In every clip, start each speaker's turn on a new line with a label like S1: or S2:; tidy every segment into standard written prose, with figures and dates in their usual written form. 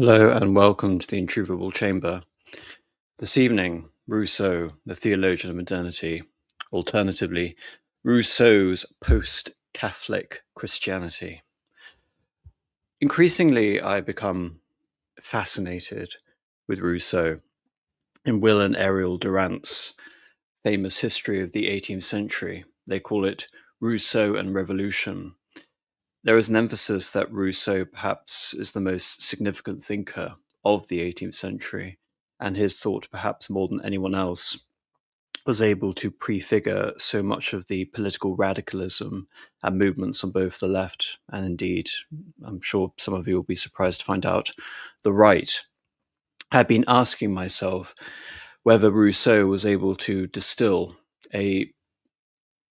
S1: Hello and welcome to the Intrusible Chamber. This evening, Rousseau, the theologian of modernity, alternatively, Rousseau's post-Catholic Christianity. Increasingly, I become fascinated with Rousseau in Will and Ariel Durant's famous history of the 18th century. They call it Rousseau and Revolution. There is an emphasis that Rousseau perhaps is the most significant thinker of the 18th century, and his thought, perhaps more than anyone else, was able to prefigure so much of the political radicalism and movements on both the left and indeed, I'm sure some of you will be surprised to find out, the right. I've been asking myself whether Rousseau was able to distill a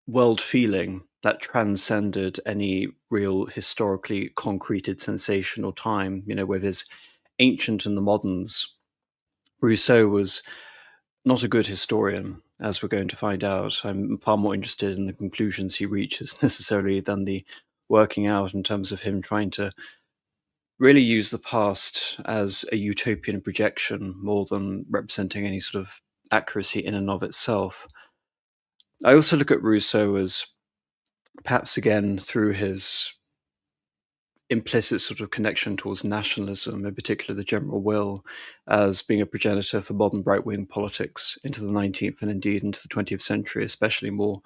S1: world feeling that transcended any real historically concreted sensation or time, with his ancient and the moderns. Rousseau was not a good historian, as we're going to find out. I'm far more interested in the conclusions he reaches necessarily than the working out in terms of him trying to really use the past as a utopian projection more than representing any sort of accuracy in and of itself. I also look at Rousseau as perhaps again through his implicit sort of connection towards nationalism, in particular the general will, as being a progenitor for modern right-wing politics into the 19th and indeed into the 20th century, especially more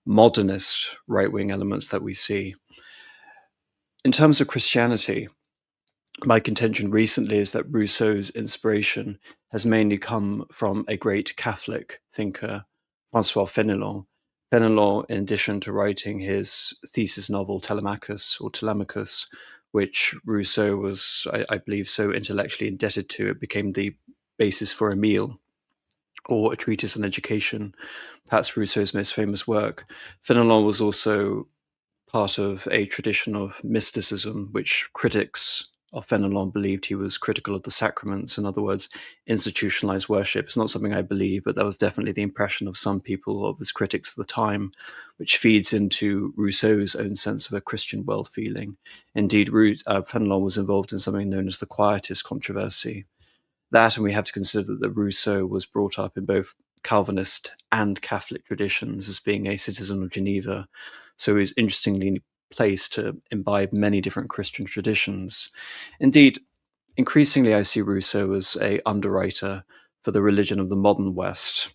S1: modernist right-wing elements that we see. In terms of Christianity, my contention recently is that Rousseau's inspiration has mainly come from a great Catholic thinker, Francois Fenelon. Fenelon, in addition to writing his thesis novel Telemachus, which Rousseau was, I believe, so intellectually indebted to, it became the basis for Emile, or a treatise on education, perhaps Rousseau's most famous work. Fenelon was also part of a tradition of mysticism, which critics of Fenelon believed he was critical of the sacraments. In other words, institutionalized worship. It's not something I believe, but that was definitely the impression of some people, of his critics at the time, which feeds into Rousseau's own sense of a Christian world feeling. Indeed, Fenelon was involved in something known as the Quietist controversy. That, and we have to consider that Rousseau was brought up in both Calvinist and Catholic traditions as being a citizen of Geneva. So he's interestingly placed to imbibe many different Christian traditions. Indeed, increasingly I see Rousseau as a underwriter for the religion of the modern West.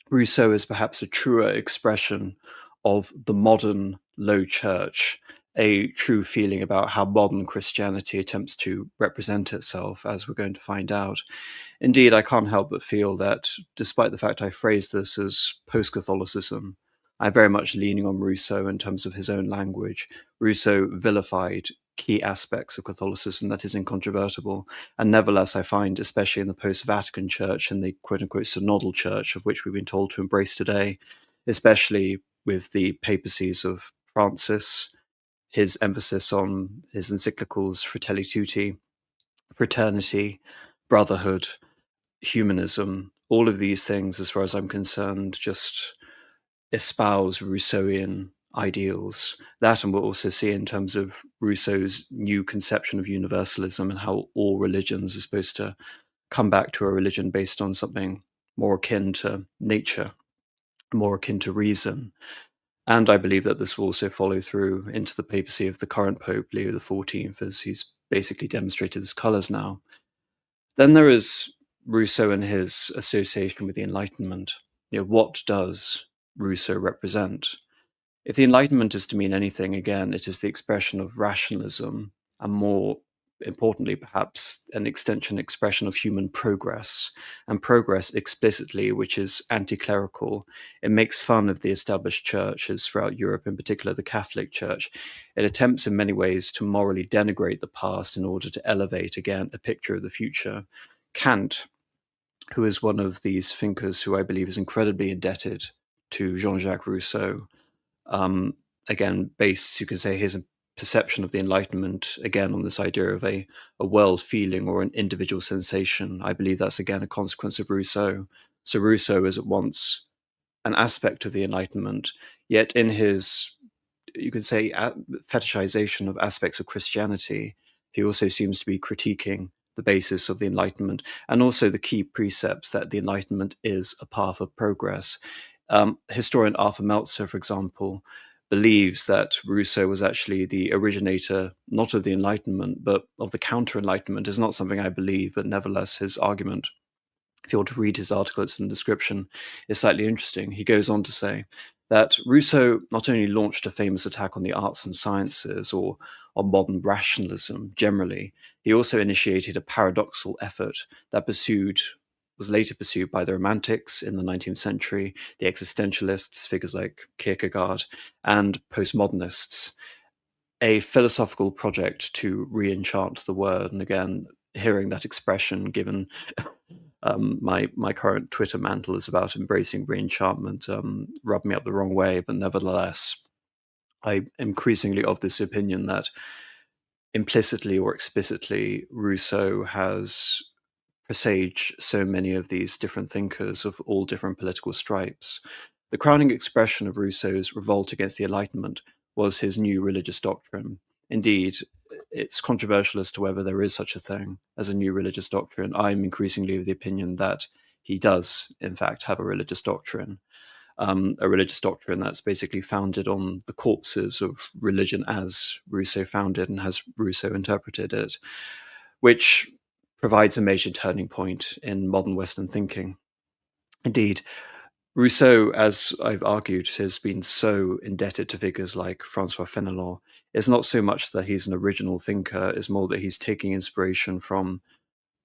S1: Rousseau is perhaps a truer expression of the modern low church, a true feeling about how modern Christianity attempts to represent itself, as we're going to find out. Indeed, I can't help but feel that, despite the fact I phrase this as post-Catholicism, I'm very much leaning on Rousseau in terms of his own language. Rousseau vilified key aspects of Catholicism that is incontrovertible, and nevertheless I find, especially in the post-Vatican Church and the quote-unquote synodal church of which we've been told to embrace today, especially with the papacies of Francis, his emphasis on his encyclicals Fratelli Tutti, fraternity, brotherhood, humanism, all of these things, as far as I'm concerned, just espouse Rousseauian ideals. That, and we'll also see in terms of Rousseau's new conception of universalism and how all religions are supposed to come back to a religion based on something more akin to nature, more akin to reason. And I believe that this will also follow through into the papacy of the current Pope, Leo XIV, as he's basically demonstrated his colours now. Then there is Rousseau and his association with the Enlightenment. What does Rousseau represent? If the Enlightenment is to mean anything, again, it is the expression of rationalism, and more importantly, perhaps, an expression of human progress, and progress explicitly, which is anti-clerical. It makes fun of the established churches throughout Europe, in particular the Catholic Church. It attempts in many ways to morally denigrate the past in order to elevate, again, a picture of the future. Kant, who is one of these thinkers who I believe is incredibly indebted to Jean-Jacques Rousseau, again, based, you could say, his perception of the Enlightenment, again, on this idea of a world feeling or an individual sensation. I believe that's, again, a consequence of Rousseau. So Rousseau is at once an aspect of the Enlightenment, yet in his, you could say, fetishization of aspects of Christianity, he also seems to be critiquing the basis of the Enlightenment, and also the key precepts that the Enlightenment is a path of progress. Historian Arthur Melzer, for example, believes that Rousseau was actually the originator, not of the Enlightenment, but of the Counter-Enlightenment. Is not something I believe, but nevertheless, his argument, if you want to read his article, it's in the description, is slightly interesting. He goes on to say that Rousseau not only launched a famous attack on the arts and sciences or on modern rationalism generally, he also initiated a paradoxical effort that was later pursued by the Romantics in the 19th century, the existentialists, figures like Kierkegaard, and postmodernists, a philosophical project to re-enchant the word. And again, hearing that expression given my current Twitter mantle is about embracing re-enchantment, rubbed me up the wrong way, but nevertheless, I'm increasingly of this opinion that implicitly or explicitly, Rousseau has presaged so many of these different thinkers of all different political stripes. The crowning expression of Rousseau's revolt against the Enlightenment was his new religious doctrine. Indeed, it's controversial as to whether there is such a thing as a new religious doctrine. I'm increasingly of the opinion that he does, in fact, have a religious doctrine. A religious doctrine that's basically founded on the corpses of religion as Rousseau found it and as Rousseau interpreted it, which provides a major turning point in modern Western thinking. Indeed, Rousseau, as I've argued, has been so indebted to figures like Francois Fenelon. It's not so much that he's an original thinker, it's more that he's taking inspiration from,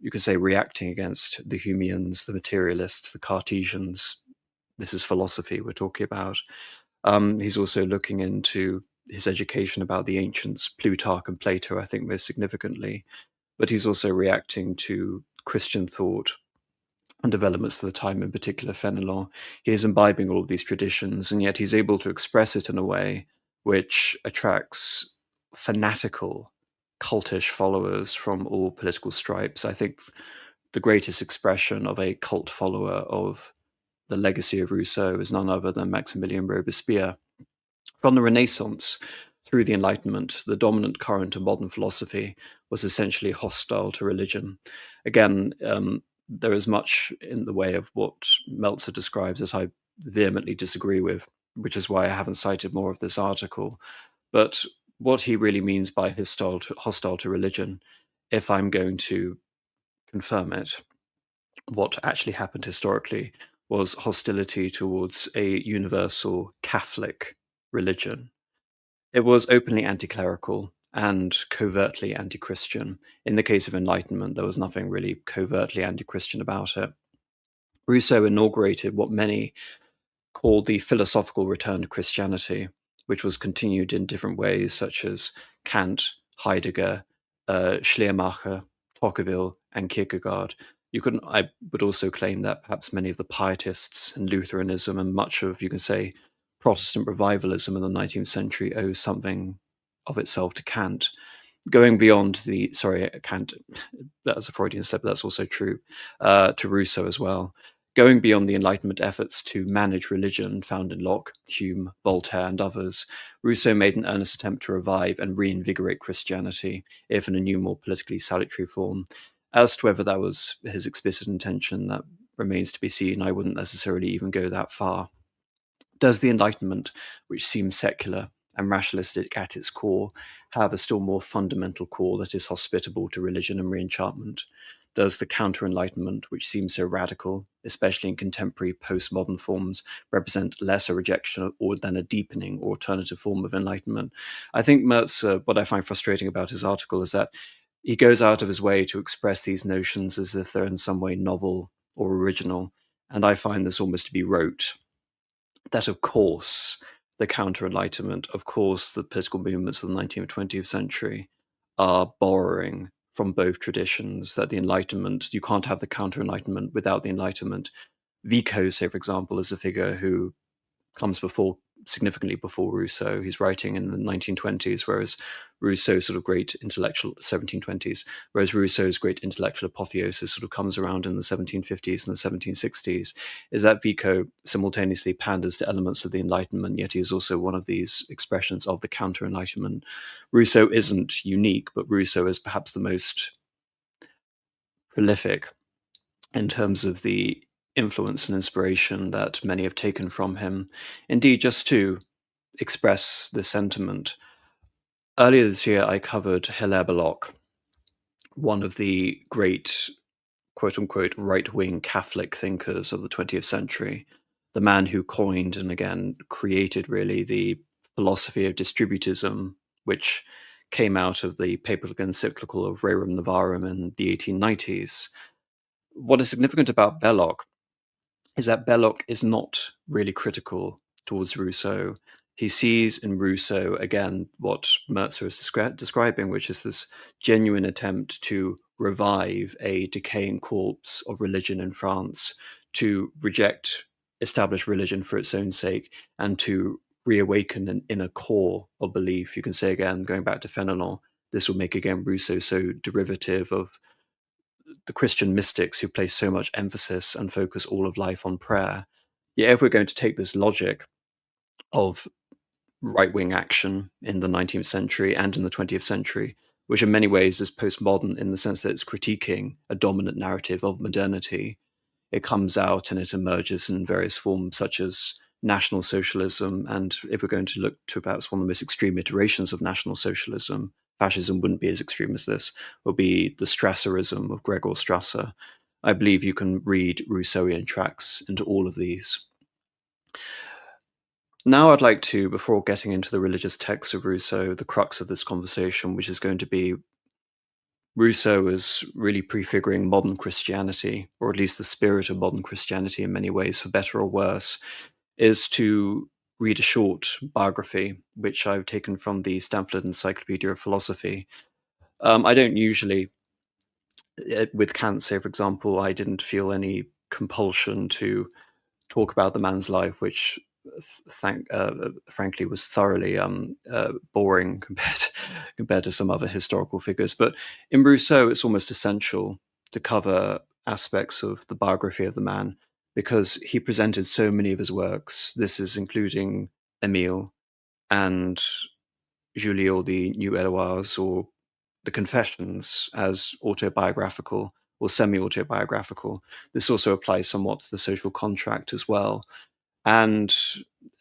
S1: you could say, reacting against the Humeans, the materialists, the Cartesians. This is philosophy we're talking about. He's also looking into his education about the ancients, Plutarch and Plato, I think, most significantly. But he's also reacting to Christian thought and developments of the time, in particular Fenelon. He is imbibing all of these traditions, and yet he's able to express it in a way which attracts fanatical, cultish followers from all political stripes. I think the greatest expression of a cult follower of the legacy of Rousseau is none other than Maximilien Robespierre. From the Renaissance through the Enlightenment, the dominant current of modern philosophy was essentially hostile to religion. Again, there is much in the way of what Melzer describes that I vehemently disagree with, which is why I haven't cited more of this article. But what he really means by hostile to religion, if I'm going to confirm it, what actually happened historically was hostility towards a universal Catholic religion. It was openly anti-clerical and covertly anti-Christian. In the case of Enlightenment, there was nothing really covertly anti-Christian about it. Rousseau inaugurated what many called the philosophical return to Christianity, which was continued in different ways, such as Kant, Heidegger, Schleiermacher, Tocqueville, and Kierkegaard. I would also claim that perhaps many of the pietists and Lutheranism and much of, you can say, Protestant revivalism in the 19th century owes something of itself to Kant. Going beyond Kant, that's a Freudian slip, but that's also true, to Rousseau as well. Going beyond the Enlightenment efforts to manage religion found in Locke, Hume, Voltaire, and others, Rousseau made an earnest attempt to revive and reinvigorate Christianity, if in a new, more politically salutary form. As to whether that was his explicit intention, that remains to be seen. I wouldn't necessarily even go that far. Does the Enlightenment, which seems secular and rationalistic at its core, have a still more fundamental core that is hospitable to religion and re-enchantment? Does the Counter-Enlightenment, which seems so radical, especially in contemporary postmodern forms, represent less a rejection or than a deepening or alternative form of enlightenment? I think Melzer, what I find frustrating about his article is that he goes out of his way to express these notions as if they're in some way novel or original, and I find this almost to be rote. That, of course, the Counter-Enlightenment, of course, the political movements of the 19th and 20th century are borrowing from both traditions, that the Enlightenment, you can't have the Counter-Enlightenment without the Enlightenment. Vico, say, for example, is a figure who comes significantly before Rousseau. He's writing in the 1920s, whereas Rousseau's sort of great intellectual 1720s, whereas Rousseau's great intellectual apotheosis sort of comes around in the 1750s and the 1760s. Is that Vico simultaneously panders to elements of the Enlightenment, yet he is also one of these expressions of the Counter-Enlightenment. Rousseau isn't unique, but Rousseau is perhaps the most prolific in terms of the influence and inspiration that many have taken from him. Indeed, just to express this sentiment, earlier this year I covered Hilaire Belloc, one of the great quote-unquote right-wing Catholic thinkers of the 20th century, the man who coined and again created really the philosophy of distributism, which came out of the papal encyclical of Rerum Novarum in the 1890s. What is significant about Belloc is that Belloc is not really critical towards Rousseau. He sees in Rousseau, again, what Melzer is describing, which is this genuine attempt to revive a decaying corpse of religion in France, to reject established religion for its own sake, and to reawaken an inner core of belief. You can say again, going back to Fénelon, this will make again Rousseau so derivative of the Christian mystics who place so much emphasis and focus all of life on prayer. Yet if we're going to take this logic of right-wing action in the 19th century and in the 20th century, which in many ways is postmodern in the sense that it's critiquing a dominant narrative of modernity, it comes out and it emerges in various forms such as National Socialism, and if we're going to look to perhaps one of the most extreme iterations of National Socialism, fascism wouldn't be as extreme as this, will be the Strasserism of Gregor Strasser. I believe you can read Rousseauian tracks into all of these. Now I'd like to, before getting into the religious texts of Rousseau, the crux of this conversation, which is going to be Rousseau is really prefiguring modern Christianity, or at least the spirit of modern Christianity in many ways, for better or worse, is to read a short biography, which I've taken from the Stanford Encyclopedia of Philosophy. I don't usually, with Kant, say, for example, I didn't feel any compulsion to talk about the man's life, which frankly was thoroughly boring compared to some other historical figures. But in Rousseau, it's almost essential to cover aspects of the biography of the man because he presented so many of his works. This is including Emile and Julie or the New Eloise or the Confessions as autobiographical or semi-autobiographical. This also applies somewhat to the social contract as well. And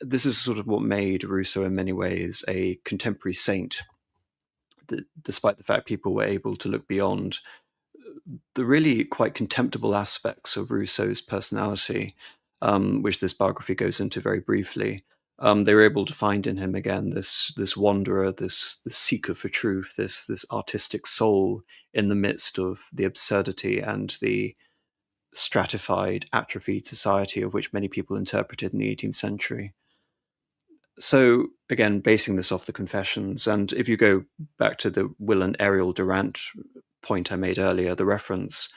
S1: this is sort of what made Rousseau in many ways a contemporary saint, despite the fact people were able to look beyond the really quite contemptible aspects of Rousseau's personality, which this biography goes into very briefly. They were able to find in him again this wanderer, this seeker for truth, this artistic soul in the midst of the absurdity and the stratified, atrophied society of which many people interpreted in the 18th century. So again, basing this off the Confessions, and if you go back to the Will and Ariel Durant point I made earlier, the reference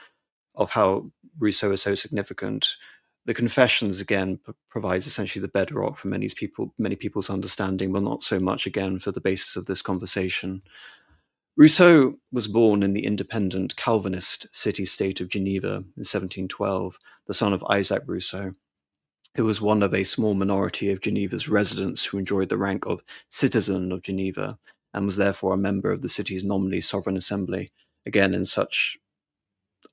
S1: of how Rousseau is so significant, the Confessions again provides essentially the bedrock for many people's understanding, but not so much again for the basis of this conversation. Rousseau was born in the independent Calvinist city-state of Geneva in 1712, the son of Isaac Rousseau, who was one of a small minority of Geneva's residents who enjoyed the rank of citizen of Geneva and was therefore a member of the city's nominally sovereign assembly. Again, in such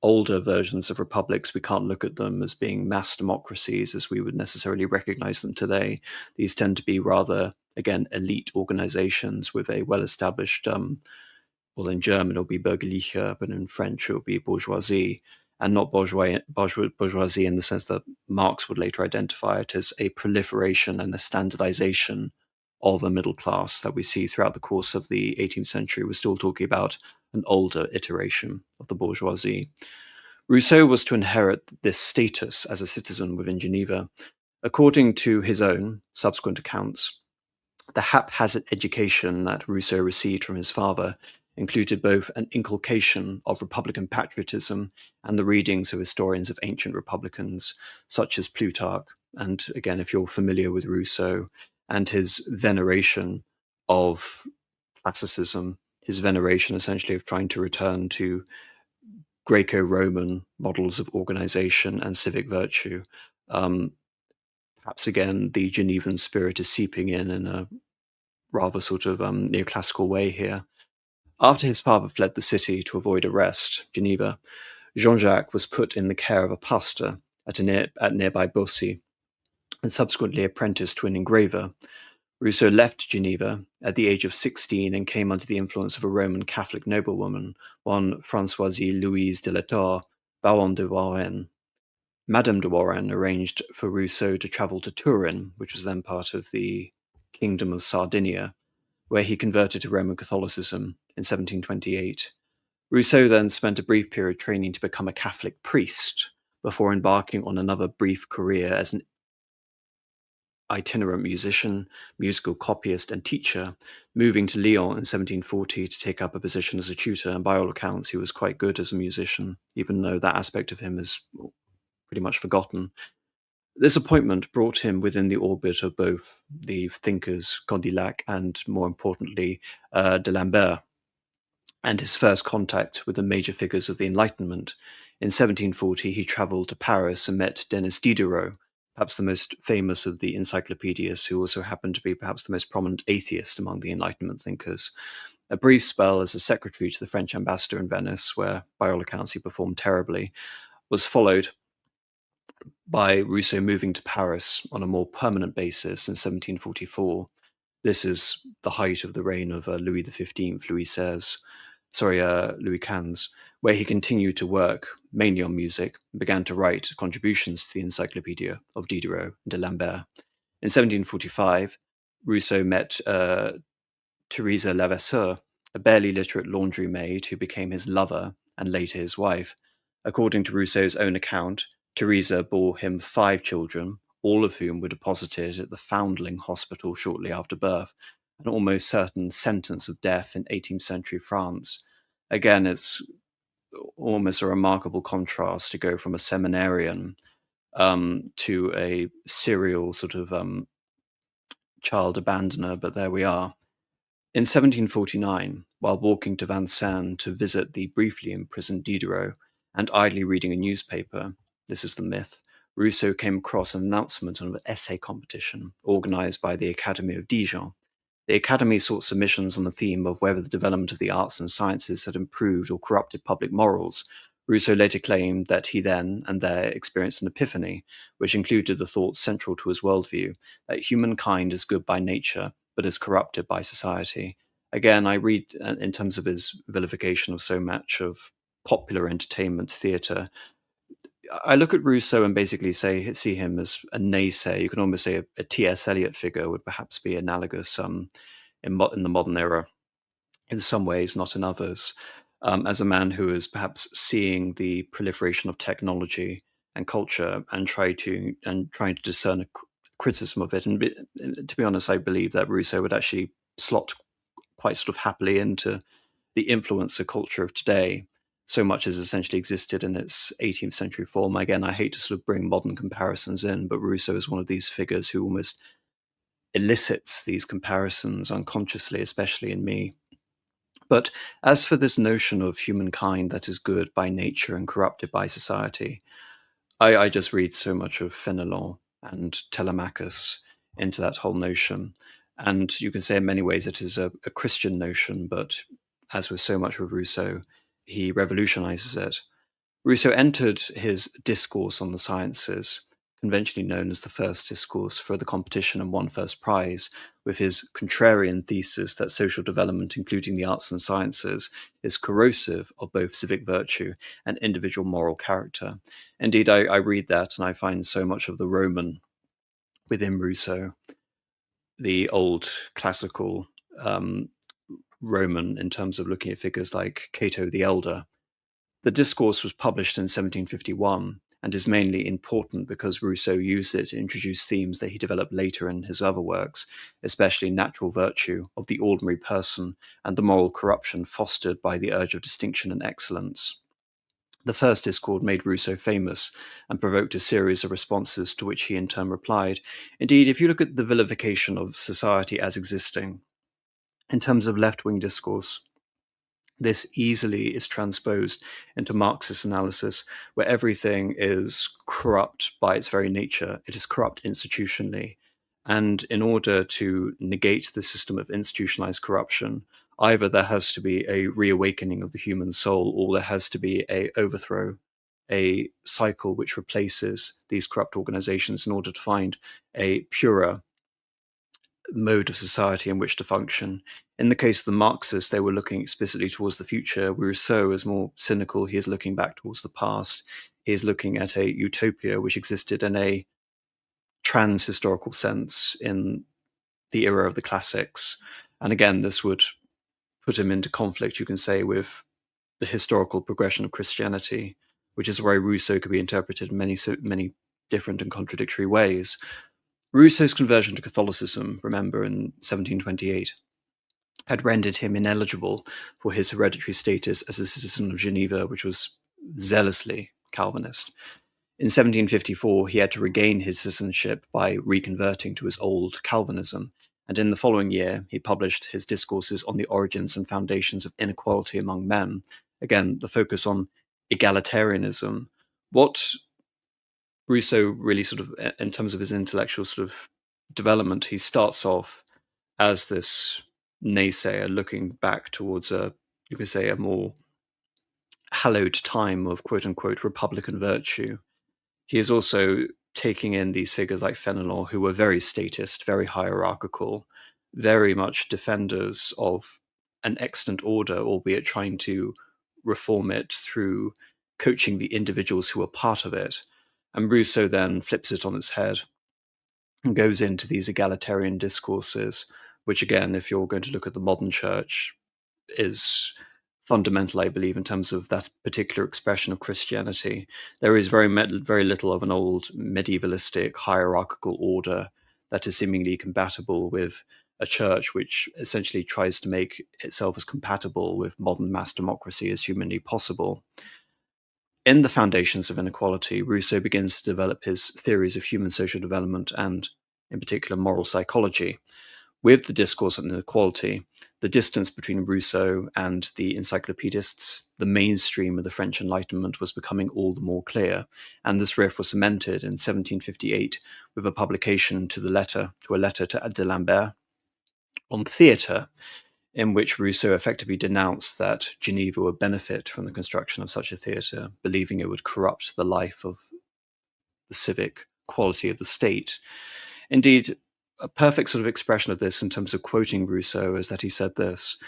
S1: older versions of republics, we can't look at them as being mass democracies as we would necessarily recognize them today. These tend to be rather, again, elite organizations with a well-established well, in German it'll be Bürgerliche, but in French it'll be bourgeoisie, and not bourgeoisie in the sense that Marx would later identify it as a proliferation and a standardization of a middle class that we see throughout the course of the 18th century. We're still talking about an older iteration of the bourgeoisie. Rousseau was to inherit this status as a citizen within Geneva. According to his own subsequent accounts, the haphazard education that Rousseau received from his father included both an inculcation of Republican patriotism and the readings of historians of ancient Republicans, such as Plutarch. And again, if you're familiar with Rousseau and his veneration of classicism, his veneration essentially of trying to return to Greco-Roman models of organization and civic virtue, perhaps again, the Genevan spirit is seeping in a rather sort of neoclassical way here. After his father fled the city to avoid arrest, Geneva, Jean-Jacques was put in the care of a pastor at nearby Bossy, and subsequently apprenticed to an engraver. Rousseau left Geneva at the age of 16 and came under the influence of a Roman Catholic noblewoman, one Françoisie Louise de la Torre, Baronne de Warenne. Madame de Warenne arranged for Rousseau to travel to Turin, which was then part of the Kingdom of Sardinia, where he converted to Roman Catholicism in 1728. Rousseau then spent a brief period training to become a Catholic priest before embarking on another brief career as an itinerant musician, musical copyist, and teacher, moving to Lyon in 1740 to take up a position as a tutor, and by all accounts he was quite good as a musician, even though that aspect of him is pretty much forgotten. This appointment brought him within the orbit of both the thinkers Condillac and, more importantly, D'Alembert, and his first contact with the major figures of the Enlightenment. In 1740 he travelled to Paris and met Denis Diderot, perhaps the most famous of the Encyclopedias, who also happened to be perhaps the most prominent atheist among the Enlightenment thinkers. A brief spell as a secretary to the French ambassador in Venice, where by all accounts he performed terribly, was followed by Rousseau moving to Paris on a more permanent basis in 1744. This is the height of the reign of Louis XV, Louis XV, where he continued to work mainly on music and began to write contributions to the Encyclopedia of Diderot and D'Alembert. In 1745, Rousseau met Theresa Levasseur, a barely literate laundry maid who became his lover and later his wife. According to Rousseau's own account, Theresa bore him 5 children, all of whom were deposited at the Foundling Hospital shortly after birth, an almost certain sentence of death in 18th century France. Again, it's almost a remarkable contrast to go from a seminarian to a serial sort of child abandoner, but there we are. In 1749, while walking to Vincennes to visit the briefly imprisoned Diderot and idly reading a newspaper, this is the myth, Rousseau came across an announcement of an essay competition organized by the Academy of Dijon. The Academy sought submissions on the theme of whether the development of the arts and sciences had improved or corrupted public morals. Rousseau later claimed that he then and there experienced an epiphany, which included the thought central to his worldview, that humankind is good by nature, but is corrupted by society. Again, I read in terms of his vilification of so much of popular entertainment theatre. I look at Rousseau and basically see him as a naysayer. You can almost say a T.S. Eliot figure would perhaps be analogous in the modern era, in some ways, not in others, as a man who is perhaps seeing the proliferation of technology and culture and trying to discern a criticism of it. And to be honest, I believe that Rousseau would actually slot quite sort of happily into the influencer culture of today, so much as essentially existed in its 18th century form. Again, I hate to sort of bring modern comparisons in, but Rousseau is one of these figures who almost elicits these comparisons unconsciously, especially in me. But as for this notion of humankind that is good by nature and corrupted by society, I just read so much of Fenelon and Telemachus into that whole notion. And you can say in many ways it is a Christian notion, but as with so much with Rousseau, he revolutionizes it. Rousseau entered his discourse on the sciences, conventionally known as the first discourse, for the competition and won first prize, with his contrarian thesis that social development, including the arts and sciences, is corrosive of both civic virtue and individual moral character. Indeed, I read that and I find so much of the Roman within Rousseau, the old classical Roman, in terms of looking at figures like Cato the Elder. The discourse was published in 1751 and is mainly important because Rousseau used it to introduce themes that he developed later in his other works, especially natural virtue of the ordinary person and the moral corruption fostered by the urge of distinction and excellence. The first discord made Rousseau famous and provoked a series of responses to which he in turn replied. Indeed, if you look at the vilification of society as existing, in terms of left-wing discourse, this easily is transposed into Marxist analysis, where everything is corrupt by its very nature. It is corrupt institutionally. And in order to negate the system of institutionalized corruption, either there has to be a reawakening of the human soul, or there has to be a overthrow a cycle which replaces these corrupt organizations in order to find a purer mode of society in which to function. In the case of the Marxists, they were looking explicitly towards the future. Rousseau is more cynical. He is looking back towards the past. He is looking at a utopia which existed in a trans-historical sense in the era of the classics. And again, this would put him into conflict, you can say, with the historical progression of Christianity, which is why Rousseau could be interpreted in many different and contradictory ways. Rousseau's conversion to Catholicism, remember, in 1728, had rendered him ineligible for his hereditary status as a citizen of Geneva, which was zealously Calvinist. In 1754, he had to regain his citizenship by reconverting to his old Calvinism, and in the following year, he published his discourses on the origins and foundations of inequality among men. Again, the focus on egalitarianism. What Rousseau really sort of, in terms of his intellectual sort of development, he starts off as this naysayer looking back towards you could say, a more hallowed time of quote unquote Republican virtue. He is also taking in these figures like Fenelon, who were very statist, very hierarchical, very much defenders of an extant order, albeit trying to reform it through coaching the individuals who are part of it. And Rousseau then flips it on its head and goes into these egalitarian discourses, which again, if you're going to look at the modern church, is fundamental, I believe, in terms of that particular expression of Christianity. There is very little of an old medievalistic hierarchical order that is seemingly compatible with a church which essentially tries to make itself as compatible with modern mass democracy as humanly possible. In the Foundations of Inequality, Rousseau begins to develop his theories of human social development and, in particular, moral psychology. With the discourse on inequality, the distance between Rousseau and the encyclopedists, the mainstream of the French Enlightenment, was becoming all the more clear, and this rift was cemented in 1758 with a publication to a letter to D'Alembert on theatre, in which Rousseau effectively denounced that Geneva would benefit from the construction of such a theatre, believing it would corrupt the life of the civic quality of the state. Indeed, a perfect sort of expression of this in terms of quoting Rousseau is that he said this: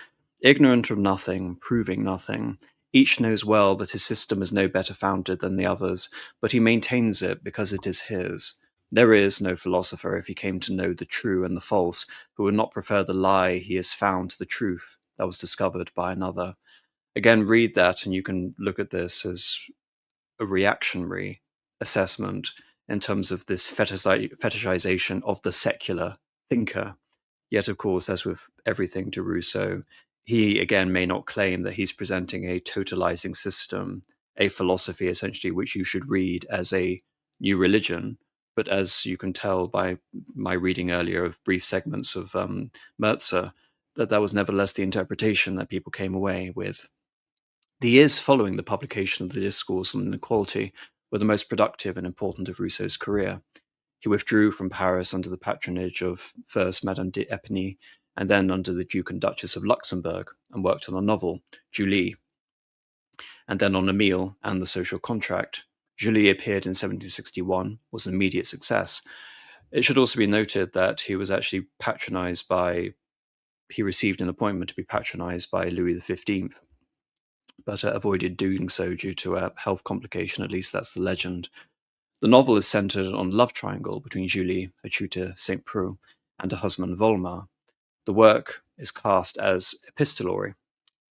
S1: "Ignorant of nothing, proving nothing, each knows well that his system is no better founded than the others, but he maintains it because it is his. There is no philosopher, if he came to know the true and the false, who would not prefer the lie he has found to the truth that was discovered by another." Again, read that and you can look at this as a reactionary assessment in terms of this fetishization of the secular thinker. Yet, of course, as with everything to Rousseau, he again may not claim that he's presenting a totalizing system, a philosophy essentially which you should read as a new religion. But as you can tell by my reading earlier of brief segments of Melzer, that was nevertheless the interpretation that people came away with. The years following the publication of the Discourse on Inequality were the most productive and important of Rousseau's career. He withdrew from Paris under the patronage of first Madame d'Epinay and then under the Duke and Duchess of Luxembourg, and worked on a novel, Julie, and then on Emile and the Social Contract. Julie appeared in 1761, was an immediate success. It should also be noted that he was actually he received an appointment to be patronized by Louis XV, but avoided doing so due to a health complication, at least that's the legend. The novel is centered on a love triangle between Julie, her tutor St. Preux, and her husband Volmar. The work is cast as epistolary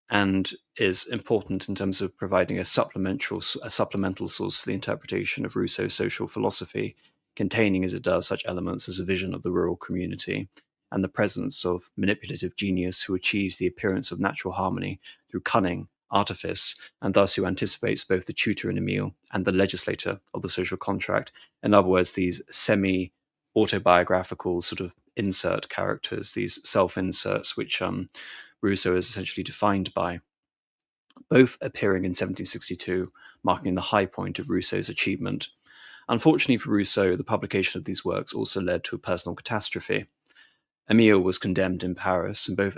S1: and is important in terms of providing a supplemental source for the interpretation of Rousseau's social philosophy, containing as it does such elements as a vision of the rural community and the presence of manipulative genius who achieves the appearance of natural harmony through cunning, artifice, and thus who anticipates both the tutor in Emile and the legislator of the social contract. In other words, these semi-autobiographical sort of insert characters, these self-inserts, which Rousseau is essentially defined by, both appearing in 1762, marking the high point of Rousseau's achievement. Unfortunately for Rousseau, the publication of these works also led to a personal catastrophe. Emile was condemned in Paris, and both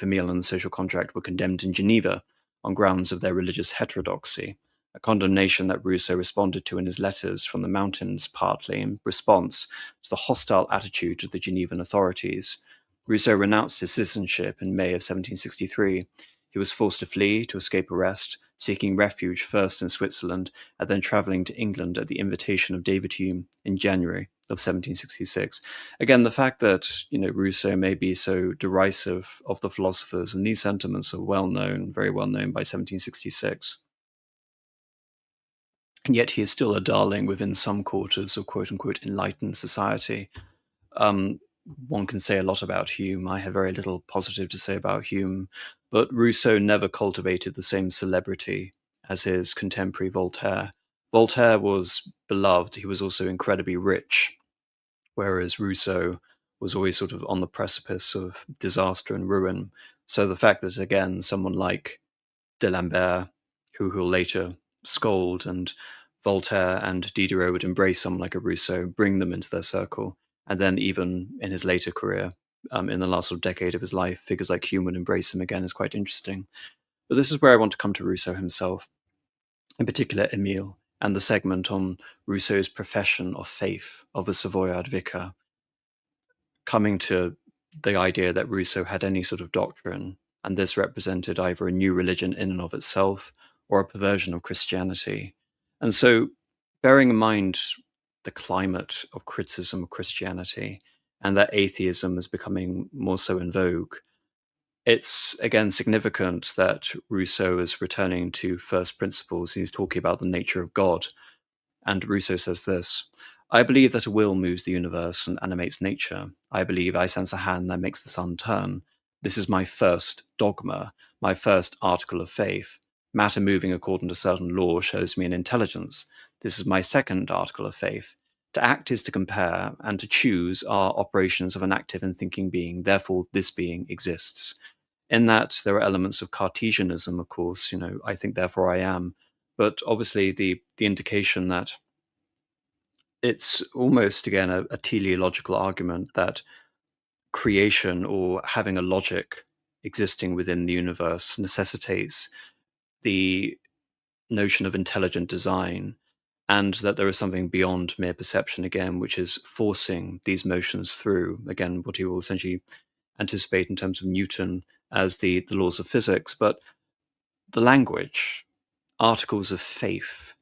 S1: Emile and the Social Contract were condemned in Geneva on grounds of their religious heterodoxy. a condemnation that Rousseau responded to in his letters from the mountains, partly in response to the hostile attitude of the Genevan authorities. Rousseau renounced his citizenship in May of 1763. He was forced to flee to escape arrest, seeking refuge first in Switzerland and then travelling to England at the invitation of David Hume in January of 1766. Again, the fact that Rousseau may be so derisive of the philosophers, and these sentiments are well known, very well known by 1766. And yet he is still a darling within some quarters of quote-unquote enlightened society. Um, One can say a lot about Hume. I have very little positive to say about Hume, but Rousseau never cultivated the same celebrity as his contemporary Voltaire. Voltaire was beloved. He was also incredibly rich, whereas Rousseau was always sort of on the precipice of disaster and ruin. So the fact that, again, someone like D'Alembert, who will later scold, and Voltaire and Diderot would embrace someone like a Rousseau, bring them into their circle, and then even in his later career, in the last sort of decade of his life, figures like Hume would embrace him again is quite interesting. But this is where I want to come to Rousseau himself, in particular Emile, and the segment on Rousseau's profession of faith of a Savoyard vicar, coming to the idea that Rousseau had any sort of doctrine, and this represented either a new religion in and of itself or a perversion of Christianity. And so, bearing in mind the climate of criticism of Christianity and that atheism is becoming more so in vogue, it's again significant that Rousseau is returning to first principles. He's talking about the nature of God. And Rousseau says this: I believe that a will moves the universe and animates nature. I believe I sense a hand that makes the sun turn. This is my first dogma, my first article of faith. Matter moving according to certain law shows me an intelligence. This is my second article of faith. To act is to compare, and to choose are operations of an active and thinking being. Therefore, this being exists. In that, there are elements of Cartesianism, of course, I think, therefore I am. But obviously, the indication that it's almost, again, a teleological argument that creation, or having a logic existing within the universe, necessitates the notion of intelligent design, and that there is something beyond mere perception, again, which is forcing these motions through. Again, what he will essentially anticipate in terms of Newton as the laws of physics, but the language, articles of faith.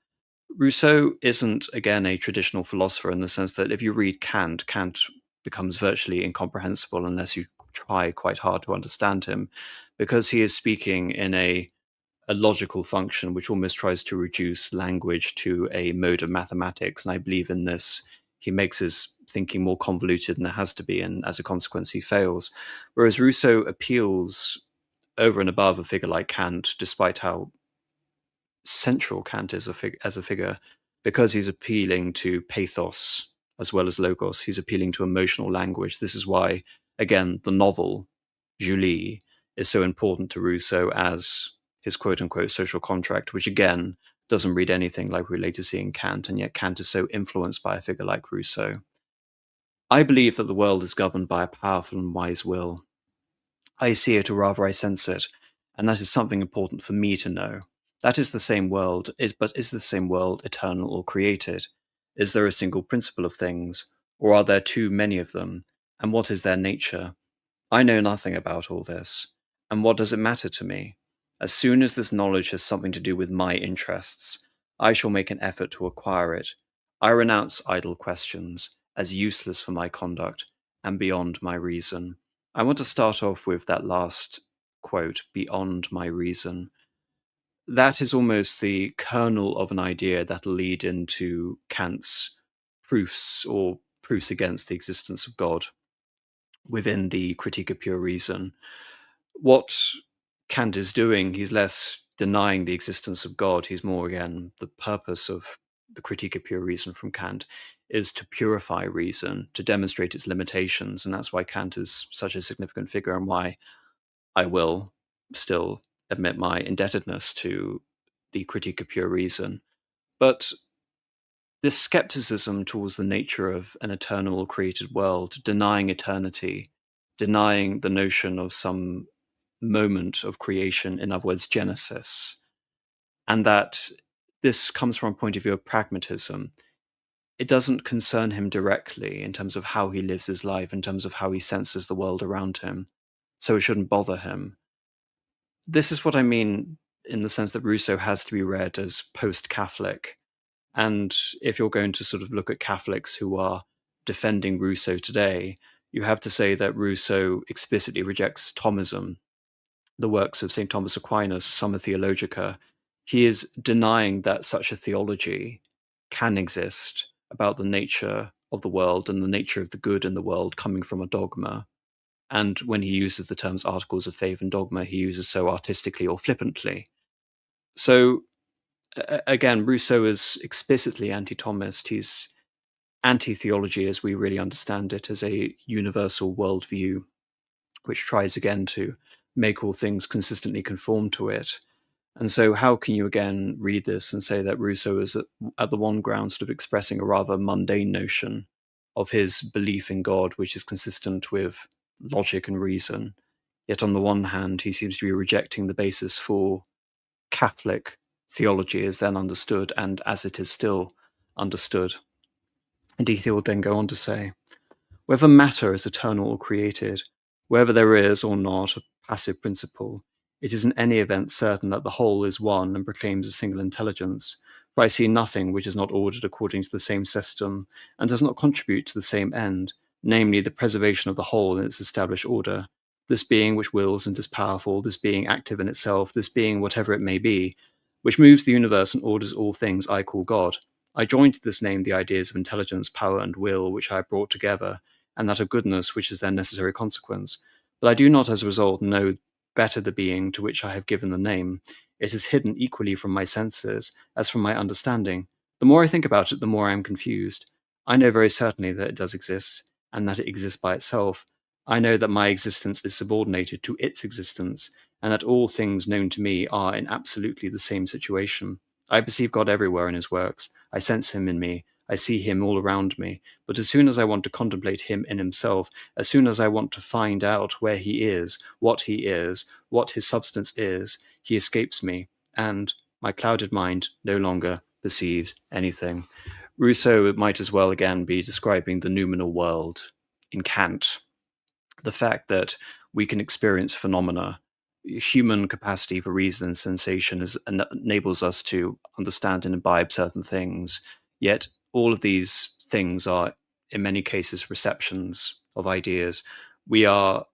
S1: Rousseau isn't, again, a traditional philosopher in the sense that if you read Kant, Kant becomes virtually incomprehensible unless you try quite hard to understand him, because he is speaking in a logical function which almost tries to reduce language to a mode of mathematics. And I believe in this, he makes his thinking more convoluted than it has to be, and as a consequence, he fails. Whereas Rousseau appeals over and above a figure like Kant, despite how central Kant is as a figure, because he's appealing to pathos as well as logos. He's appealing to emotional language. This is why, again, the novel Julie is so important to Rousseau as his quote-unquote social contract, which again doesn't read anything like we later see in Kant, and yet Kant is so influenced by a figure like Rousseau. I believe that the world is governed by a powerful and wise will. I see it, or rather I sense it, and that is something important for me to know. That is the same world, but is the same world eternal or created? Is there a single principle of things, or are there too many of them? And what is their nature? I know nothing about all this. And what does it matter to me? As soon as this knowledge has something to do with my interests, I shall make an effort to acquire it. I renounce idle questions, as useless for my conduct and beyond my reason. I want to start off with that last quote, beyond my reason. That is almost the kernel of an idea that'll lead into Kant's proofs, or proofs against the existence of God, within the Critique of Pure Reason. What Kant is doing, he's less denying the existence of God. He's more, again, the purpose of the Critique of Pure Reason from Kant is to purify reason, to demonstrate its limitations. And that's why Kant is such a significant figure, and why I will still admit my indebtedness to the Critique of Pure Reason. But this skepticism towards the nature of an eternal or created world, denying eternity, denying the notion of some moment of creation, in other words, Genesis, and that this comes from a point of view of pragmatism. It doesn't concern him directly in terms of how he lives his life, in terms of how he senses the world around him, so it shouldn't bother him. This is what I mean in the sense that Rousseau has to be read as post-Catholic. And if you're going to sort of look at Catholics who are defending Rousseau today, you have to say that Rousseau explicitly rejects Thomism, the works of St. Thomas Aquinas, Summa Theologica. He is denying that such a theology can exist about the nature of the world and the nature of the good in the world coming from a dogma. And when he uses the terms articles of faith and dogma, he uses so artistically or flippantly. So again, Rousseau is explicitly anti-Thomist. He's anti-theology as we really understand it, as a universal worldview, which tries again to make all things consistently conform to it. And so how can you again read this and say that Rousseau is at the one ground sort of expressing a rather mundane notion of his belief in God, which is consistent with logic and reason, yet on the one hand he seems to be rejecting the basis for Catholic theology as then understood and as it is still understood. Indeed, he will then go on to say, whether matter is eternal or created, whether there is or not a passive principle, it is in any event certain that the whole is one and proclaims a single intelligence, for I see nothing which is not ordered according to the same system, and does not contribute to the same end, namely the preservation of the whole in its established order. This being which wills and is powerful, this being active in itself, this being whatever it may be, which moves the universe and orders all things, I call God. I join to this name the ideas of intelligence, power, and will, which I have brought together, and that of goodness, which is their necessary consequence. But I do not, as a result, know better the being to which I have given the name. It is hidden equally from my senses as from my understanding. The more I think about it, the more I am confused. I know very certainly that it does exist, and that it exists by itself. I know that my existence is subordinated to its existence, and that all things known to me are in absolutely the same situation. I perceive God everywhere in his works. I sense him in me. I see him all around me. But as soon as I want to contemplate him in himself, as soon as I want to find out where he is, what his substance is, he escapes me, and my clouded mind no longer perceives anything. Rousseau might as well again be describing the noumenal world in Kant. The fact that we can experience phenomena, human capacity for reason and sensation enables us to understand and imbibe certain things, yet all of these things are, in many cases, receptions of ideas. We are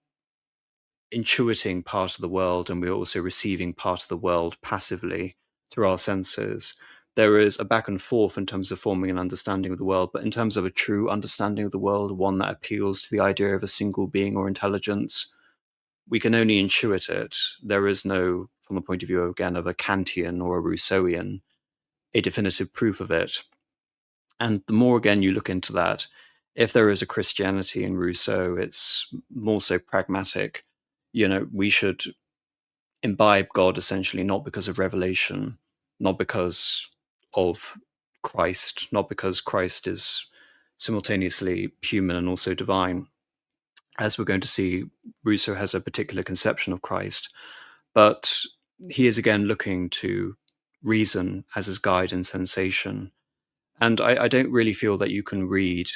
S1: intuiting part of the world, and we're also receiving part of the world passively through our senses. There is a back and forth in terms of forming an understanding of the world, but in terms of a true understanding of the world, one that appeals to the idea of a single being or intelligence, we can only intuit it. There is no, from the point of view, again, of a Kantian or a Rousseauian, a definitive proof of it. And the more, again, you look into that, if there is a Christianity in Rousseau, it's more so pragmatic. We should imbibe God essentially not because of revelation, not because of Christ, not because Christ is simultaneously human and also divine. As we're going to see, Rousseau has a particular conception of Christ, but he is again looking to reason as his guide and sensation. And I don't really feel that you can read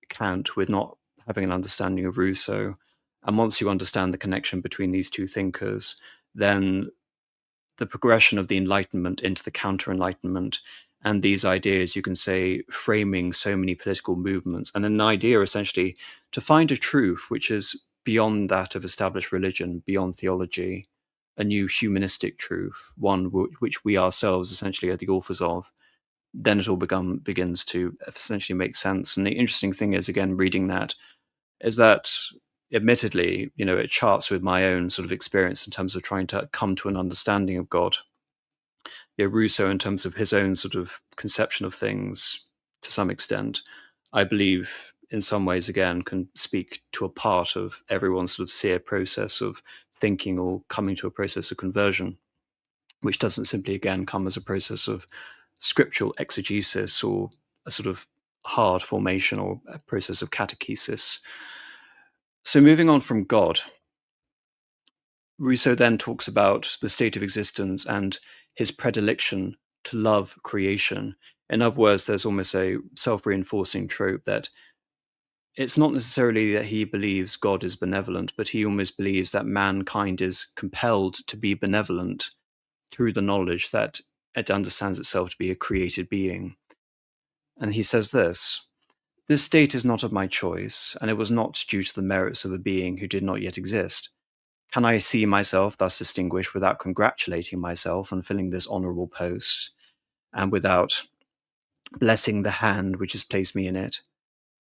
S1: Kant with not having an understanding of Rousseau. And once you understand the connection between these two thinkers, then the progression of the Enlightenment into the Counter-Enlightenment and these ideas, you can say, framing so many political movements, and an idea essentially to find a truth which is beyond that of established religion, beyond theology, a new humanistic truth, one which we ourselves essentially are the authors of, then it all begins to essentially make sense. And the interesting thing is, again, reading that, is that admittedly, it charts with my own sort of experience in terms of trying to come to an understanding of God. Rousseau, in terms of his own sort of conception of things, to some extent, I believe in some ways, again, can speak to a part of everyone's sort of seer process of thinking or coming to a process of conversion, which doesn't simply, again, come as a process of scriptural exegesis or a sort of hard formation or a process of catechesis. So moving on from God, Rousseau then talks about the state of existence and his predilection to love creation. In other words, there's almost a self-reinforcing trope that it's not necessarily that he believes God is benevolent, but he almost believes that mankind is compelled to be benevolent through the knowledge that it understands itself to be a created being. And he says this state is not of my choice, and it was not due to the merits of a being who did not yet exist. Can I see myself thus distinguished without congratulating myself on filling this honourable post, and without blessing the hand which has placed me in it?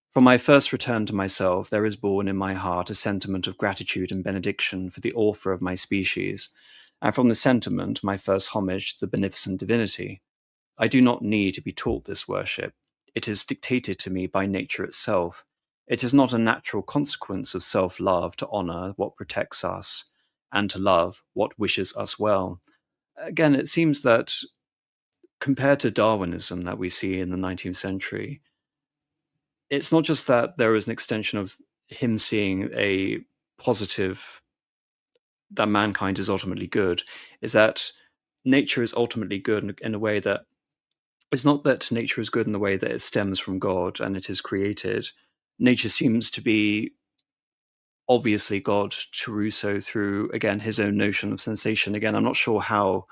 S1: From my first return to myself, there is born in my heart a sentiment of gratitude and benediction for the author of my species, and from the sentiment, my first homage to the beneficent divinity. I do not need to be taught this worship. It is dictated to me by nature itself. It is not a natural consequence of self-love to honour what protects us, and to love what wishes us well. Again, it seems that compared to Darwinism that we see in the 19th century, it's not just that there is an extension of him seeing a positive, that mankind is ultimately good, is that nature is ultimately good in a way that it's not that nature is good in the way that it stems from God and it is created. Nature seems to be obviously God to Rousseau through, again, his own notion of sensation. Again, I'm not sure how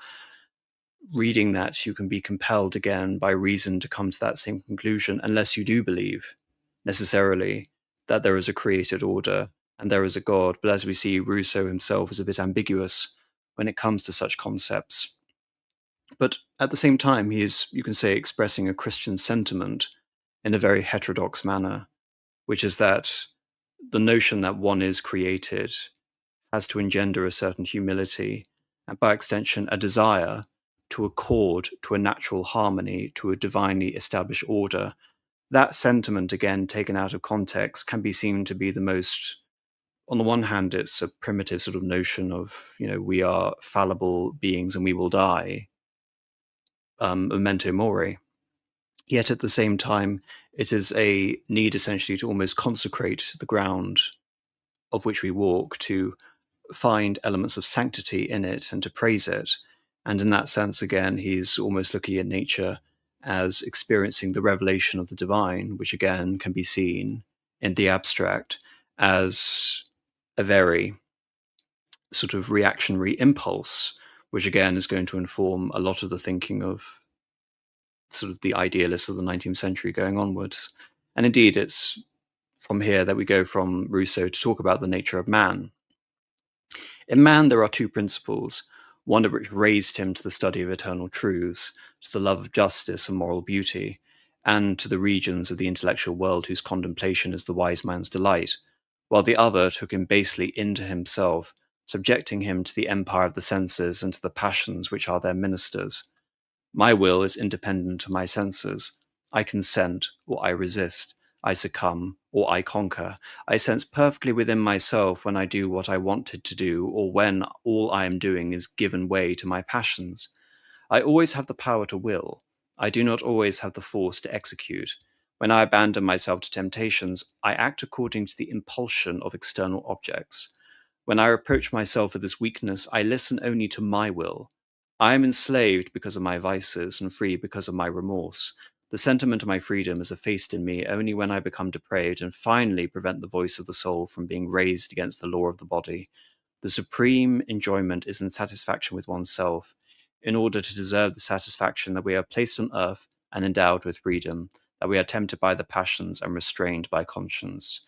S1: reading that you can be compelled again by reason to come to that same conclusion unless you do believe necessarily that there is a created order and there is a God. But as we see, Rousseau himself is a bit ambiguous when it comes to such concepts. But at the same time, he is, you can say, expressing a Christian sentiment in a very heterodox manner, which is that the notion that one is created has to engender a certain humility, and by extension, a desire to accord to a natural harmony, to a divinely established order. That sentiment, again, taken out of context, can be seen to be the most, on the one hand, it's a primitive sort of notion of, we are fallible beings and we will die, memento mori. Yet at the same time, it is a need essentially to almost consecrate the ground of which we walk, to find elements of sanctity in it and to praise it. And in that sense, again, he's almost looking at nature as experiencing the revelation of the divine, which again can be seen in the abstract as a very sort of reactionary impulse, which again is going to inform a lot of the thinking of sort of the idealists of the 19th century going onwards. And indeed, it's from here that we go from Rousseau to talk about the nature of man. In man, there are two principles, one of which raised him to the study of eternal truths, to the love of justice and moral beauty, and to the regions of the intellectual world whose contemplation is the wise man's delight, while the other took him basely into himself, subjecting him to the empire of the senses and to the passions which are their ministers. My will is independent of my senses. I consent or I resist. I succumb or I conquer. I sense perfectly within myself when I do what I wanted to do, or when all I am doing is given way to my passions. I always have the power to will. I do not always have the force to execute. When I abandon myself to temptations, I act according to the impulsion of external objects. When I reproach myself for this weakness, I listen only to my will. I am enslaved because of my vices and free because of my remorse. The sentiment of my freedom is effaced in me only when I become depraved and finally prevent the voice of the soul from being raised against the law of the body. The supreme enjoyment is in satisfaction with oneself, in order to deserve the satisfaction that we are placed on earth and endowed with freedom, that we are tempted by the passions and restrained by conscience.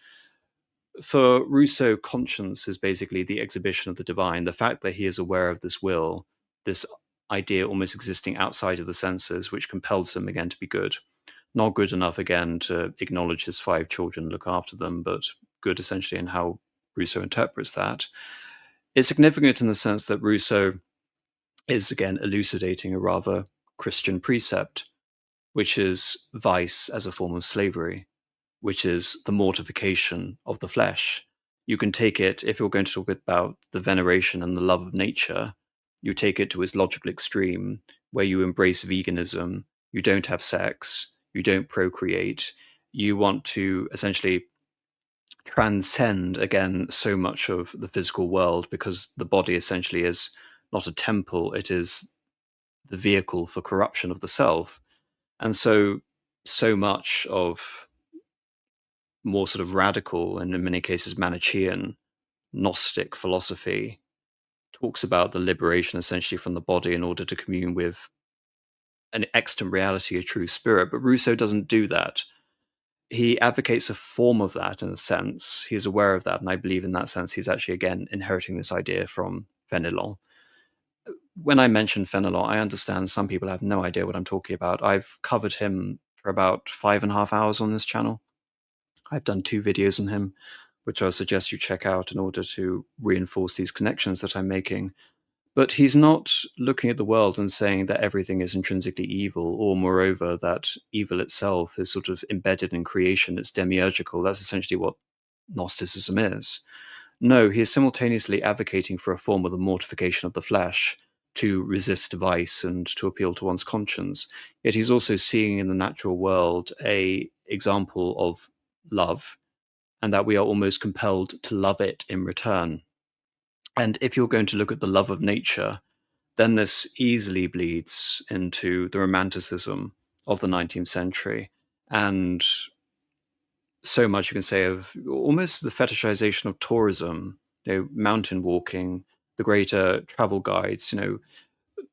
S1: For Rousseau, conscience is basically the exhibition of the divine, the fact that he is aware of this will, this idea almost existing outside of the senses, which compels him again to be good. Not good enough again to acknowledge his 5 children, look after them, but good essentially in how Rousseau interprets that. It's significant in the sense that Rousseau is again elucidating a rather Christian precept, which is vice as a form of slavery, which is the mortification of the flesh. You can take it, if you're going to talk about the veneration and the love of nature, you take it to its logical extreme, where you embrace veganism, you don't have sex, you don't procreate, you want to essentially transcend, again, so much of the physical world, because the body essentially is not a temple, it is the vehicle for corruption of the self. And so much of more sort of radical and in many cases Manichaean Gnostic philosophy talks about the liberation essentially from the body in order to commune with an extant reality, a true spirit. But Rousseau doesn't do that. He advocates a form of that in a sense. He's aware of that. And I believe in that sense, he's actually, again, inheriting this idea from Fenelon. When I mention Fenelon, I understand some people have no idea what I'm talking about. I've covered him for about 5.5 hours on this channel. I've done 2 videos on him, which I suggest you check out in order to reinforce these connections that I'm making. But he's not looking at the world and saying that everything is intrinsically evil, or moreover, that evil itself is sort of embedded in creation, it's demiurgical. That's essentially what Gnosticism is. No, he is simultaneously advocating for a form of the mortification of the flesh to resist vice and to appeal to one's conscience. Yet he's also seeing in the natural world a example of love, and that we are almost compelled to love it in return. And if you're going to look at the love of nature, then this easily bleeds into the romanticism of the 19th century. And so much you can say of almost the fetishization of tourism, mountain walking, the greater travel guides.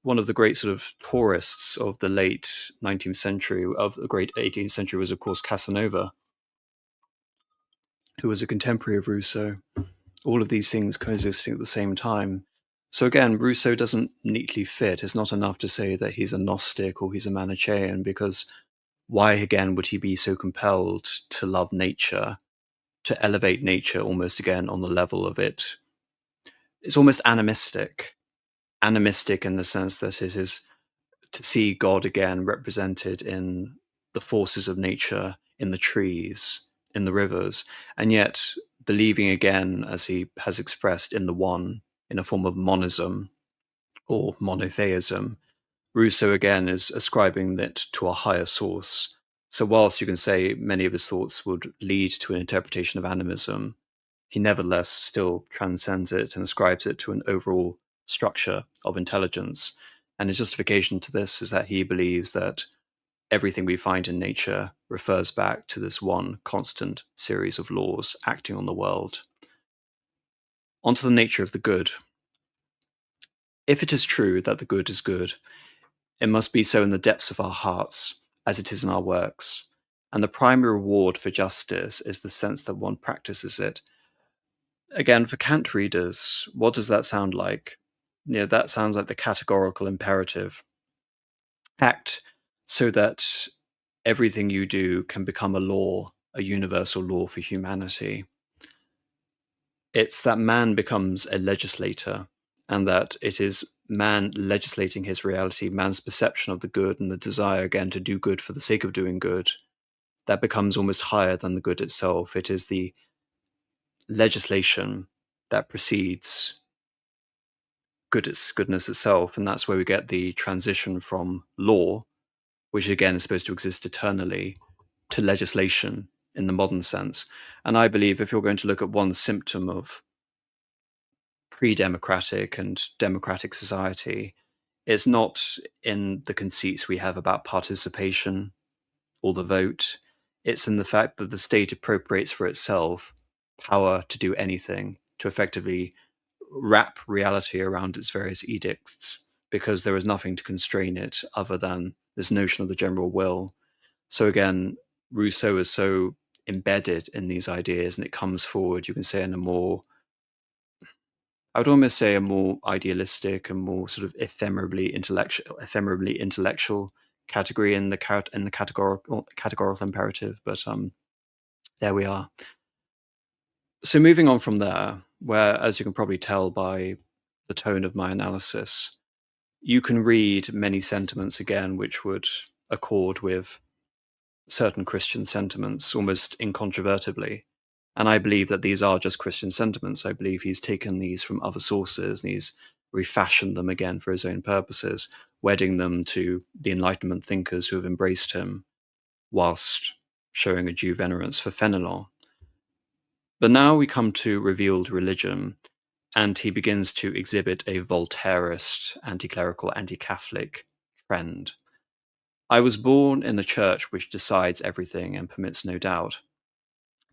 S1: One of the great sort of tourists of the late 19th century, of the great 18th century, was, of course, Casanova, who was a contemporary of Rousseau. All of these things coexisting at the same time. So again, Rousseau doesn't neatly fit. It's not enough to say that he's a Gnostic or he's a Manichaean, because why again would he be so compelled to love nature, to elevate nature almost again on the level of it? It's almost animistic in the sense that it is to see God again represented in the forces of nature, in the trees, in the rivers, and yet believing again, as he has expressed, in the one, in a form of monism or monotheism. Rousseau again is ascribing that to a higher source. So whilst you can say many of his thoughts would lead to an interpretation of animism, he nevertheless still transcends it and ascribes it to an overall structure of intelligence. And his justification to this is that he believes that everything we find in nature refers back to this one constant series of laws acting on the world. Onto the nature of the good. If it is true that the good is good, it must be so in the depths of our hearts, as it is in our works. And the primary reward for justice is the sense that one practices it. Again, for Kant readers, what does that sound like? That sounds like the categorical imperative. Act so that everything you do can become a law, a universal law for humanity. It's that man becomes a legislator, and that it is man legislating his reality, man's perception of the good and the desire again to do good for the sake of doing good, that becomes almost higher than the good itself. It is the legislation that precedes goodness itself, and that's where we get the transition from law, which again is supposed to exist eternally, to legislation in the modern sense. And I believe if you're going to look at one symptom of pre-democratic and democratic society, it's not in the conceits we have about participation or the vote. It's in the fact that the state appropriates for itself power to do anything, to effectively wrap reality around its various edicts, because there is nothing to constrain it other than this notion of the general will. So again, Rousseau is so embedded in these ideas, and it comes forward, you can say, in a more, I would almost say, a more idealistic and more sort of ephemerally intellectual category in the categorical imperative. But there we are. So moving on from there, where, as you can probably tell by the tone of my analysis, you can read many sentiments again which would accord with certain Christian sentiments almost incontrovertibly. And I believe that these are just Christian sentiments. I believe he's taken these from other sources and he's refashioned them again for his own purposes, wedding them to the Enlightenment thinkers who have embraced him, whilst showing a due venerance for Fenelon. But now we come to revealed religion, and he begins to exhibit a Voltairist, anti-clerical, anti-Catholic friend. I was born in a church which decides everything and permits no doubt.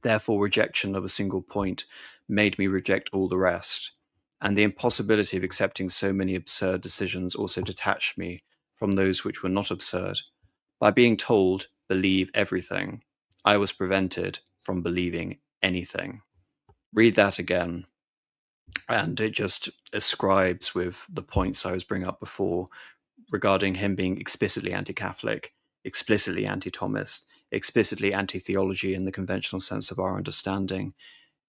S1: Therefore, rejection of a single point made me reject all the rest, and the impossibility of accepting so many absurd decisions also detached me from those which were not absurd. By being told, believe everything, I was prevented from believing anything. Read that again, and it just ascribes with the points I was bringing up before regarding him being explicitly anti-Catholic, explicitly anti-Thomist, explicitly anti-theology in the conventional sense of our understanding.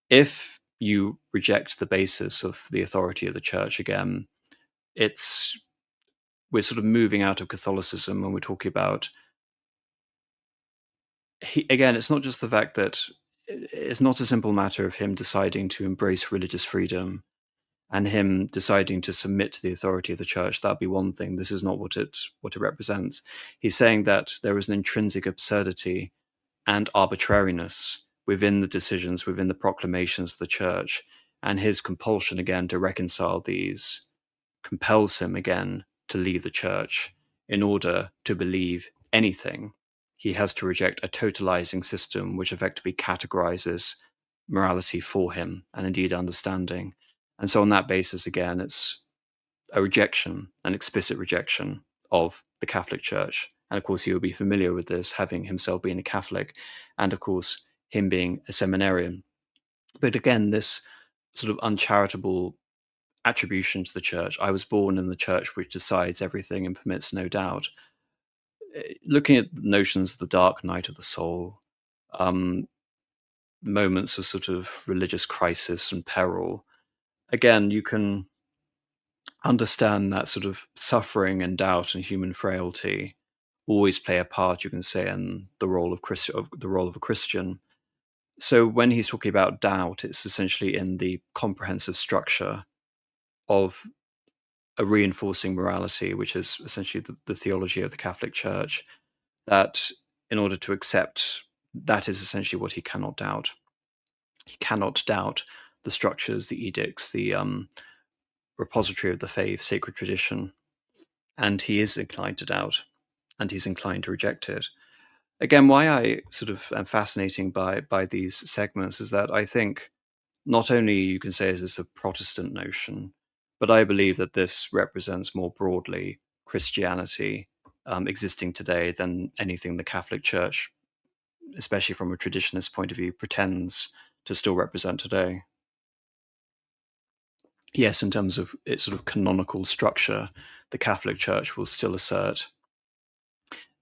S1: If you reject the basis of the authority of the church again, we're sort of moving out of Catholicism when we're talking about, again, it's not just the fact that it's not a simple matter of him deciding to embrace religious freedom and him deciding to submit to the authority of the church. That'd be one thing. This is not what it represents. He's saying that there is an intrinsic absurdity and arbitrariness within the decisions, within the proclamations of the church, and his compulsion again to reconcile these compels him again to leave the church. In order to believe anything, he has to reject a totalizing system which effectively categorizes morality for him and indeed understanding. And so on that basis, again, it's a rejection, an explicit rejection of the Catholic Church. And of course, he will be familiar with this, having himself been a Catholic, and of course, him being a seminarian. But again, this sort of uncharitable attribution to the church, I was born in the church which decides everything and permits no doubt. Looking at the notions of the dark night of the soul, moments of sort of religious crisis and peril, again, you can understand that sort of suffering and doubt and human frailty always play a part, you can say, in the role of a Christian. So when he's talking about doubt, it's essentially in the comprehensive structure of a reinforcing morality, which is essentially the theology of the Catholic Church, that in order to accept, that is essentially what he cannot doubt. He cannot doubt the structures, the edicts, the repository of the faith, sacred tradition, and he is inclined to doubt, and he's inclined to reject it. Again, why I sort of am fascinating by these segments is that I think not only you can say is this a Protestant notion, but I believe that this represents more broadly Christianity existing today than anything the Catholic Church, especially from a traditionalist point of view, pretends to still represent today. Yes, in terms of its sort of canonical structure, the Catholic Church will still assert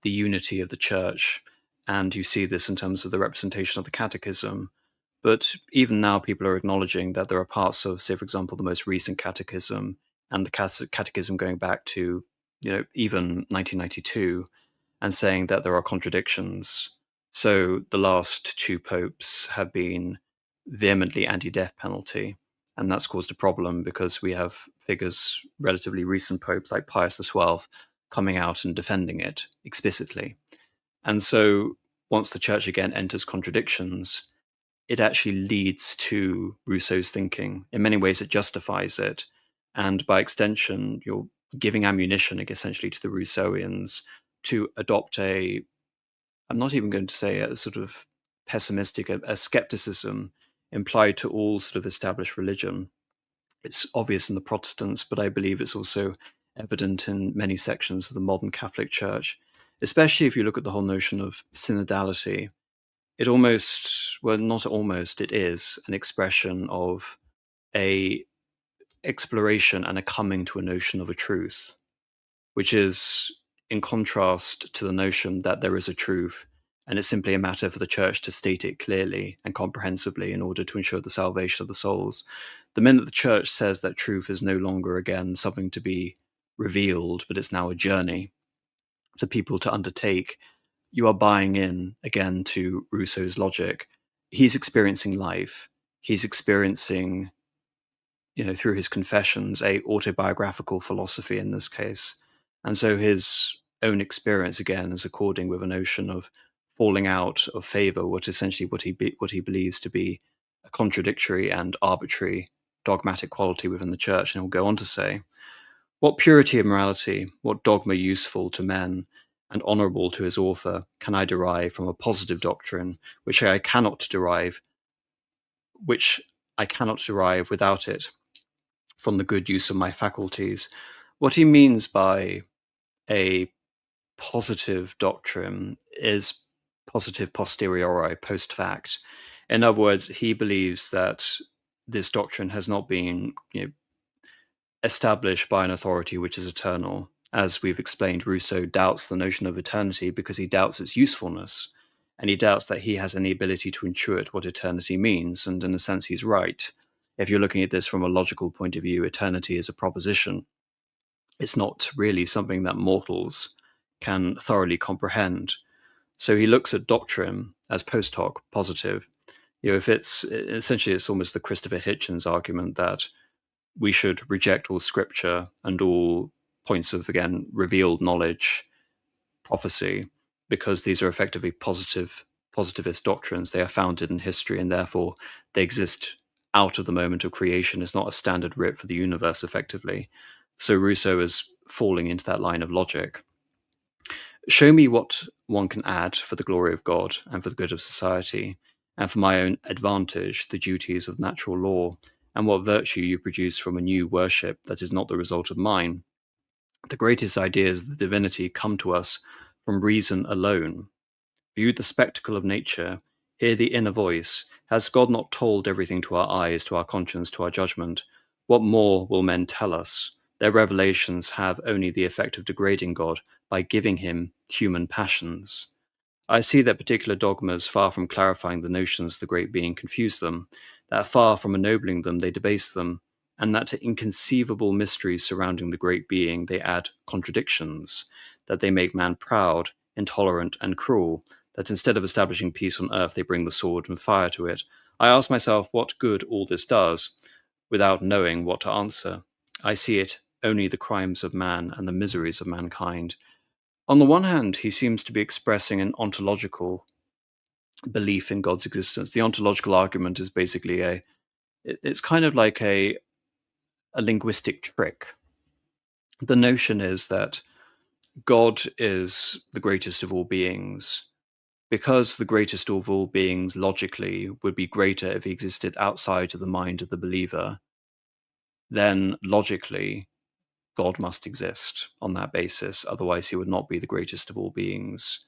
S1: the unity of the church, and you see this in terms of the representation of the catechism. But even now, people are acknowledging that there are parts of, say, for example, the most recent catechism and the catechism going back to, even 1992, and saying that there are contradictions. So the last two popes have been vehemently anti-death penalty, and that's caused a problem because we have figures, relatively recent popes like Pius XII, coming out and defending it explicitly. And so once the church again enters contradictions, it actually leads to Rousseau's thinking. In many ways, it justifies it. And by extension, you're giving ammunition essentially to the Rousseauians to adopt I'm not even going to say a sort of pessimistic, a skepticism implied to all sort of established religion. It's obvious in the Protestants, but I believe it's also evident in many sections of the modern Catholic Church, especially if you look at the whole notion of synodality. It almost, well, not almost, it is an expression of a exploration and a coming to a notion of a truth, which is in contrast to the notion that there is a truth, and it's simply a matter for the church to state it clearly and comprehensively in order to ensure the salvation of the souls. The minute the church says that truth is no longer, again, something to be revealed, but it's now a journey for people to undertake, you are buying in, again, to Rousseau's logic. He's experiencing life. He's experiencing, through his confessions, a autobiographical philosophy in this case. And so his own experience, again, is according with a notion of falling out of favor, what he believes to be a contradictory and arbitrary dogmatic quality within the church. And he'll go on to say, What purity of morality, what dogma useful to men and honourable to his author can I derive from a positive doctrine which I cannot derive without it from the good use of my faculties? What he means by a positive doctrine is positive posteriori, post fact. In other words, he believes that this doctrine has not been established by an authority which is eternal. As we've explained, Rousseau doubts the notion of eternity because he doubts its usefulness, and he doubts that he has any ability to intuit what eternity means, and in a sense he's right. If you're looking at this from a logical point of view, eternity is a proposition. It's not really something that mortals can thoroughly comprehend. So he looks at doctrine as post hoc, positive. If it's essentially, it's almost the Christopher Hitchens argument that we should reject all scripture and all points of, again, revealed knowledge, prophecy, because these are effectively positivist doctrines. They are founded in history, and therefore they exist out of the moment of creation. It's not a standard writ for the universe, effectively. So Rousseau is falling into that line of logic. Show me what one can add for the glory of God and for the good of society, and for my own advantage, the duties of natural law, and what virtue you produce from a new worship that is not the result of mine. The greatest ideas of the divinity come to us from reason alone. View the spectacle of nature, hear the inner voice. Has God not told everything to our eyes, to our conscience, to our judgment? What more will men tell us? Their revelations have only the effect of degrading God by giving him human passions. I see that particular dogmas, far from clarifying the notions of the great being, confuse them, that far from ennobling them, they debase them, and that to inconceivable mysteries surrounding the great being they add contradictions, that they make man proud, intolerant, and cruel, that instead of establishing peace on earth, they bring the sword and fire to it. I ask myself what good all this does, without knowing what to answer. I see it only the crimes of man and the miseries of mankind. On the one hand, he seems to be expressing an ontological belief in God's existence. The ontological argument is basically it's kind of like a linguistic trick. The notion is that God is the greatest of all beings. Because the greatest of all beings logically would be greater if he existed outside of the mind of the believer, then logically God must exist on that basis. Otherwise, he would not be the greatest of all beings.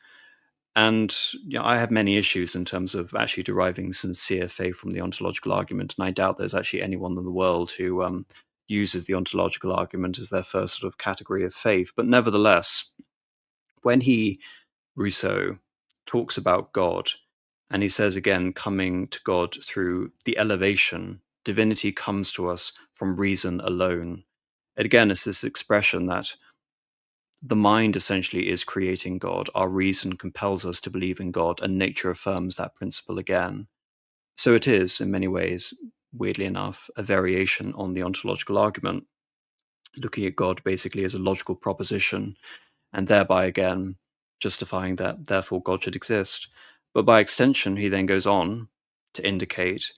S1: And I have many issues in terms of actually deriving sincere faith from the ontological argument, and I doubt there's actually anyone in the world who uses the ontological argument as their first sort of category of faith. But nevertheless, when Rousseau, talks about God, and he says again, coming to God through the elevation, divinity comes to us from reason alone. And again, it's this expression that the mind essentially is creating God. Our reason compels us to believe in God, and nature affirms that principle again. So it is, in many ways, weirdly enough, a variation on the ontological argument, looking at God basically as a logical proposition, and thereby again justifying that therefore God should exist. But by extension, he then goes on to indicate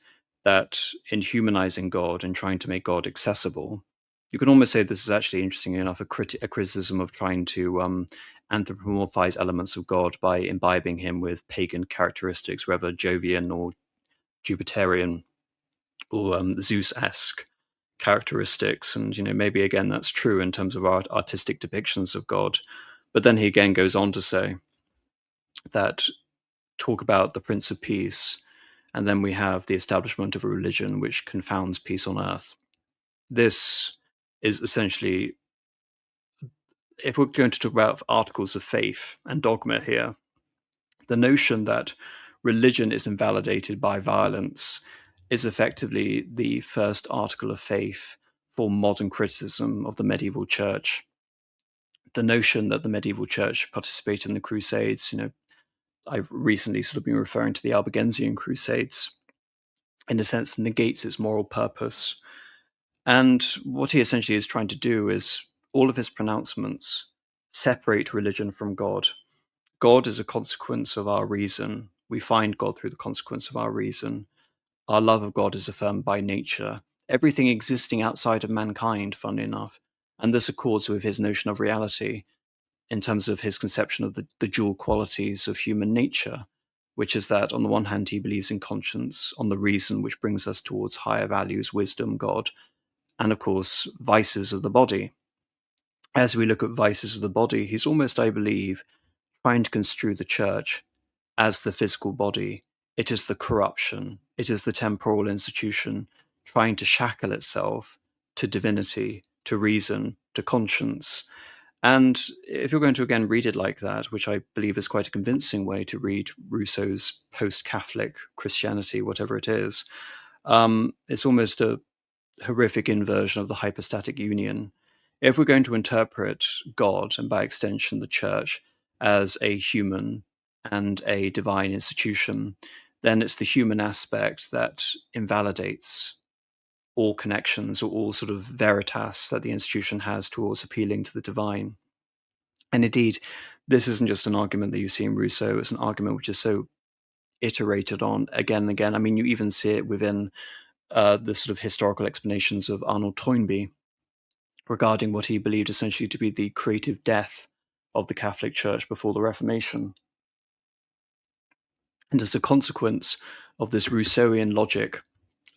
S1: that in humanizing God and trying to make God accessible, you can almost say this is actually, interesting enough, a criticism of trying to anthropomorphize elements of God by imbibing him with pagan characteristics, whether Jovian or Jupiterian or Zeus-esque characteristics. And maybe again that's true in terms of our artistic depictions of God. But then he again goes on to say that talk about the Prince of Peace, and then we have the establishment of a religion which confounds peace on earth. This is essentially, if we're going to talk about articles of faith and dogma here, the notion that religion is invalidated by violence is effectively the first article of faith for modern criticism of the medieval church. The notion that the medieval church participated in the Crusades, I've recently sort of been referring to the Albigensian Crusades, in a sense negates its moral purpose. And what he essentially is trying to do is, all of his pronouncements separate religion from God. God is a consequence of our reason. We find God through the consequence of our reason. Our love of God is affirmed by nature. Everything existing outside of mankind, funnily enough, And this accords with his notion of reality in terms of his conception of the dual qualities of human nature, which is that on the one hand, he believes in conscience, on the reason which brings us towards higher values, wisdom, God, and of course, vices of the body. As we look at vices of the body, he's almost, I believe, trying to construe the church as the physical body. It is the corruption, it is the temporal institution trying to shackle itself to divinity, to reason, to conscience. And if you're going to again read it like that, which I believe is quite a convincing way to read Rousseau's post-Catholic Christianity, whatever it is, it's almost a horrific inversion of the hypostatic union. If we're going to interpret God, and by extension the church, as a human and a divine institution, then it's the human aspect that invalidates all connections or all sort of veritas that the institution has towards appealing to the divine. And indeed, this isn't just an argument that you see in Rousseau, it's an argument which is so iterated on again and again. I mean, you even see it within the sort of historical explanations of Arnold Toynbee regarding what he believed essentially to be the creative death of the Catholic Church before the Reformation. And as a consequence of this Rousseauian logic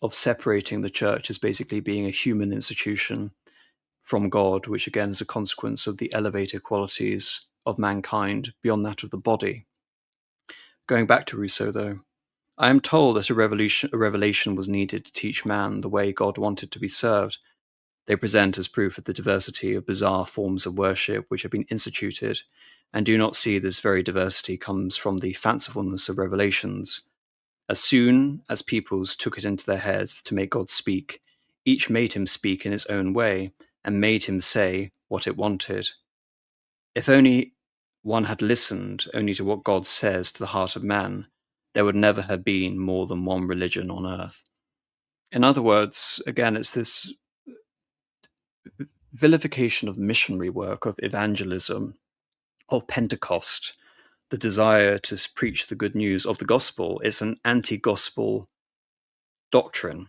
S1: of separating the church as basically being a human institution from God, which again is a consequence of the elevated qualities of mankind beyond that of the body. Going back to Rousseau, though, I am told that a revelation was needed to teach man the way God wanted to be served. They present as proof of the diversity of bizarre forms of worship which have been instituted, and do not see this very diversity comes from the fancifulness of revelations. As soon as peoples took it into their heads to make God speak, each made him speak in his own way, and made him say what it wanted. If only one had listened only to what God says to the heart of man, there would never have been more than one religion on earth. In other words, again, it's this vilification of missionary work, of evangelism, of Pentecost, the desire to preach the good news of the gospel. It's an anti-gospel doctrine,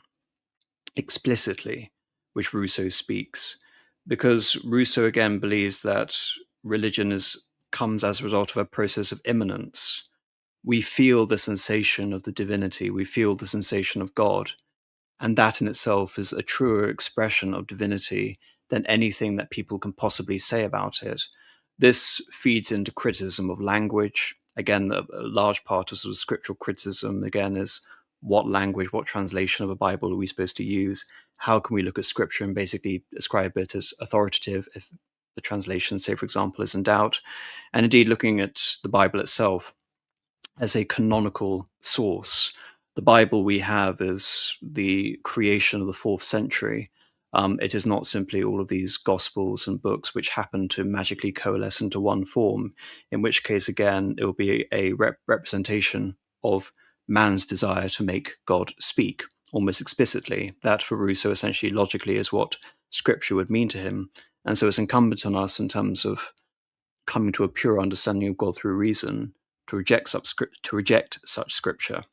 S1: explicitly, which Rousseau speaks, because Rousseau again believes that religion comes as a result of a process of immanence. We feel the sensation of the divinity, we feel the sensation of God, and that in itself is a truer expression of divinity than anything that people can possibly say about it. This feeds into criticism of language. Again, a large part of sort of scriptural criticism, again, is what language, what translation of a Bible are we supposed to use? How can we look at scripture and basically ascribe it as authoritative if the translation, say, for example, is in doubt? And indeed, looking at the Bible itself as a canonical source. The Bible we have is the creation of the 4th century. It is not simply all of these gospels and books which happen to magically coalesce into one form, in which case, again, it will be a representation of man's desire to make God speak, almost explicitly. That, for Rousseau, essentially logically is what scripture would mean to him. And so it's incumbent on us in terms of coming to a pure understanding of God through reason to reject such scripture.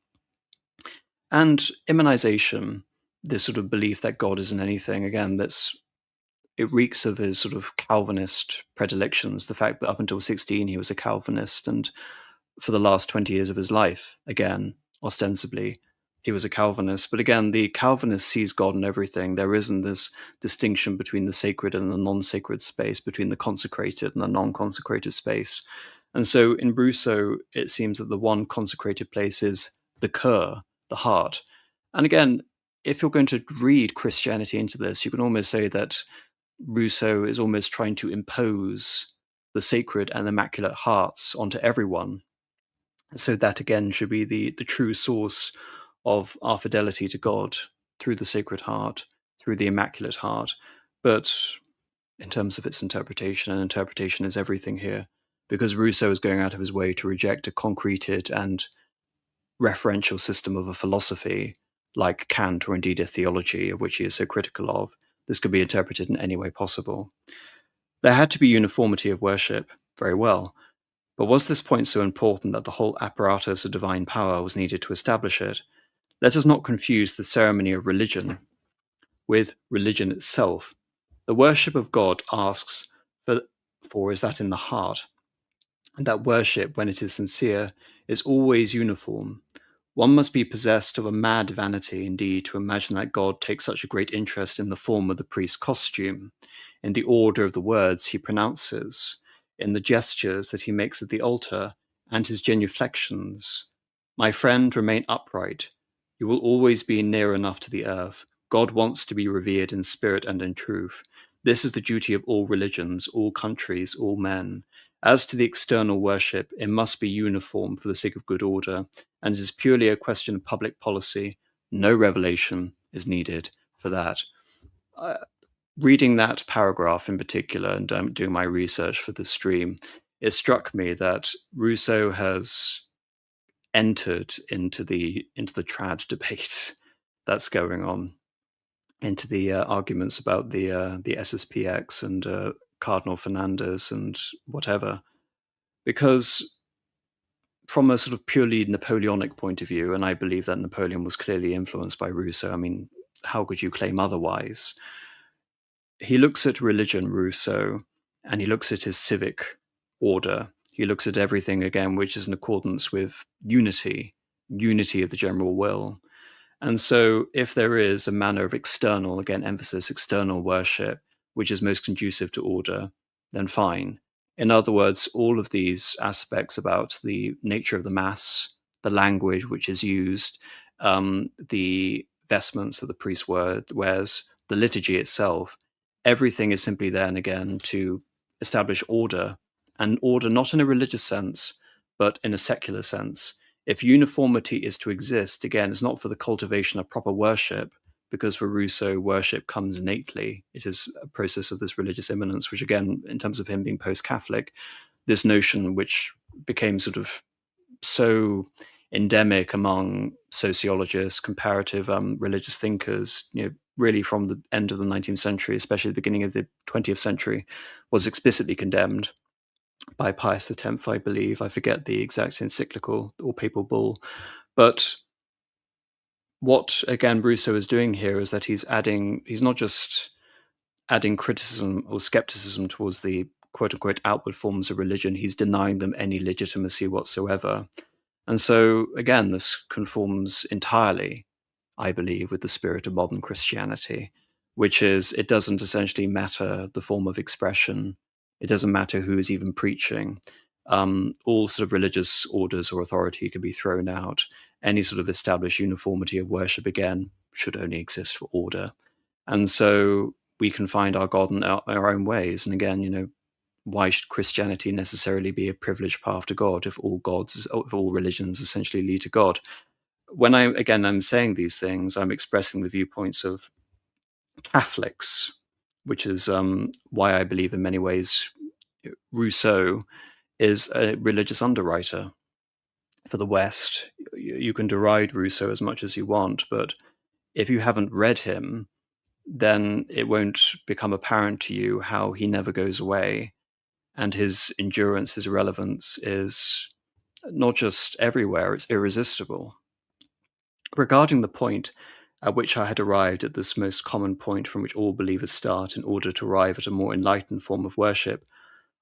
S1: And immanization, this sort of belief that God isn't anything, again, it reeks of his sort of Calvinist predilections. The fact that up until 16 he was a Calvinist, and for the last 20 years of his life, again, ostensibly, he was a Calvinist. But again, the Calvinist sees God in everything. There isn't this distinction between the sacred and the non-sacred space, between the consecrated and the non-consecrated space. And so in Rousseau, it seems that the one consecrated place is the cœur, the heart. And again, if you're going to read Christianity into this, you can almost say that Rousseau is almost trying to impose the sacred and immaculate hearts onto everyone. So that again should be the true source of our fidelity to God, through the Sacred Heart, through the Immaculate Heart. But in terms of its interpretation, and interpretation is everything here, because Rousseau is going out of his way to reject a concreted and referential system of a philosophy like Kant, or indeed a theology of which he is so critical of. This could be interpreted in any way possible. There had to be uniformity of worship, very well, but was this point so important that the whole apparatus of divine power was needed to establish it? Let us not confuse the ceremony of religion with religion itself. The worship of God asks for is that in the heart, and that worship, when it is sincere, is always uniform. One must be possessed of a mad vanity, indeed, to imagine that God takes such a great interest in the form of the priest's costume, in the order of the words he pronounces, in the gestures that he makes at the altar, and his genuflections. My friend, remain upright. You will always be near enough to the earth. God wants to be revered in spirit and in truth. This is the duty of all religions, all countries, all men. As to the external worship, it must be uniform for the sake of good order, and it is purely a question of public policy. No revelation is needed for that. Uh, Reading that paragraph in particular and doing my research for this stream, it struck me that Rousseau has entered into the trad debate that's going on, into the arguments about the SSPX and Cardinal Fernandez and whatever, because from a sort of purely Napoleonic point of view, and I believe that Napoleon was clearly influenced by Rousseau. I mean, how could you claim otherwise? He looks at religion, Rousseau, and he looks at his civic order. He looks at everything again, which is in accordance with unity of the general will. And so, if there is a manner of external, again, emphasis, external worship, which is most conducive to order, then fine. In other words, all of these aspects about the nature of the Mass, the language which is used, the vestments that the priest wears, the liturgy itself, everything is simply there and again to establish order, and order not in a religious sense, but in a secular sense. If uniformity is to exist, again, it's not for the cultivation of proper worship, because for Rousseau, worship comes innately. It is a process of this religious immanence, which, again, in terms of him being post-Catholic, this notion which became sort of so endemic among sociologists, comparative religious thinkers, really from the end of the 19th century, especially the beginning of the 20th century, was explicitly condemned by Pius X, I believe. I forget the exact encyclical or papal bull. But what, again, Rousseau is doing here is that he's not just adding criticism or skepticism towards the quote unquote outward forms of religion, he's denying them any legitimacy whatsoever. And so, again, this conforms entirely, I believe, with the spirit of modern Christianity, which is it doesn't essentially matter the form of expression. It doesn't matter who is even preaching. All sort of religious orders or authority could be thrown out. Any sort of established uniformity of worship, again, should only exist for order. And so we can find our God in our own ways. And again, why should Christianity necessarily be a privileged path to God if all religions essentially lead to God? When I'm saying these things, I'm expressing the viewpoints of Catholics, which is why I believe in many ways Rousseau is a religious underwriter for the West. You can deride Rousseau as much as you want, but if you haven't read him, then it won't become apparent to you how he never goes away, and his endurance, his relevance is not just everywhere, it's irresistible. Regarding the point at which I had arrived at this most common point from which all believers start in order to arrive at a more enlightened form of worship,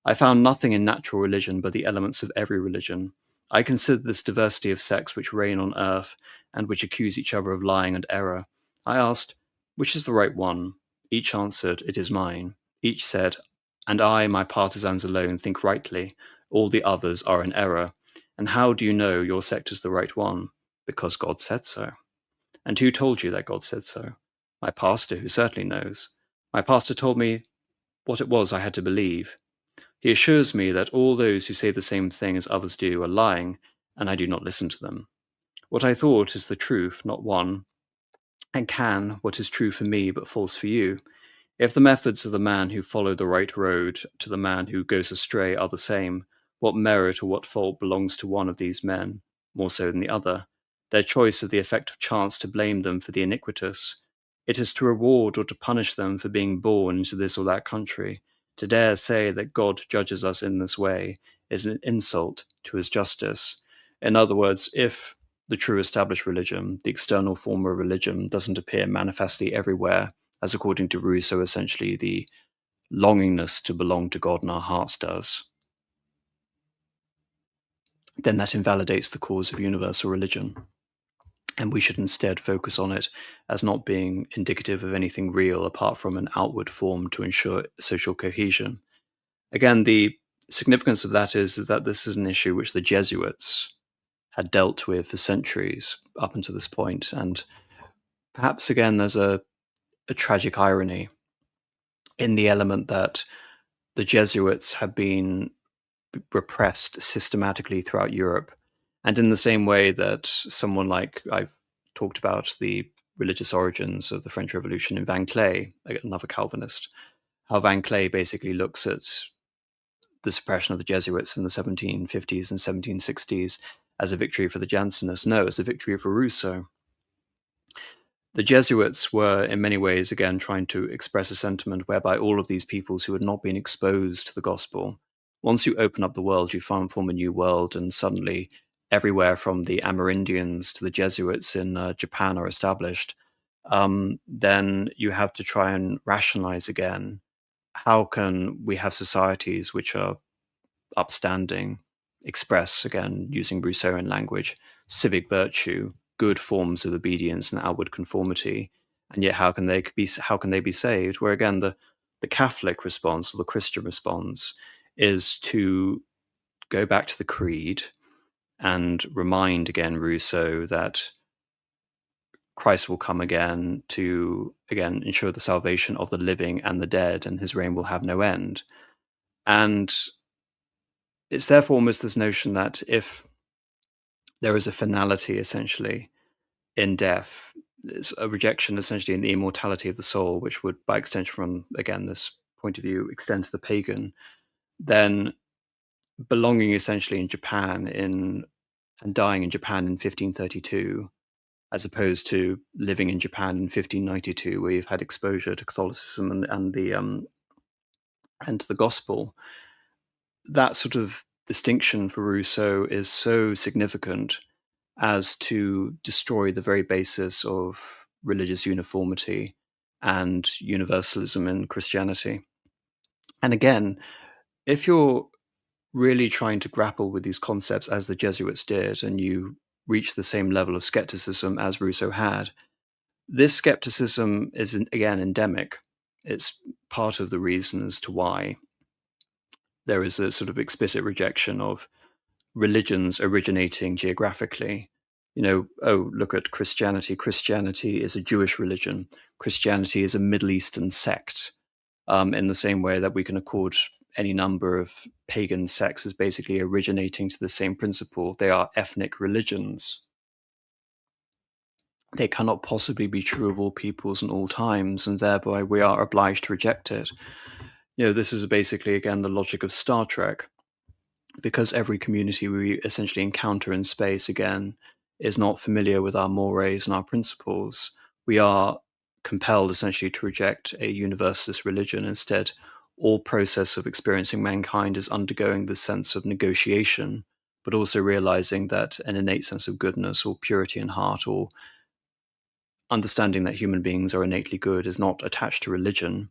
S1: I found nothing in natural religion but the elements of every religion. I considered this diversity of sects which reign on earth and which accuse each other of lying and error. I asked, which is the right one? Each answered, it is mine. Each said, and I, my partisans alone, think rightly. All the others are in error. And how do you know your sect is the right one? Because God said so. And who told you that God said so? My pastor, who certainly knows. My pastor told me what it was I had to believe. He assures me that all those who say the same thing as others do are lying, and I do not listen to them. What I thought is the truth, not one, and can what is true for me but false for you. If the methods of the man who followed the right road to the man who goes astray are the same, what merit or what fault belongs to one of these men, more so than the other? Their choice of the effect of chance to blame them for the iniquitous. It is to reward or to punish them for being born into this or that country. To dare say that God judges us in this way is an insult to his justice. In other words, if the true established religion, the external form of religion, doesn't appear manifestly everywhere, as according to Rousseau, essentially the longingness to belong to God in our hearts does, then that invalidates the cause of universal religion. And we should instead focus on it as not being indicative of anything real apart from an outward form to ensure social cohesion. Again, the significance of that is that this is an issue which the Jesuits had dealt with for centuries up until this point. And perhaps, again, there's a tragic irony in the element that the Jesuits have been repressed systematically throughout Europe. And in the same way that someone like, I've talked about the religious origins of the French Revolution in Van Clé, another Calvinist, how Van Clé basically looks at the suppression of the Jesuits in the 1750s and 1760s as a victory for the Jansenists. No, as a victory for Rousseau. The Jesuits were in many ways, again, trying to express a sentiment whereby all of these peoples who had not been exposed to the gospel, once you open up the world, you form a new world, and suddenly everywhere from the Amerindians to the Jesuits in Japan are established. Then you have to try and rationalize again, how can we have societies which are upstanding, express, again, using Rousseauian language, civic virtue, good forms of obedience and outward conformity, and yet how can they be saved? Where again the Catholic response or the Christian response is to go back to the creed and remind again Rousseau that Christ will come again to again ensure the salvation of the living and the dead, and his reign will have no end. And it's therefore almost this notion that if there is a finality essentially in death, it's a rejection essentially in the immortality of the soul, which would by extension from again this point of view extend to the pagan, then belonging essentially in Japan and dying in Japan in 1532, as opposed to living in Japan in 1592, where you've had exposure to Catholicism and the gospel, that sort of distinction for Rousseau is so significant as to destroy the very basis of religious uniformity and universalism in Christianity. And again, if you're really trying to grapple with these concepts as the Jesuits did, and you reach the same level of skepticism as Rousseau had, this skepticism is, again, endemic. It's part of the reason as to why there is a sort of explicit rejection of religions originating geographically. Oh, look at Christianity. Christianity is a Jewish religion. Christianity is a Middle Eastern sect, in the same way that we can accord any number of pagan sects as basically originating to the same principle. They are ethnic religions. They cannot possibly be true of all peoples and all times, and thereby we are obliged to reject it. This is basically, again, the logic of Star Trek. Because every community we essentially encounter in space, again, is not familiar with our mores and our principles, we are compelled essentially to reject a universalist religion. Instead, all process of experiencing mankind is undergoing this sense of negotiation, but also realizing that an innate sense of goodness or purity in heart or understanding that human beings are innately good is not attached to religion.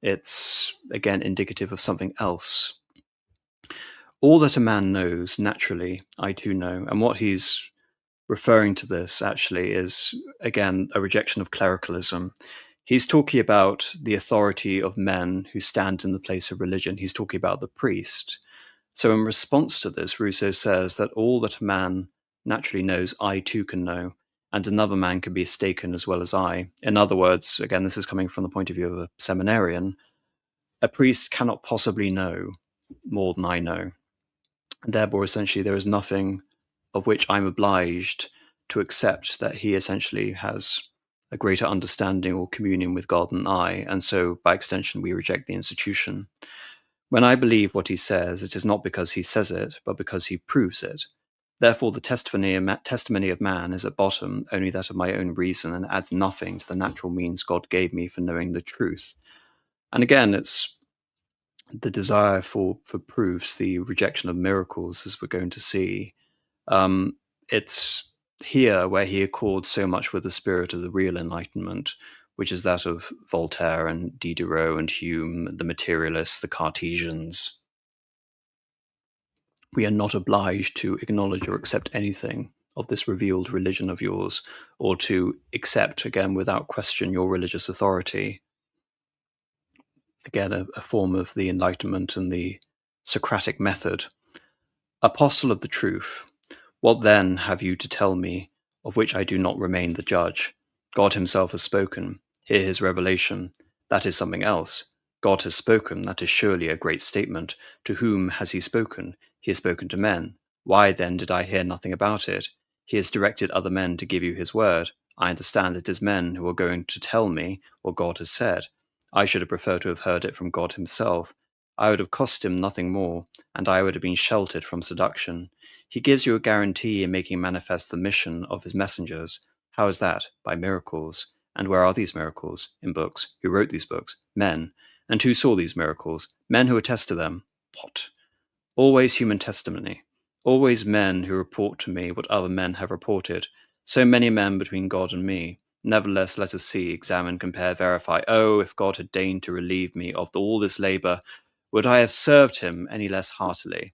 S1: It's, again, indicative of something else. All that a man knows, naturally, I too know. And what he's referring to this actually is, again, a rejection of clericalism. He's talking about the authority of men who stand in the place of religion. He's talking about the priest. So in response to this, Rousseau says that all that a man naturally knows, I too can know, and another man can be mistaken as well as I. In other words, again, this is coming from the point of view of a seminarian, a priest cannot possibly know more than I know. And therefore, essentially, there is nothing of which I'm obliged to accept that he essentially has a greater understanding or communion with God than I, and so by extension, we reject the institution. When I believe what he says, it is not because he says it, but because he proves it. Therefore, the testimony of man is at bottom only that of my own reason and adds nothing to the natural means God gave me for knowing the truth. And again, it's the desire for proofs, the rejection of miracles, as we're going to see. It's here where he accords so much with the spirit of the real Enlightenment, which is that of Voltaire and Diderot and Hume, the materialists, the Cartesians. We are not obliged to acknowledge or accept anything of this revealed religion of yours, or to accept, again, without question, your religious authority. Again, a form of the Enlightenment and the Socratic method. Apostle of the truth, what then have you to tell me, of which I do not remain the judge? God himself has spoken. Hear his revelation. That is something else. God has spoken. That is surely a great statement. To whom has he spoken? He has spoken to men. Why then did I hear nothing about it? He has directed other men to give you his word. I understand it is men who are going to tell me what God has said. I should have preferred to have heard it from God himself. I would have cost him nothing more, and I would have been sheltered from seduction. He gives you a guarantee in making manifest the mission of his messengers. How is that? By miracles. And where are these miracles? In books. Who wrote these books? Men. And who saw these miracles? Men who attest to them. What? Always human testimony. Always men who report to me what other men have reported. So many men between God and me. Nevertheless, let us see, examine, compare, verify. Oh, if God had deigned to relieve me of all this labour, would I have served him any less heartily?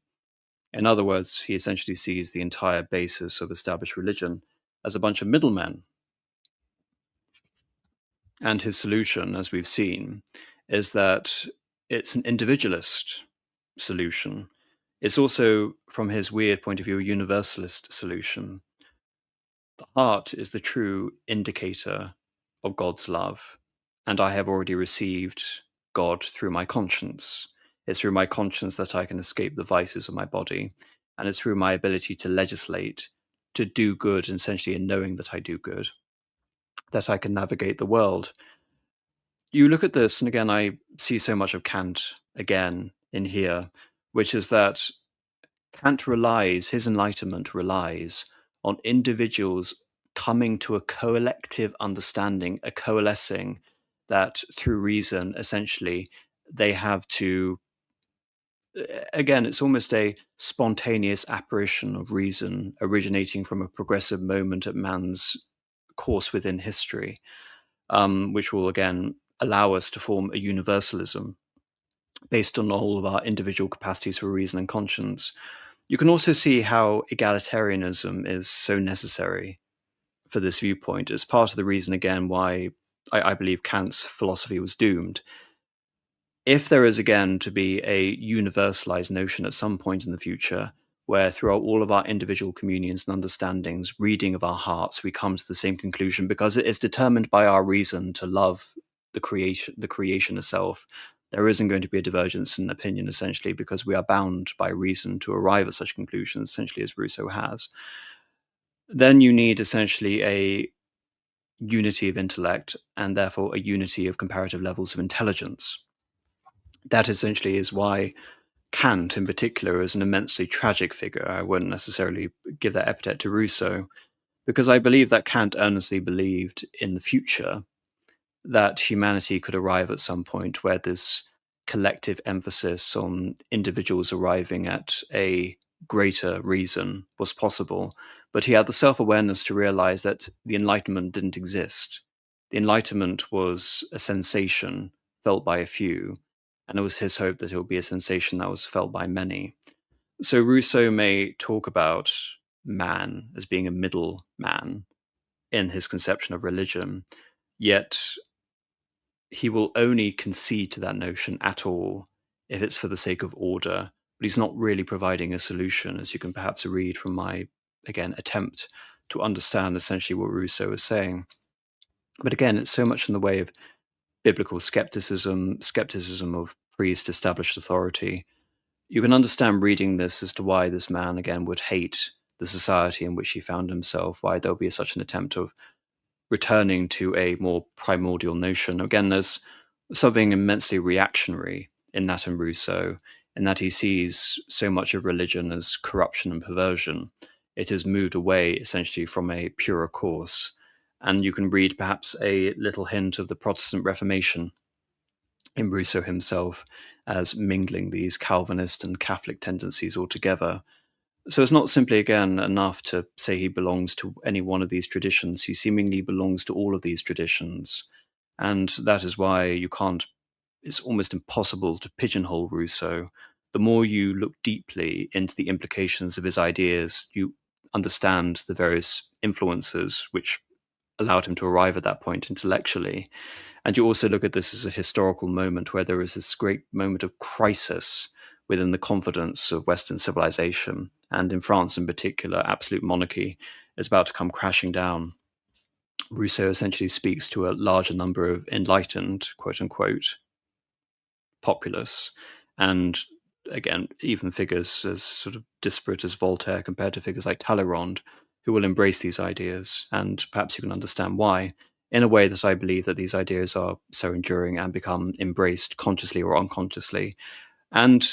S1: In other words, he essentially sees the entire basis of established religion as a bunch of middlemen. And his solution, as we've seen, is that it's an individualist solution. It's also, from his weird point of view, a universalist solution. The heart is the true indicator of God's love, and I have already received God through my conscience. It's through my conscience that I can escape the vices of my body, and it's through my ability to legislate, to do good, essentially in knowing that I do good, that I can navigate the world. You look at this, and again, I see so much of Kant again in here, which is that Kant relies, his enlightenment relies on individuals coming to a collective understanding, a coalescing that through reason, essentially, they have to, again, it's almost a spontaneous apparition of reason originating from a progressive moment at man's course within history, which will, again, allow us to form a universalism based on all of our individual capacities for reason and conscience. You can also see how egalitarianism is so necessary for this viewpoint. It's part of the reason, again, why I believe Kant's philosophy was doomed. If there is, again, to be a universalized notion at some point in the future, where throughout all of our individual communions and understandings, reading of our hearts, we come to the same conclusion because it is determined by our reason to love the creation itself, there isn't going to be a divergence in opinion, essentially, because we are bound by reason to arrive at such conclusions, essentially, as Rousseau has. Then you need essentially a unity of intellect and therefore a unity of comparative levels of intelligence. That essentially is why Kant, in particular, is an immensely tragic figure. I wouldn't necessarily give that epithet to Rousseau, because I believe that Kant earnestly believed in the future that humanity could arrive at some point where this collective emphasis on individuals arriving at a greater reason was possible. But he had the self-awareness to realize that the Enlightenment didn't exist. The Enlightenment was a sensation felt by a few, and it was his hope that it would be a sensation that was felt by many. So Rousseau may talk about man as being a middle man in his conception of religion, yet he will only concede to that notion at all if it's for the sake of order, but he's not really providing a solution, as you can perhaps read from my, again, attempt to understand essentially what Rousseau is saying. But again, it's so much in the way of biblical skepticism, skepticism of priest-established authority. You can understand reading this as to why this man, again, would hate the society in which he found himself, why there'll be such an attempt of returning to a more primordial notion. Again, there's something immensely reactionary in that in Rousseau, in that he sees so much of religion as corruption and perversion. It has moved away essentially from a purer course. And you can read perhaps a little hint of the Protestant Reformation in Rousseau himself as mingling these Calvinist and Catholic tendencies altogether. So it's not simply, again, enough to say he belongs to any one of these traditions. He seemingly belongs to all of these traditions. And that is why it's almost impossible to pigeonhole Rousseau. The more you look deeply into the implications of his ideas, you understand the various influences which allowed him to arrive at that point intellectually. And you also look at this as a historical moment where there is this great moment of crisis within the confidence of Western civilization. And in France in particular, absolute monarchy is about to come crashing down. Rousseau essentially speaks to a larger number of enlightened, quote unquote, populace, and again, even figures as sort of disparate as Voltaire compared to figures like Talleyrand, who will embrace these ideas, and perhaps you can understand why, in a way that I believe that these ideas are so enduring and become embraced consciously or unconsciously. And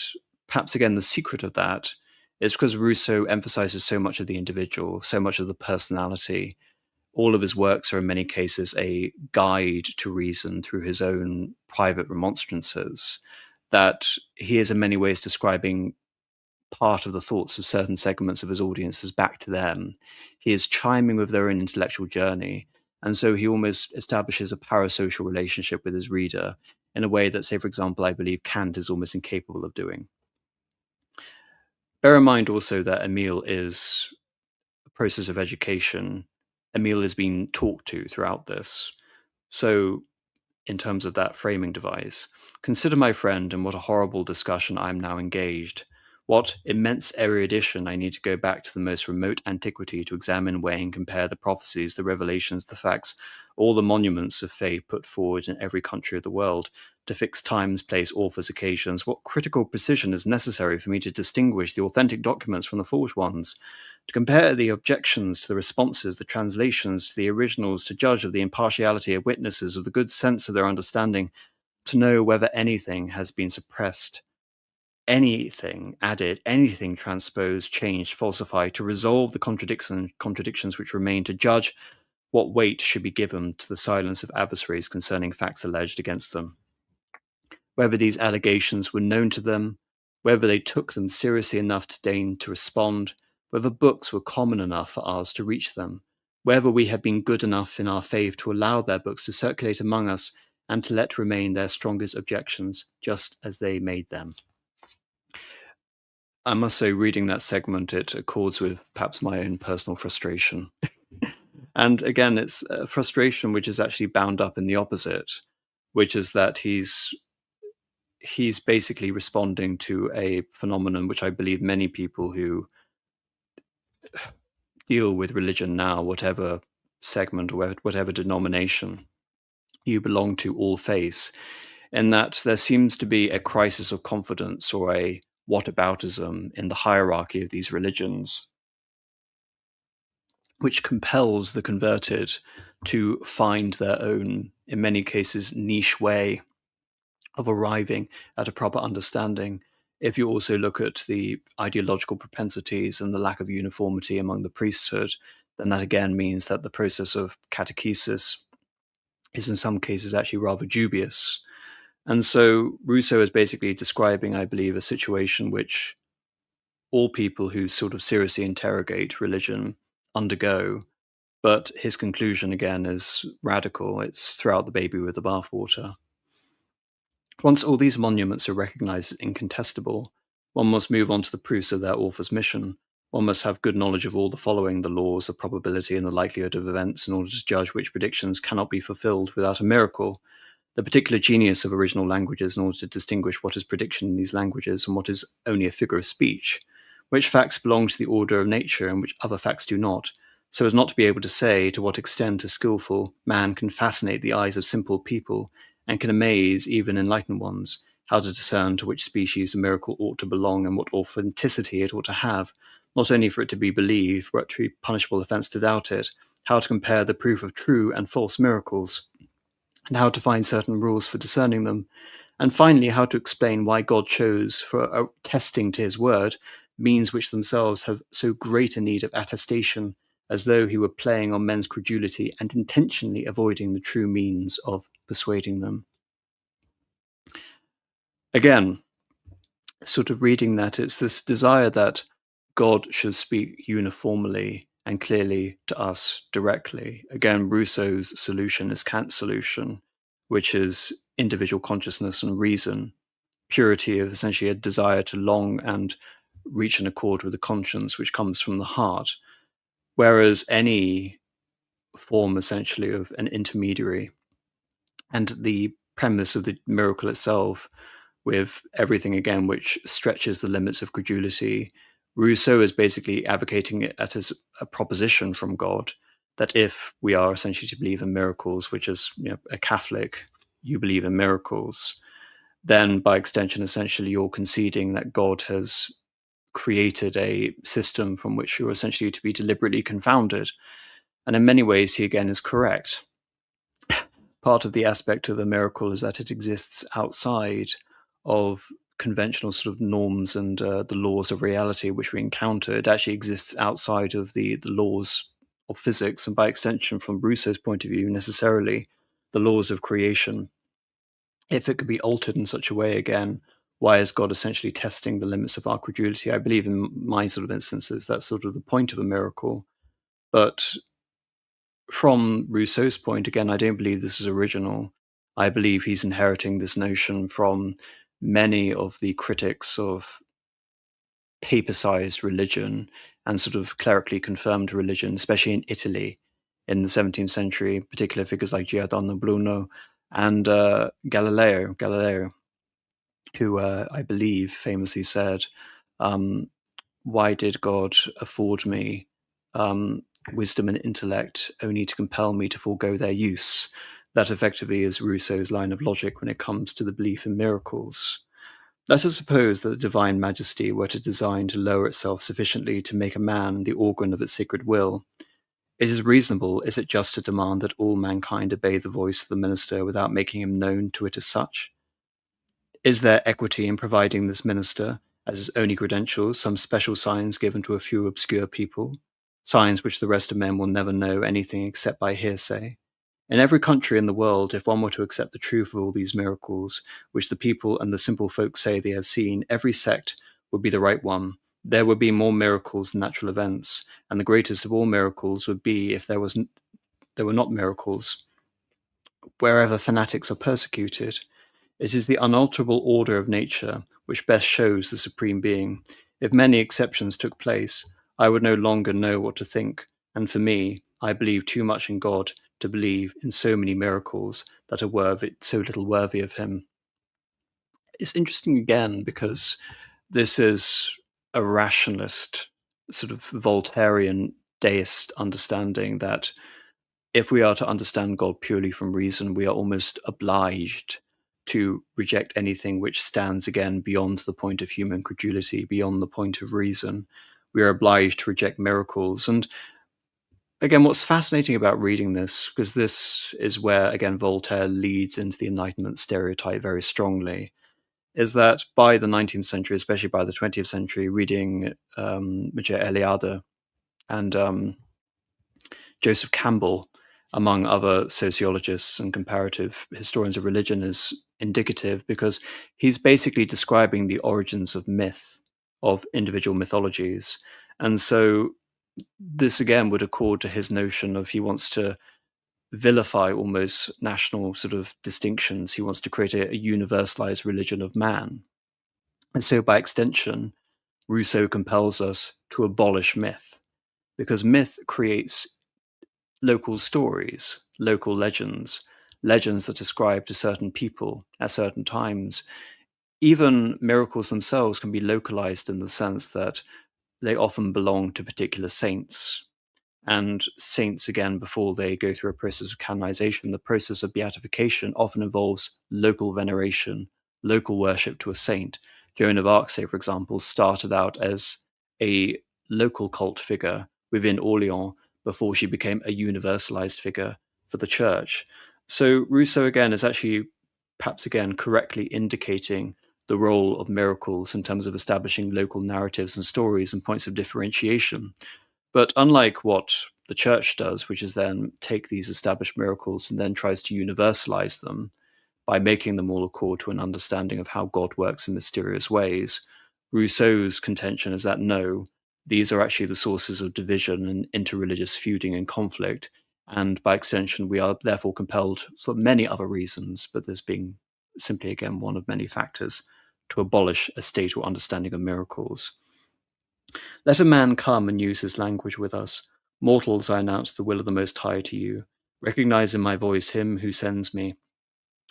S1: perhaps again, the secret of that is because Rousseau emphasizes so much of the individual, so much of the personality. All of his works are in many cases a guide to reason through his own private remonstrances, that he is in many ways describing part of the thoughts of certain segments of his audiences back to them. He is chiming with their own intellectual journey. And so he almost establishes a parasocial relationship with his reader in a way that, say, for example, I believe Kant is almost incapable of doing. Bear in mind also that Emile is a process of education. Emile is being talked to throughout this. So, in terms of that framing device, consider my friend and what a horrible discussion I am now engaged. What immense erudition I need to go back to the most remote antiquity to examine, weigh, and compare the prophecies, the revelations, the facts, all the monuments of faith put forward in every country of the world, to fix times, place, authors, occasions. What critical precision is necessary for me to distinguish the authentic documents from the false ones? To compare the objections to the responses, the translations to the originals, to judge of the impartiality of witnesses, of the good sense of their understanding, to know whether anything has been suppressed, anything added, anything transposed, changed, falsified, to resolve the contradictions which remain, to judge what weight should be given to the silence of adversaries concerning facts alleged against them, whether these allegations were known to them, whether they took them seriously enough to deign to respond, whether books were common enough for ours to reach them, whether we had been good enough in our faith to allow their books to circulate among us and to let remain their strongest objections just as they made them. I must say, reading that segment, it accords with perhaps my own personal frustration. And again, it's a frustration which is actually bound up in the opposite, which is that he's basically responding to a phenomenon which I believe many people who deal with religion now, whatever segment or whatever denomination you belong to, all face, in that there seems to be a crisis of confidence or a whataboutism in the hierarchy of these religions, which compels the converted to find their own, in many cases, niche way of arriving at a proper understanding. If you also look at the ideological propensities and the lack of uniformity among the priesthood, then that again means that the process of catechesis is in some cases actually rather dubious. And so Rousseau is basically describing, I believe, a situation which all people who sort of seriously interrogate religion undergo. But his conclusion, again, is radical. It's throw out the baby with the bathwater. Once all these monuments are recognized as incontestable, one must move on to the proofs of their author's mission. One must have good knowledge of all the following, the laws, the probability, and the likelihood of events, in order to judge which predictions cannot be fulfilled without a miracle, the particular genius of original languages, in order to distinguish what is prediction in these languages and what is only a figure of speech, which facts belong to the order of nature and which other facts do not, so as not to be able to say to what extent a skillful man can fascinate the eyes of simple people and can amaze even enlightened ones, how to discern to which species a miracle ought to belong and what authenticity it ought to have, not only for it to be believed, but to be punishable offence to doubt it, how to compare the proof of true and false miracles, and how to find certain rules for discerning them, and finally how to explain why God chose for attesting to his word means which themselves have so great a need of attestation, as though he were playing on men's credulity and intentionally avoiding the true means of persuading them. Again, sort of reading that, it's this desire that God should speak uniformly and clearly to us directly. Again, Rousseau's solution is Kant's solution. which is individual consciousness and reason, purity of essentially a desire to long and reach an accord with the conscience, which comes from the heart, whereas any form essentially of an intermediary and the premise of the miracle itself, with everything again which stretches the limits of credulity. Rousseau is basically advocating it as a proposition from God that if we are essentially to believe in miracles, which is, a Catholic, you believe in miracles, then by extension, essentially, you're conceding that God has created a system from which you're essentially to be deliberately confounded. And in many ways, he again is correct. Part of the aspect of the miracle is that it exists outside of conventional sort of norms and the laws of reality which we encounter. It actually exists outside of the laws of physics, and by extension, from Rousseau's point of view, necessarily the laws of creation. If it could be altered in such a way again, why is God essentially testing the limits of our credulity? I believe in my sort of instances, that's sort of the point of a miracle. But from Rousseau's point, again, I don't believe this is original. I believe he's inheriting this notion from many of the critics of paper-sized religion and sort of clerically confirmed religion, especially in Italy in the 17th century, particular figures like Giordano Bruno and Galileo, who I believe famously said, why did God afford me wisdom and intellect only to compel me to forego their use? That effectively is Rousseau's line of logic when it comes to the belief in miracles. Let us suppose that the divine majesty were to design to lower itself sufficiently to make a man the organ of its sacred will. It is reasonable, is it just to demand that all mankind obey the voice of the minister without making him known to it as such? Is there equity in providing this minister, as his only credentials, some special signs given to a few obscure people, signs which the rest of men will never know anything except by hearsay? In every country in the world, if one were to accept the truth of all these miracles, which the people and the simple folk say they have seen, every sect would be the right one. There would be more miracles than natural events, and the greatest of all miracles would be if there were not miracles. Wherever fanatics are persecuted, it is the unalterable order of nature which best shows the Supreme Being. If many exceptions took place, I would no longer know what to think, and for me, I believe too much in God to believe in so many miracles that are so little worthy of him. It's interesting again because this is a rationalist, sort of Voltairean deist understanding that if we are to understand God purely from reason, we are almost obliged to reject anything which stands again beyond the point of human credulity, beyond the point of reason. We are obliged to reject miracles. And again, what's fascinating about reading this, because this is where, again, Voltaire leads into the Enlightenment stereotype very strongly, is that by the 19th century, especially by the 20th century, reading Mircea Eliade and Joseph Campbell, among other sociologists and comparative historians of religion, is indicative because he's basically describing the origins of myth, of individual mythologies. And so this again would accord to his notion of he wants to vilify almost national sort of distinctions. He wants to create a universalized religion of man. And so by extension, Rousseau compels us to abolish myth because myth creates local stories, local legends, legends that ascribe to certain people at certain times. Even miracles themselves can be localized in the sense that they often belong to particular saints. And saints, again, before they go through a process of canonization, the process of beatification often involves local veneration, local worship to a saint. Joan of Arc, say, for example, started out as a local cult figure within Orleans before she became a universalized figure for the church. So Rousseau, again, is actually perhaps, again, correctly indicating the role of miracles in terms of establishing local narratives and stories and points of differentiation. But unlike what the church does, which is then take these established miracles and then tries to universalize them by making them all accord to an understanding of how God works in mysterious ways, Rousseau's contention is that no, these are actually the sources of division and interreligious feuding and conflict, And by extension, we are therefore compelled, for many other reasons, but this being simply again one of many factors, to abolish a state or understanding of miracles. Let a man come and use his language with us. Mortals, I announce the will of the Most High to you. Recognize in my voice him who sends me.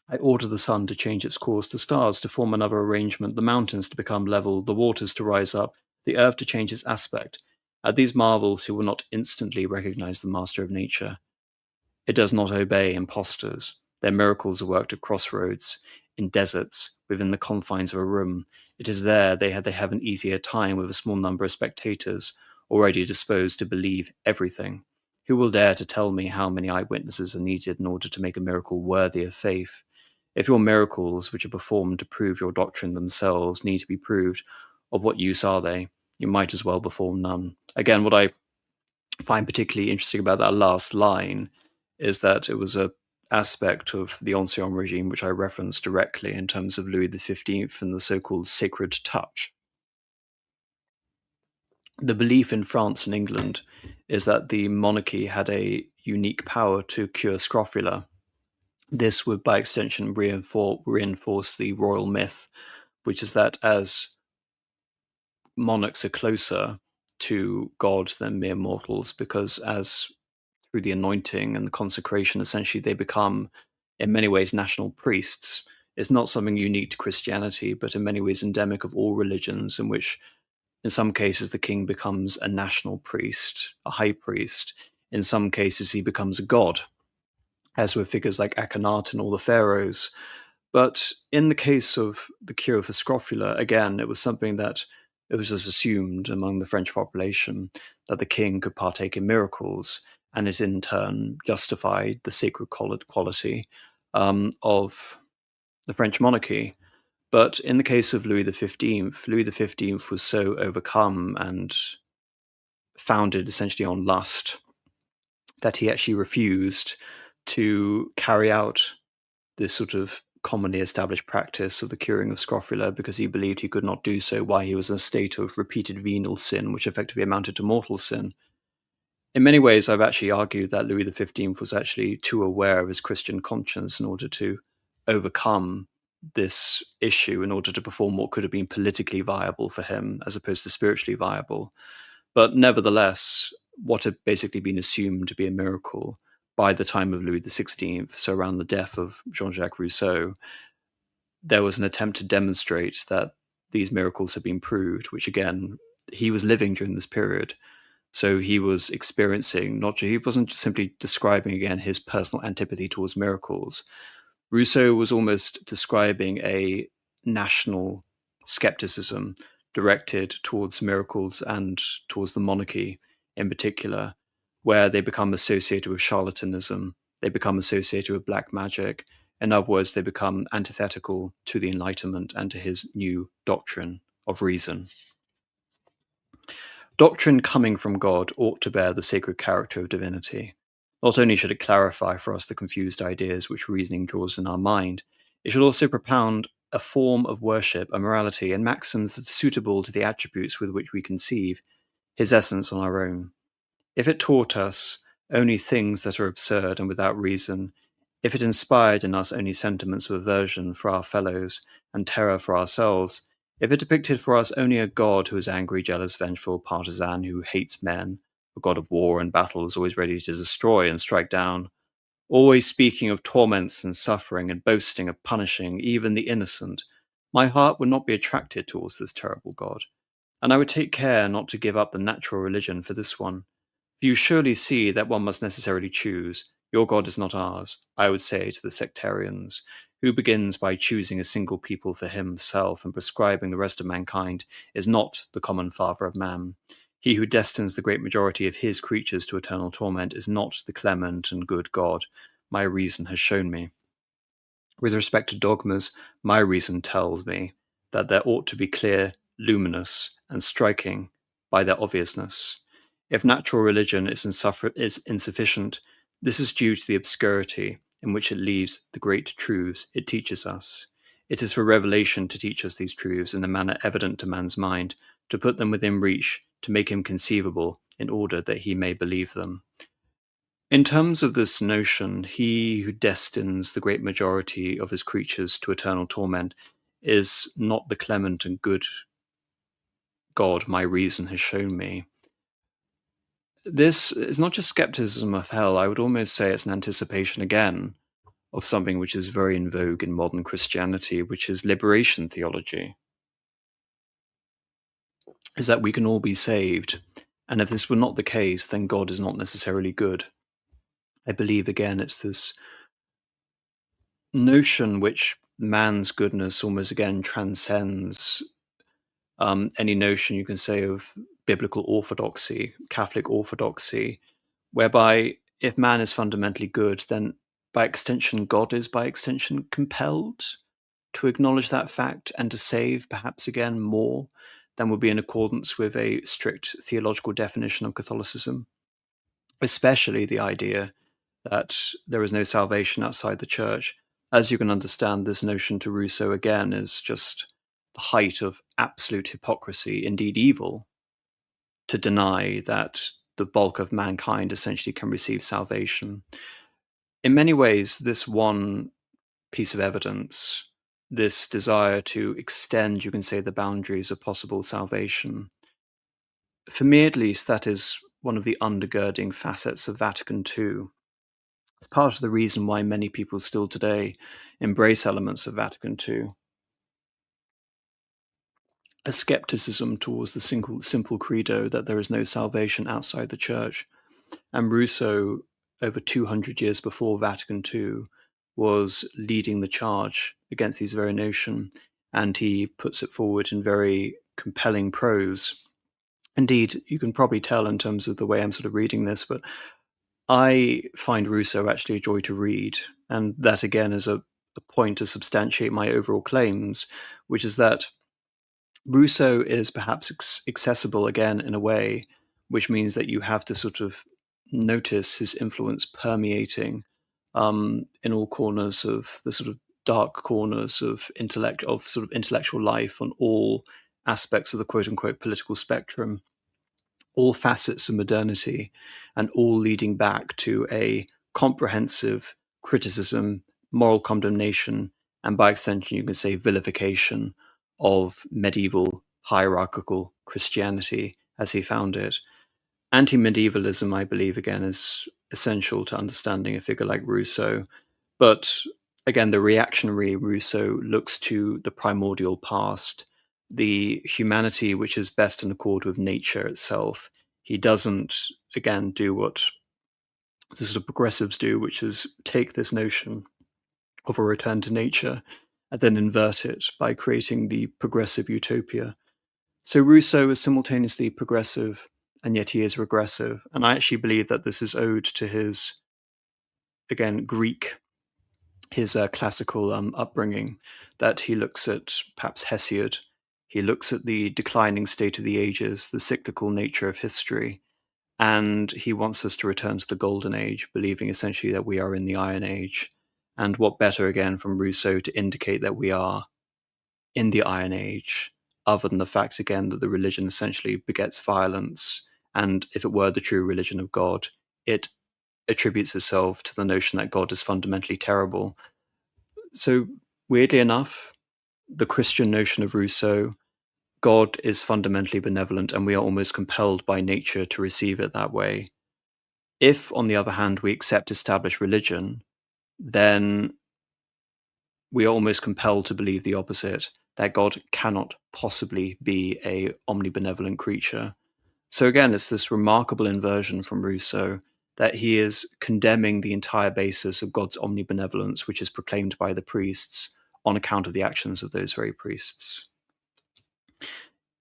S1: I order the sun to change its course, the stars to form another arrangement, the mountains to become level, the waters to rise up, the earth to change its aspect. At these marvels, who will not instantly recognize the master of nature? It does not obey impostors. Their miracles are worked at crossroads, in deserts, within the confines of a room. It is there they have an easier time with a small number of spectators, already disposed to believe everything. Who will dare to tell me how many eyewitnesses are needed in order to make a miracle worthy of faith? If your miracles, which are performed to prove your doctrine themselves, need to be proved, of what use are they? You might as well perform none. Again, what I find particularly interesting about that last line is that it was a aspect of the Ancien regime which I referenced directly in terms of Louis XV and the so-called sacred touch. The belief in France and England is that the monarchy had a unique power to cure scrofula. This would, by extension, reinforce the royal myth, which is that as monarchs are closer to God than mere mortals, because as through the anointing and the consecration, essentially they become, in many ways, national priests. It's not something unique to Christianity, but in many ways endemic of all religions, in which, in some cases, the king becomes a national priest, a high priest. In some cases, he becomes a god, as with figures like Akhenaten or the pharaohs. But in the case of the cure for scrofula, again, it was something that it was just assumed among the French population that the king could partake in miracles, and it in turn justified the sacred quality of the French monarchy. But in the case of Louis XV was so overcome and founded essentially on lust that he actually refused to carry out this sort of commonly established practice of the curing of scrofula because he believed he could not do so while he was in a state of repeated venial sin, which effectively amounted to mortal sin. In many ways, I've actually argued that Louis XV was actually too aware of his Christian conscience in order to overcome this issue in order to perform what could have been politically viable for him as opposed to spiritually viable. But nevertheless, what had basically been assumed to be a miracle by the time of Louis XVI, so around the death of Jean-Jacques Rousseau, there was an attempt to demonstrate that these miracles had been proved, which again, he was living during this period. So he was experiencing, he wasn't just simply describing again his personal antipathy towards miracles. Rousseau was almost describing a national skepticism directed towards miracles and towards the monarchy in particular, where they become associated with charlatanism, they become associated with black magic. In other words, they become antithetical to the Enlightenment and to his new doctrine of reason. Doctrine coming from God ought to bear the sacred character of divinity. Not only should it clarify for us the confused ideas which reasoning draws in our mind, it should also propound a form of worship, a morality, and maxims that are suitable to the attributes with which we conceive his essence on our own. If it taught us only things that are absurd and without reason, if it inspired in us only sentiments of aversion for our fellows and terror for ourselves, if it depicted for us only a God who is angry, jealous, vengeful, partisan, who hates men, a God of war and battles, always ready to destroy and strike down, always speaking of torments and suffering and boasting of punishing even the innocent, my heart would not be attracted towards this terrible God, and I would take care not to give up the natural religion for this one. For you surely see that one must necessarily choose. Your God is not ours, I would say to the sectarians. Who begins by choosing a single people for himself and prescribing the rest of mankind is not the common father of man. He who destines the great majority of his creatures to eternal torment is not the clement and good God, my reason has shown me. With respect to dogmas, my reason tells me that there ought to be clear, luminous, and striking by their obviousness. If natural religion is insufficient, this is due to the obscurity in which it leaves the great truths it teaches us. It is for revelation to teach us these truths in a manner evident to man's mind, to put them within reach, to make him conceivable, in order that he may believe them. In terms of this notion, he who destines the great majority of his creatures to eternal torment is not the clement and good God my reason has shown me. This is not just skepticism of hell, I would almost say it's an anticipation again of something which is very in vogue in modern Christianity, which is liberation theology. Is that we can all be saved, and if this were not the case, then God is not necessarily good. I believe, again, it's this notion which man's goodness almost again transcends any notion you can say of biblical orthodoxy, Catholic orthodoxy, whereby if man is fundamentally good, then by extension, God is by extension compelled to acknowledge that fact and to save perhaps again more than would be in accordance with a strict theological definition of Catholicism, especially the idea that there is no salvation outside the church. As you can understand, this notion to Rousseau again is just the height of absolute hypocrisy, indeed evil, to deny that the bulk of mankind essentially can receive salvation. In many ways, this one piece of evidence, this desire to extend, you can say, the boundaries of possible salvation, for me at least, that is one of the undergirding facets of Vatican II. It's part of the reason why many people still today embrace elements of Vatican II. A skepticism towards the simple credo that there is no salvation outside the church. And Rousseau, over 200 years before Vatican II, was leading the charge against these very notion, and he puts it forward in very compelling prose. Indeed, you can probably tell in terms of the way I'm sort of reading this, but I find Rousseau actually a joy to read, and that again is a point to substantiate my overall claims, which is that Rousseau is perhaps accessible again in a way which means that you have to sort of notice his influence permeating in all corners of the sort of dark corners of intellectual life on all aspects of the quote unquote political spectrum, all facets of modernity, and all leading back to a comprehensive criticism, moral condemnation, and by extension, you can say vilification of medieval hierarchical Christianity as he found it. Anti-medievalism, I believe, again, is essential to understanding a figure like Rousseau. But again, the reactionary Rousseau looks to the primordial past, the humanity which is best in accord with nature itself. He doesn't, again, do what the sort of progressives do, which is take this notion of a return to nature and then invert it by creating the progressive utopia. So Rousseau is simultaneously progressive and yet he is regressive. And I actually believe that this is owed to his, again, Greek, his classical upbringing, that he looks at perhaps Hesiod, he looks at the declining state of the ages, the cyclical nature of history, and he wants us to return to the Golden Age, believing essentially that we are in the Iron Age. And what better, again, from Rousseau to indicate that we are in the Iron Age, other than the fact, again, that the religion essentially begets violence, and if it were the true religion of God, it attributes itself to the notion that God is fundamentally terrible. So, weirdly enough, the Christian notion of Rousseau, God is fundamentally benevolent, and we are almost compelled by nature to receive it that way. If, on the other hand, we accept established religion, then we are almost compelled to believe the opposite, that God cannot possibly be a omnibenevolent creature. So again, it's this remarkable inversion from Rousseau that he is condemning the entire basis of God's omnibenevolence, which is proclaimed by the priests on account of the actions of those very priests.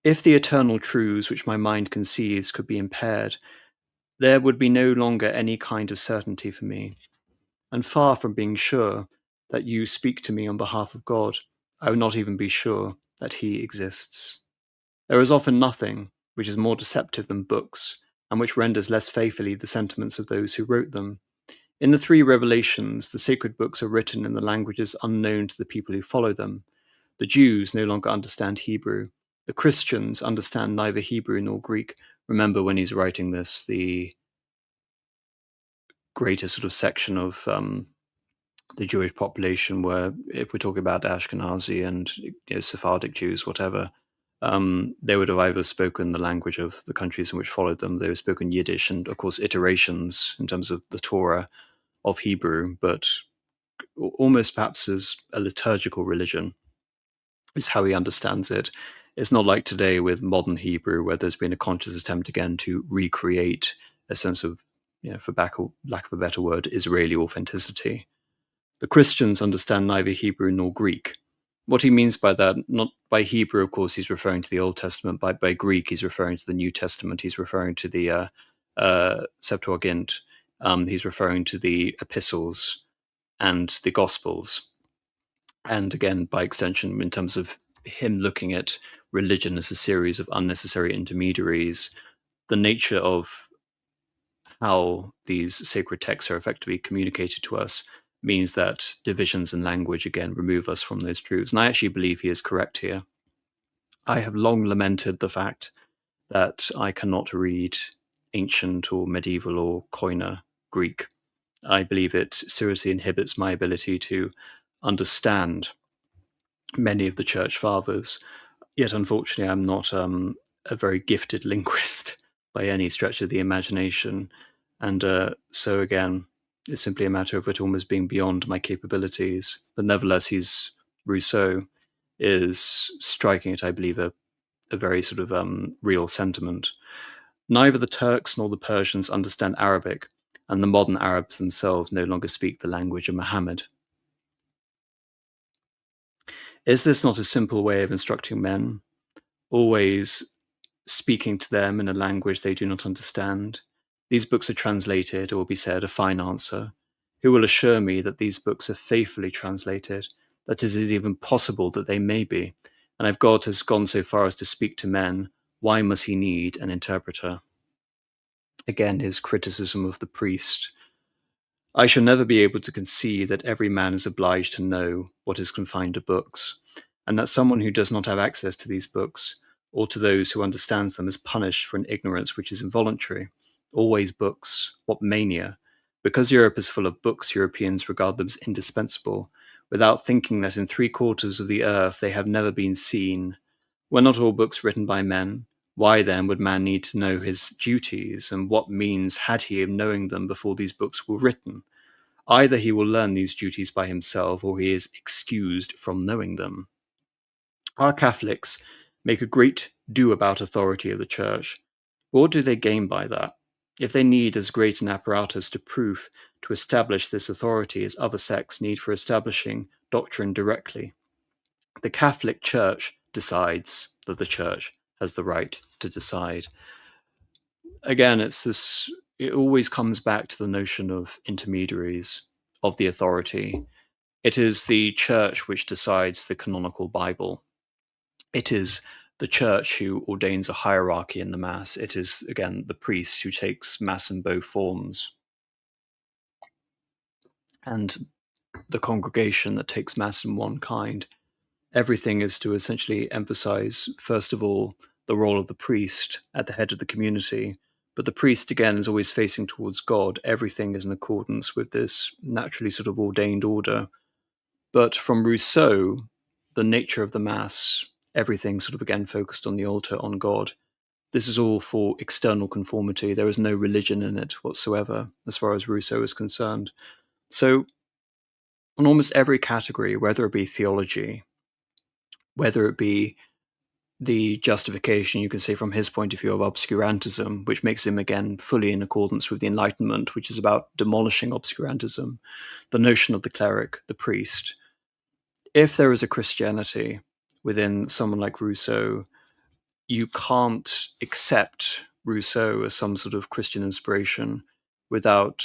S1: If the eternal truths which my mind conceives could be impaired, there would be no longer any kind of certainty for me. And far from being sure that you speak to me on behalf of God, I would not even be sure that he exists. There is often nothing which is more deceptive than books, and which renders less faithfully the sentiments of those who wrote them. In the three revelations, the sacred books are written in the languages unknown to the people who follow them. The Jews no longer understand Hebrew. The Christians understand neither Hebrew nor Greek. Remember, when he's writing this, the greater sort of section of the Jewish population were, if we're talking about Ashkenazi and Sephardic Jews, whatever, they would have either spoken the language of the countries in which followed them. They would have spoken Yiddish and, of course, iterations in terms of the Torah of Hebrew, but almost perhaps as a liturgical religion is how he understands it. It's not like today with modern Hebrew, where there's been a conscious attempt again to recreate a sense of, for lack of a better word, Israeli authenticity. The Christians understand neither Hebrew nor Greek. What he means by that, not by Hebrew, of course, he's referring to the Old Testament. By Greek, he's referring to the New Testament. He's referring to the Septuagint. He's referring to the epistles and the Gospels. And again, by extension, in terms of him looking at religion as a series of unnecessary intermediaries, the nature of how these sacred texts are effectively communicated to us means that divisions in language, again, remove us from those truths. And I actually believe he is correct here. I have long lamented the fact that I cannot read ancient or medieval or Koine Greek. I believe it seriously inhibits my ability to understand many of the church fathers. Yet, unfortunately, I'm not a very gifted linguist by any stretch of the imagination. And so, again, it's simply a matter of it almost being beyond my capabilities. But nevertheless, Rousseau is striking at, I believe, a very sort of real sentiment. Neither the Turks nor the Persians understand Arabic, and the modern Arabs themselves no longer speak the language of Muhammad. Is this not a simple way of instructing men, always speaking to them in a language they do not understand? These books are translated, or will be said, a fine answer. Who will assure me that these books are faithfully translated, that it is even possible that they may be? And if God has gone so far as to speak to men, why must he need an interpreter? Again, his criticism of the priest. I shall never be able to conceive that every man is obliged to know what is confined to books, and that someone who does not have access to these books, or to those who understands them, is punished for an ignorance which is involuntary. Always books. What mania! Because Europe is full of books, Europeans regard them as indispensable, without thinking that in 3/4 of the earth they have never been seen. Were not all books written by men? Why then would man need to know his duties, and what means had he of knowing them before these books were written? Either he will learn these duties by himself, or he is excused from knowing them. Our Catholics make a great do about authority of the Church. But what do they gain by that? If they need as great an apparatus to establish this authority as other sects need for establishing doctrine directly, the Catholic Church decides that the Church has the right to decide. Again, it always comes back to the notion of intermediaries, of the authority. It is the Church which decides the canonical Bible. It is the Church who ordains a hierarchy in the Mass. It is, again, the priest who takes Mass in both forms, and the congregation that takes Mass in one kind. Everything is to essentially emphasize, first of all, the role of the priest at the head of the community. But the priest, again, is always facing towards God. Everything is in accordance with this naturally sort of ordained order. But from Rousseau, the nature of the Mass, everything sort of again focused on the altar, on God. This is all for external conformity. There is no religion in it whatsoever, as far as Rousseau is concerned. So, on almost every category, whether it be theology, whether it be the justification, you can say from his point of view, of obscurantism, which makes him again fully in accordance with the Enlightenment, which is about demolishing obscurantism, the notion of the cleric, the priest. If there is a Christianity within someone like Rousseau, you can't accept Rousseau as some sort of Christian inspiration without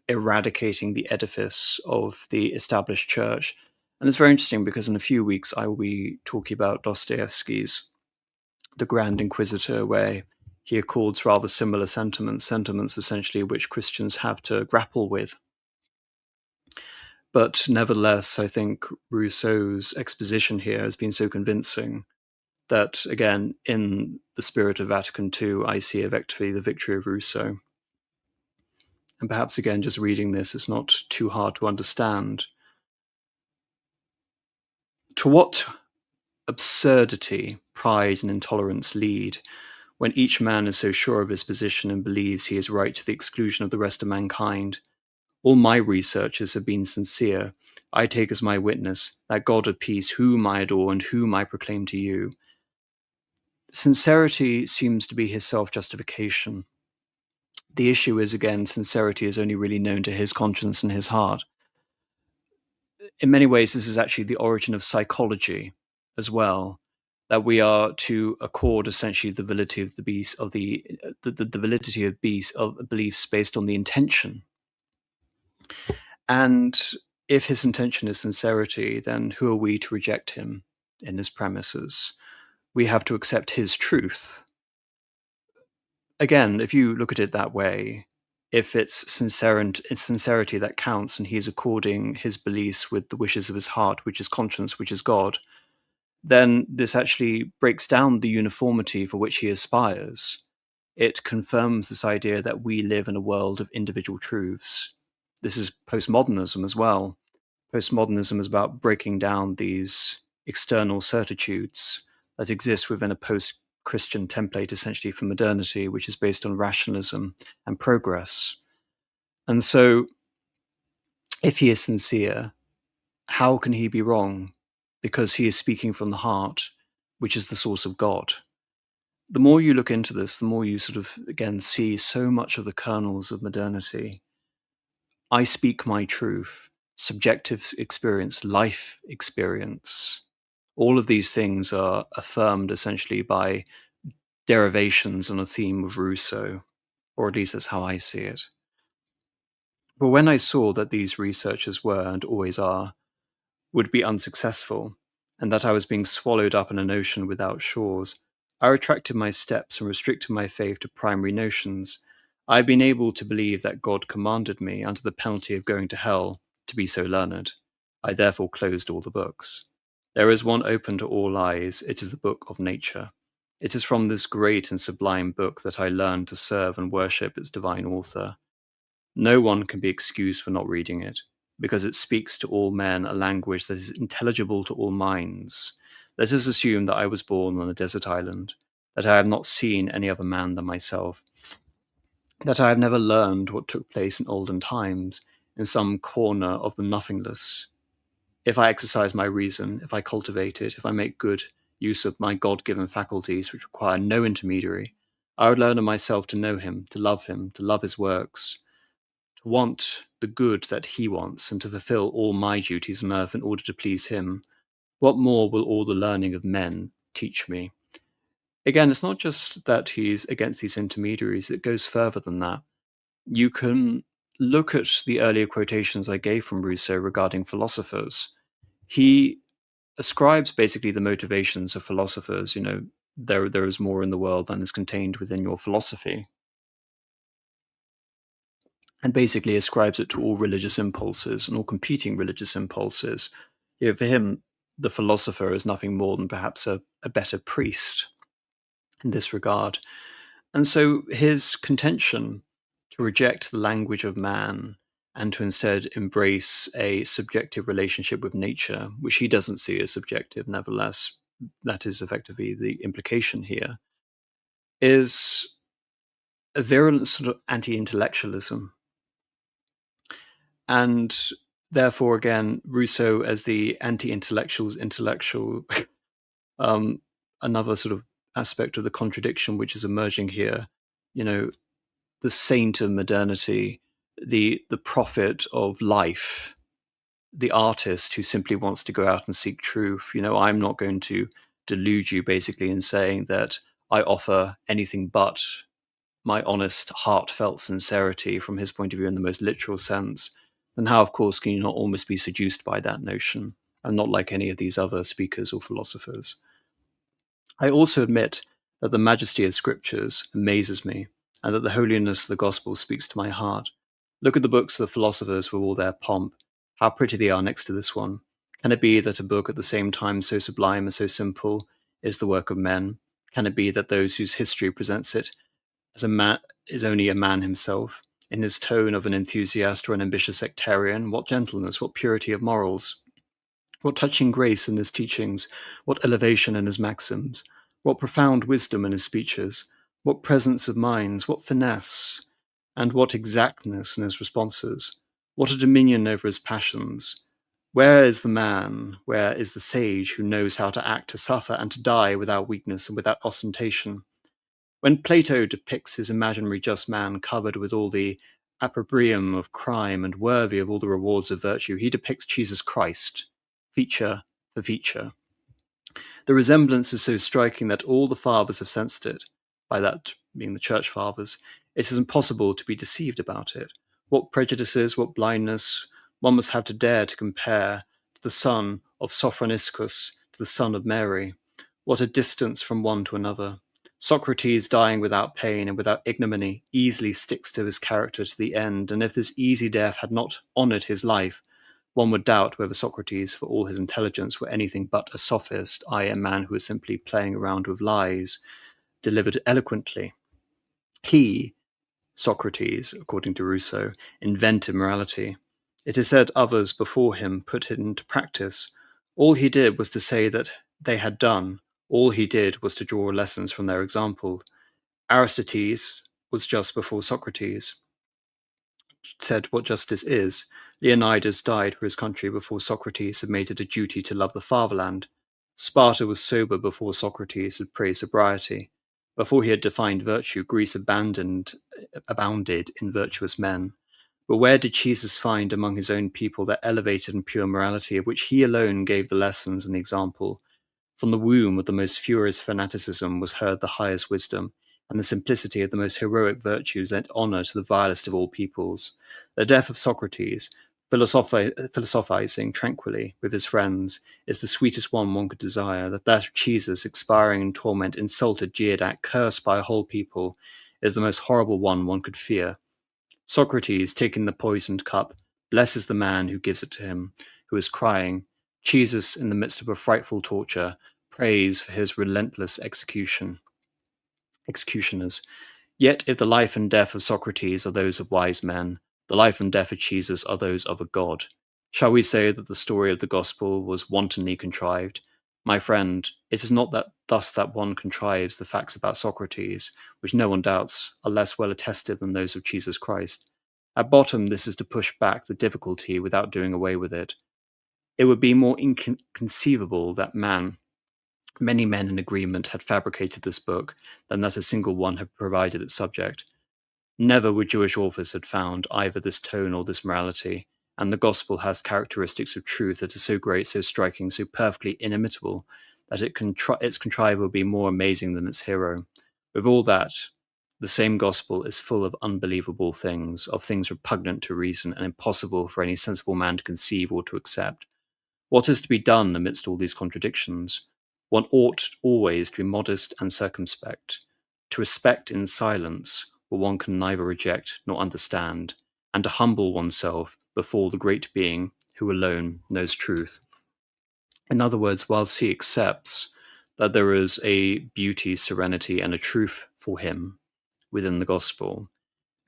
S1: eradicating the edifice of the established church. And it's very interesting because in a few weeks I will be talking about Dostoevsky's The Grand Inquisitor, where he accords rather similar sentiments essentially which Christians have to grapple with. But nevertheless, I think Rousseau's exposition here has been so convincing that, again, in the spirit of Vatican II, I see effectively the victory of Rousseau. and perhaps again, just reading this is not too hard to understand. To what absurdity pride and intolerance lead when each man is so sure of his position and believes he is right to the exclusion of the rest of mankind? All my researches have been sincere. I take as my witness that God of peace, whom I adore and whom I proclaim to you. Sincerity seems to be his self-justification. The issue is, again, sincerity is only really known to his conscience and his heart. In many ways, this is actually the origin of psychology as well, that we are to accord essentially the validity of the beast of the validity of beliefs based on the intention. And if his intention is sincerity, then who are we to reject him in his premises? We have to accept his truth. Again, if you look at it that way, if it's sincerity that counts and he is according his beliefs with the wishes of his heart, which is conscience, which is God, then this actually breaks down the uniformity for which he aspires. It confirms this idea that we live in a world of individual truths. This is postmodernism as well. Postmodernism is about breaking down these external certitudes that exist within a post-Christian template, essentially, for modernity, which is based on rationalism and progress. And so, if he is sincere, how can he be wrong? Because he is speaking from the heart, which is the source of God. The more you look into this, the more you sort of, again, see so much of the kernels of modernity. I speak my truth, subjective experience, life experience. All of these things are affirmed essentially by derivations on a theme of Rousseau, or at least that's how I see it. But when I saw that these researchers were, and always are, would be unsuccessful, and that I was being swallowed up in an ocean without shores, I retracted my steps and restricted my faith to primary notions. I had been able to believe that God commanded me, under the penalty of going to hell, to be so learned. I therefore closed all the books. There is one open to all eyes. It is the book of nature. It is from this great and sublime book that I learned to serve and worship its divine author. No one can be excused for not reading it, because it speaks to all men a language that is intelligible to all minds. Let us assume that I was born on a desert island, that I have not seen any other man than myself, that I have never learned what took place in olden times in some corner of the nothingness. If I exercise my reason, if I cultivate it, if I make good use of my God-given faculties which require no intermediary, I would learn of myself to know him, to love his works, to want the good that he wants, and to fulfill all my duties on earth in order to please him. What more will all the learning of men teach me? Again, it's not just that he's against these intermediaries, it goes further than that. You can look at the earlier quotations I gave from Rousseau regarding philosophers. He ascribes basically the motivations of philosophers, there is more in the world than is contained within your philosophy, and basically ascribes it to all religious impulses and all competing religious impulses. For him, the philosopher is nothing more than perhaps a better priest in this regard. And so his contention to reject the language of man and to instead embrace a subjective relationship with nature, which he doesn't see as subjective, nevertheless, that is effectively the implication here, is a virulent sort of anti-intellectualism. And therefore, again, Rousseau as the anti-intellectual's intellectual, another sort of aspect of the contradiction which is emerging here, the saint of modernity, the prophet of life, the artist who simply wants to go out and seek truth. I'm not going to delude you basically in saying that I offer anything but my honest, heartfelt sincerity from his point of view in the most literal sense. Then how, of course, can you not almost be seduced by that notion? I'm not like any of these other speakers or philosophers. I also admit that the majesty of scriptures amazes me, and that the holiness of the gospel speaks to my heart. Look at the books of the philosophers with all their pomp. How pretty they are next to this one. Can it be that a book at the same time so sublime and so simple is the work of men? Can it be that those whose history presents it as a man is only a man himself? in his tone of an enthusiast or an ambitious sectarian, what gentleness, what purity of morals, what touching grace in his teachings, what elevation in his maxims, what profound wisdom in his speeches, what presence of mind, what finesse, and what exactness in his responses, what a dominion over his passions. Where is the man, where is the sage who knows how to act, to suffer, and to die without weakness and without ostentation? When Plato depicts his imaginary just man covered with all the opprobrium of crime and worthy of all the rewards of virtue, he depicts Jesus Christ, feature for feature. The resemblance is so striking that all the fathers have sensed it, by that being the church fathers. It is impossible to be deceived about it. What prejudices, what blindness one must have to dare to compare to the son of Sophroniscus to the son of Mary. What a distance from one to another. Socrates, dying without pain and without ignominy, easily sticks to his character to the end, and if this easy death had not honoured his life, one would doubt whether Socrates, for all his intelligence, were anything but a sophist, i.e. a man who was simply playing around with lies, delivered eloquently. He, Socrates, according to Rousseau, invented morality. It is said others before him put it into practice. All he did was to say that they had done. All he did was to draw lessons from their example. Aristides was just before Socrates said what justice is. Leonidas died for his country before Socrates had made it a duty to love the fatherland. Sparta was sober before Socrates had praised sobriety. Before he had defined virtue, Greece abounded in virtuous men. But where did Jesus find among his own people that elevated and pure morality of which he alone gave the lessons and the example? From the womb of the most furious fanaticism was heard the highest wisdom, and the simplicity of the most heroic virtues lent honour to the vilest of all peoples. The death of Socrates, philosophizing tranquilly with his friends, is the sweetest one could desire. That of Jesus, expiring in torment, insulted, jeered at, cursed by a whole people, is the most horrible one could fear. Socrates, taking the poisoned cup, blesses the man who gives it to him, who is crying. Jesus, in the midst of a frightful torture, prays for his relentless executioners. Yet if the life and death of Socrates are those of wise men, the life and death of Jesus are those of a god. Shall we say that the story of the gospel was wantonly contrived? My friend, it is not that thus that one contrives the facts about Socrates, which no one doubts are less well attested than those of Jesus Christ. At bottom, this is to push back the difficulty without doing away with it. It would be more inconceivable that many men in agreement had fabricated this book than that a single one had provided its subject. Never would Jewish authors have found either this tone or this morality, and the gospel has characteristics of truth that are so great, so striking, so perfectly inimitable, that its contriver would be more amazing than its hero. With all that, the same gospel is full of unbelievable things, of things repugnant to reason and impossible for any sensible man to conceive or to accept. What is to be done amidst all these contradictions? One ought always to be modest and circumspect, to respect in silence what one can neither reject nor understand, and to humble oneself before the great being who alone knows truth. In other words, whilst he accepts that there is a beauty, serenity, and a truth for him within the gospel,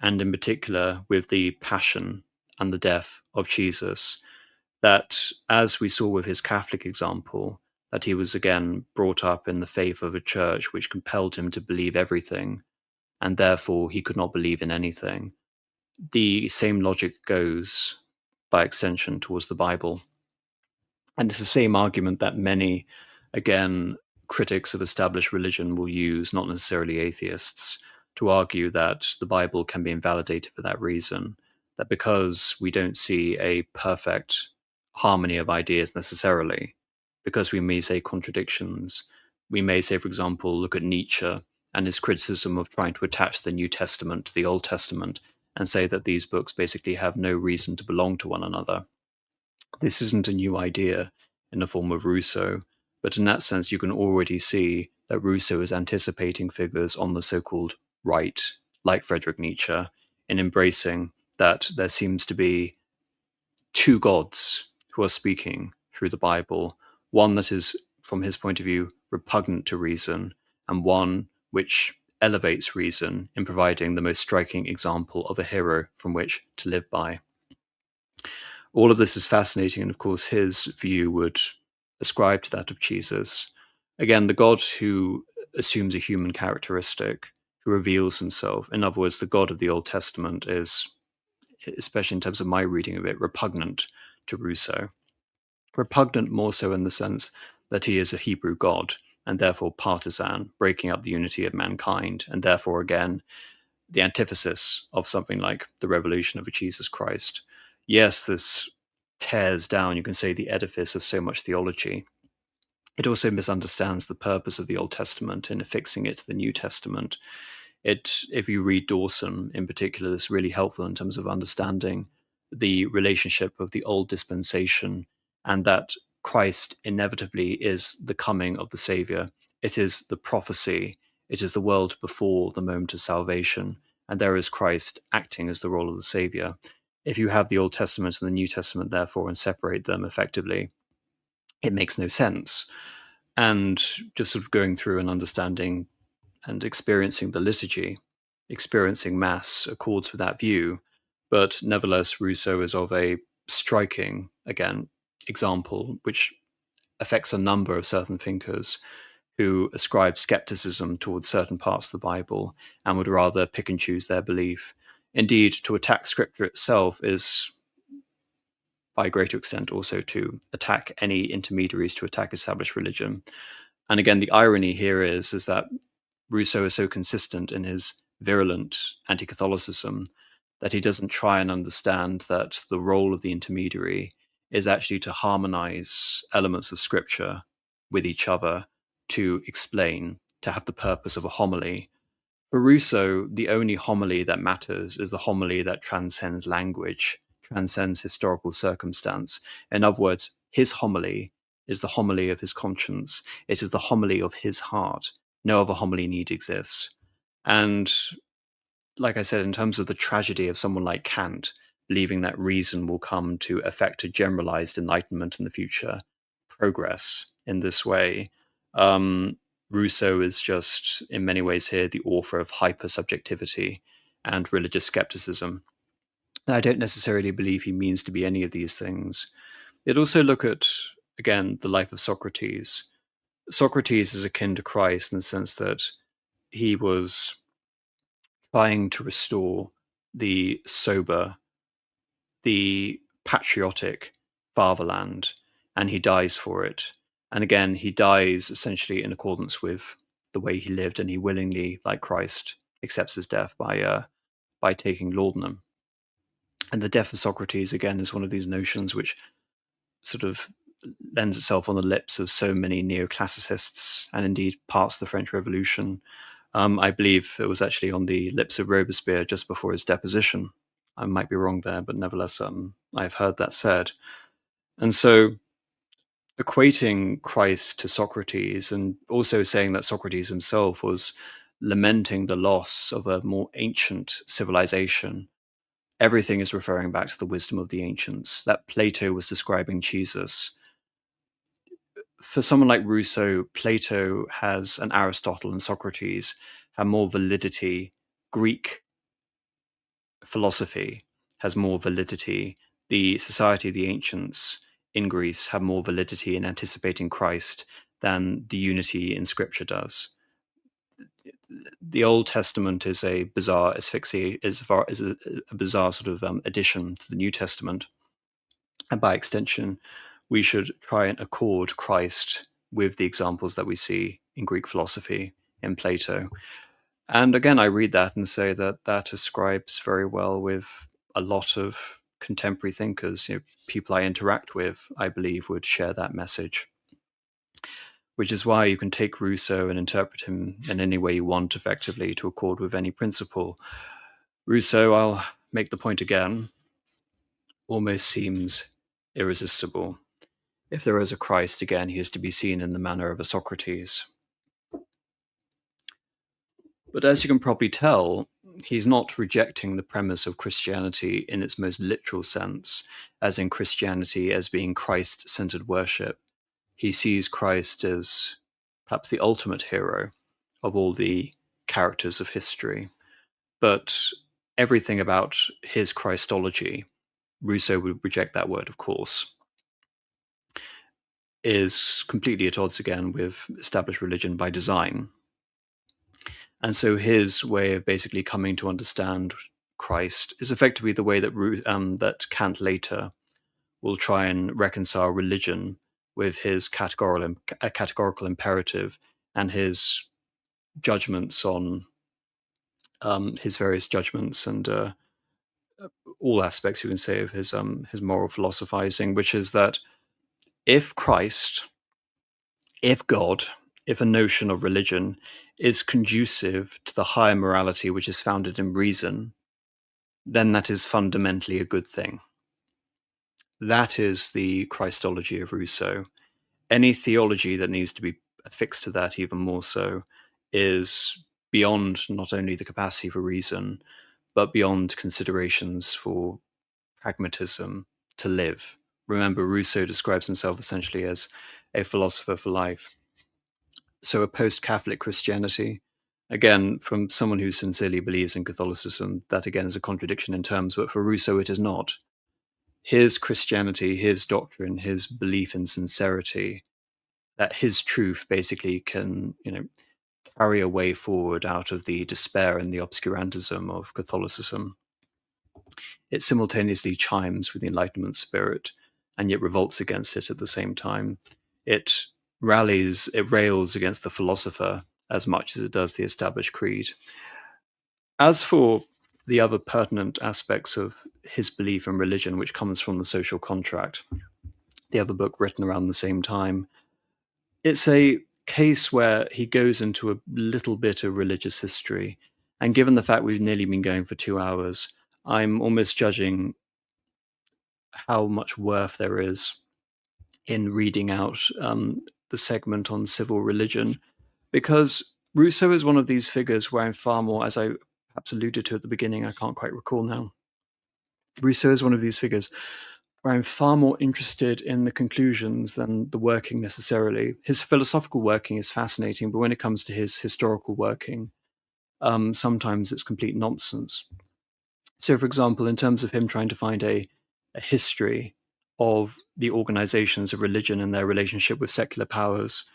S1: and in particular with the passion and the death of Jesus, that, as we saw with his Catholic example, that he was again brought up in the faith of a church which compelled him to believe everything, and therefore he could not believe in anything. The same logic goes, by extension, towards the Bible. And it's the same argument that many, again, critics of established religion will use, not necessarily atheists, to argue that the Bible can be invalidated for that reason. That because we don't see a perfect harmony of ideas necessarily, because we may say contradictions, we may say, for example, look at Nietzsche and his criticism of trying to attach the New Testament to the Old Testament and say that these books basically have no reason to belong to one another. This isn't a new idea in the form of Rousseau, but in that sense you can already see that Rousseau is anticipating figures on the so-called right, like Friedrich Nietzsche, in embracing that there seems to be two gods who are speaking through the Bible, one that is, from his point of view, repugnant to reason, and one which elevates reason in providing the most striking example of a hero from which to live by. All of this is fascinating, and of course his view would ascribe to that of Jesus. Again, the God who assumes a human characteristic, who reveals himself. In other words, the God of the Old Testament is, especially in terms of my reading of it, repugnant to Rousseau. Repugnant more so in the sense that he is a Hebrew God and therefore partisan, breaking up the unity of mankind, and therefore, again, the antithesis of something like the revolution of a Jesus Christ. Yes, this tears down, you can say, the edifice of so much theology. It also misunderstands the purpose of the Old Testament in affixing it to the New Testament. If you read Dawson in particular, this is really helpful in terms of understanding the relationship of the old dispensation and that Christ inevitably is the coming of the Savior. It is the prophecy. It is the world before the moment of salvation. And there is Christ acting as the role of the Savior. If you have the Old Testament and the New Testament, therefore, and separate them effectively, it makes no sense. And just sort of going through and understanding and experiencing the liturgy, experiencing Mass accords with that view. But nevertheless, Rousseau is of a striking, again, example, which affects a number of certain thinkers who ascribe skepticism towards certain parts of the Bible and would rather pick and choose their belief. Indeed, to attack Scripture itself is, by a greater extent, also to attack any intermediaries, to attack established religion. And again, the irony here is that Rousseau is so consistent in his virulent anti-Catholicism that he doesn't try and understand that the role of the intermediary is actually to harmonize elements of Scripture with each other, to explain, to have the purpose of a homily. For Rousseau, the only homily that matters is the homily that transcends language, transcends historical circumstance. In other words, his homily is the homily of his conscience. It is the homily of his heart. No other homily need exist. And like I said, in terms of the tragedy of someone like Kant, believing that reason will come to effect a generalized enlightenment in the future, progress in this way, Rousseau is just, in many ways here, the author of hyper-subjectivity and religious skepticism. And I don't necessarily believe he means to be any of these things. Yet also look at, again, the life of Socrates. Socrates is akin to Christ in the sense that he was trying to restore the sober, the patriotic fatherland, and he dies for it. And again, he dies essentially in accordance with the way he lived, and he willingly, like Christ, accepts his death by taking laudanum. And the death of Socrates, again, is one of these notions which sort of lends itself on the lips of so many neoclassicists and indeed parts of the French Revolution. I believe it was actually on the lips of Robespierre just before his deposition. I might be wrong there, but nevertheless, I've heard that said. And so equating Christ to Socrates and also saying that Socrates himself was lamenting the loss of a more ancient civilization, everything is referring back to the wisdom of the ancients, that Plato was describing Jesus. For someone like Rousseau, Plato has, and Aristotle and Socrates have more validity. Greek philosophy has more validity. The society of the ancients in Greece have more validity in anticipating Christ than the unity in Scripture does. The Old Testament is a bizarre asphyxia, is a bizarre sort of addition to the New Testament, and by extension, we should try and accord Christ with the examples that we see in Greek philosophy, in Plato. And again, I read that and say that that ascribes very well with a lot of contemporary thinkers. People I interact with, I believe, would share that message. Which is why you can take Rousseau and interpret him in any way you want, effectively, to accord with any principle. Rousseau, I'll make the point again, almost seems irresistible. If there is a Christ, again, he is to be seen in the manner of a Socrates. But as you can probably tell, he's not rejecting the premise of Christianity in its most literal sense, as in Christianity as being Christ-centered worship. He sees Christ as perhaps the ultimate hero of all the characters of history. But everything about his Christology, Rousseau would reject that word, of course, is completely at odds again with established religion by design. And so his way of basically coming to understand Christ is effectively the way that that Kant later will try and reconcile religion with his categorical imperative and his judgments on his various judgments and all aspects, you can say, of his moral philosophizing, which is that if Christ, if God, if a notion of religion is conducive to the higher morality which is founded in reason, then that is fundamentally a good thing. That is the Christology of Rousseau. Any theology that needs to be affixed to that, even more so, is beyond not only the capacity for reason, but beyond considerations for pragmatism to live. Remember, Rousseau describes himself essentially as a philosopher for life. So a post-Catholic Christianity, again, from someone who sincerely believes in Catholicism, that again is a contradiction in terms, but for Rousseau it is not. His Christianity, his doctrine, his belief in sincerity, that his truth basically can, carry a way forward out of the despair and the obscurantism of Catholicism. It simultaneously chimes with the Enlightenment spirit and yet revolts against it at the same time. It rails against the philosopher as much as it does the established creed. As for the other pertinent aspects of his belief in religion, which comes from the Social Contract, the other book written around the same time, it's a case where he goes into a little bit of religious history. And given the fact we've nearly been going for 2 hours, I'm almost judging how much worth there is in reading out the segment on civil religion, because Rousseau is one of these figures where I'm far more, as I perhaps alluded to at the beginning, I can't quite recall now. Rousseau is one of these figures where I'm far more interested in the conclusions than the working necessarily. His philosophical working is fascinating, but when it comes to his historical working, sometimes it's complete nonsense. So, for example, in terms of him trying to find a history of the organizations of religion and their relationship with secular powers,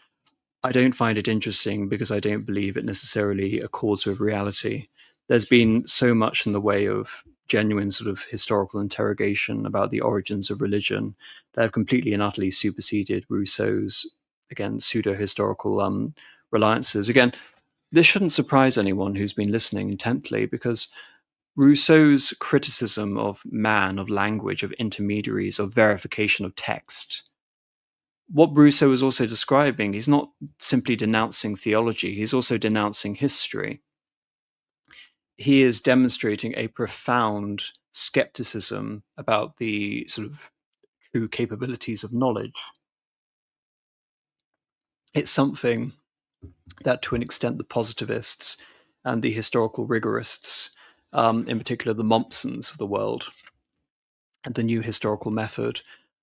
S1: I don't find it interesting because I don't believe it necessarily accords with reality. There's been so much in the way of genuine sort of historical interrogation about the origins of religion that have completely and utterly superseded Rousseau's, again, pseudo-historical reliances. Again, this shouldn't surprise anyone who's been listening intently, because Rousseau's criticism of man, of language, of intermediaries, of verification of text, what Rousseau is also describing, he's not simply denouncing theology, he's also denouncing history. He is demonstrating a profound skepticism about the sort of true capabilities of knowledge. It's something that, to an extent, the positivists and the historical rigorists, in particular the Mommsens of the world, and the new historical method,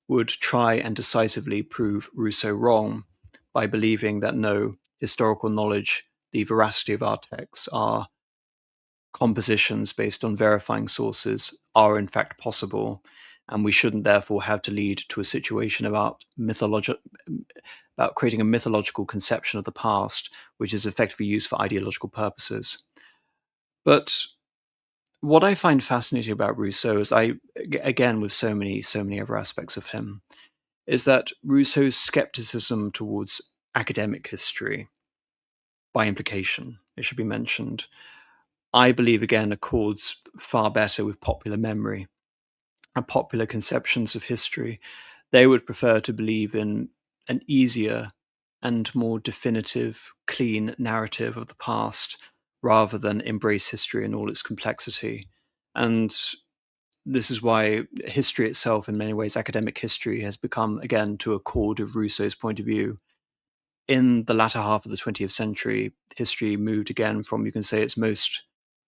S1: would try and decisively prove Rousseau wrong by believing that no, historical knowledge, the veracity of our texts, our compositions based on verifying sources are in fact possible, and we shouldn't therefore have to lead to a situation about creating a mythological conception of the past, which is effectively used for ideological purposes. But what I find fascinating about Rousseau, is again, with so many other aspects of him, is that Rousseau's skepticism towards academic history, by implication, it should be mentioned, I believe again accords far better with popular memory and popular conceptions of history. They would prefer to believe in an easier and more definitive, clean narrative of the past, rather than embrace history in all its complexity. And this is why history itself, in many ways, academic history, has become, again, to accord with Rousseau's point of view. In the latter half of the 20th century, history moved again from, you can say, its most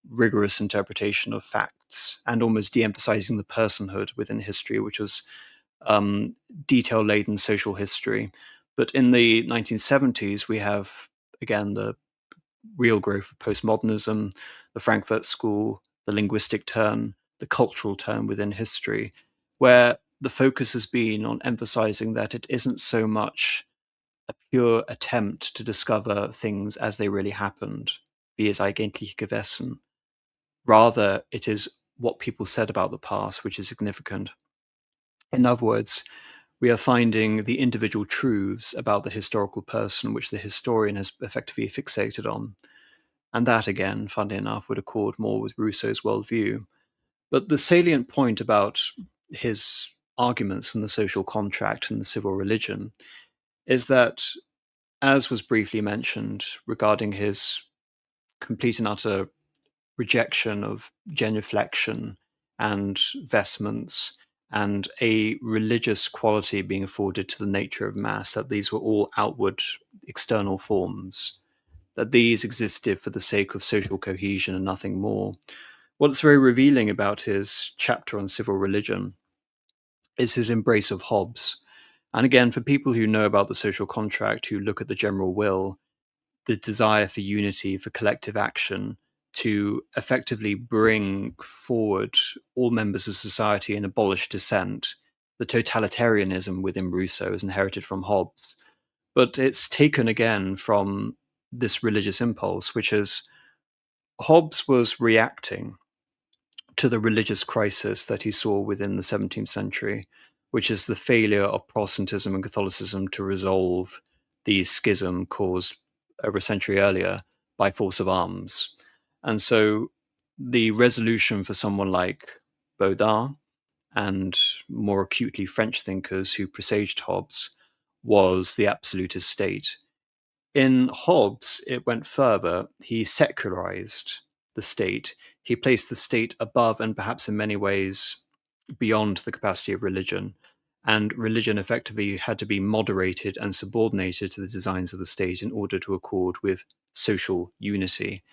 S1: rigorous interpretation of facts and almost de-emphasizing the personhood within history, which was detail-laden social history. But in the 1970s, we have, again, the real growth of postmodernism, the Frankfurt School, the linguistic turn, the cultural turn within history, where the focus has been on emphasizing that it isn't so much a pure attempt to discover things as they really happened, wie es eigentlich gewesen. Rather, it is what people said about the past which is significant. In other words, we are finding the individual truths about the historical person which the historian has effectively fixated on. And that, again, funny enough, would accord more with Rousseau's worldview. But the salient point about his arguments in the social contract and the civil religion is that, as was briefly mentioned regarding his complete and utter rejection of genuflection and vestments and a religious quality being afforded to the nature of mass, that these were all outward external forms, that these existed for the sake of social cohesion and nothing more. What's very revealing about his chapter on civil religion is his embrace of Hobbes. And again, for people who know about the social contract, who look at the general will, the desire for unity, for collective action, to effectively bring forward all members of society and abolish dissent. The totalitarianism within Rousseau is inherited from Hobbes, but it's taken again from this religious impulse, which is Hobbes was reacting to the religious crisis that he saw within the 17th century, which is the failure of Protestantism and Catholicism to resolve the schism caused over a century earlier by force of arms. And so the resolution for someone like Baudin and more acutely French thinkers who presaged Hobbes was the absolutist state. In Hobbes, it went further. He secularized the state. He placed the state above and perhaps in many ways beyond the capacity of religion. And religion effectively had to be moderated and subordinated to the designs of the state in order to accord with social unity.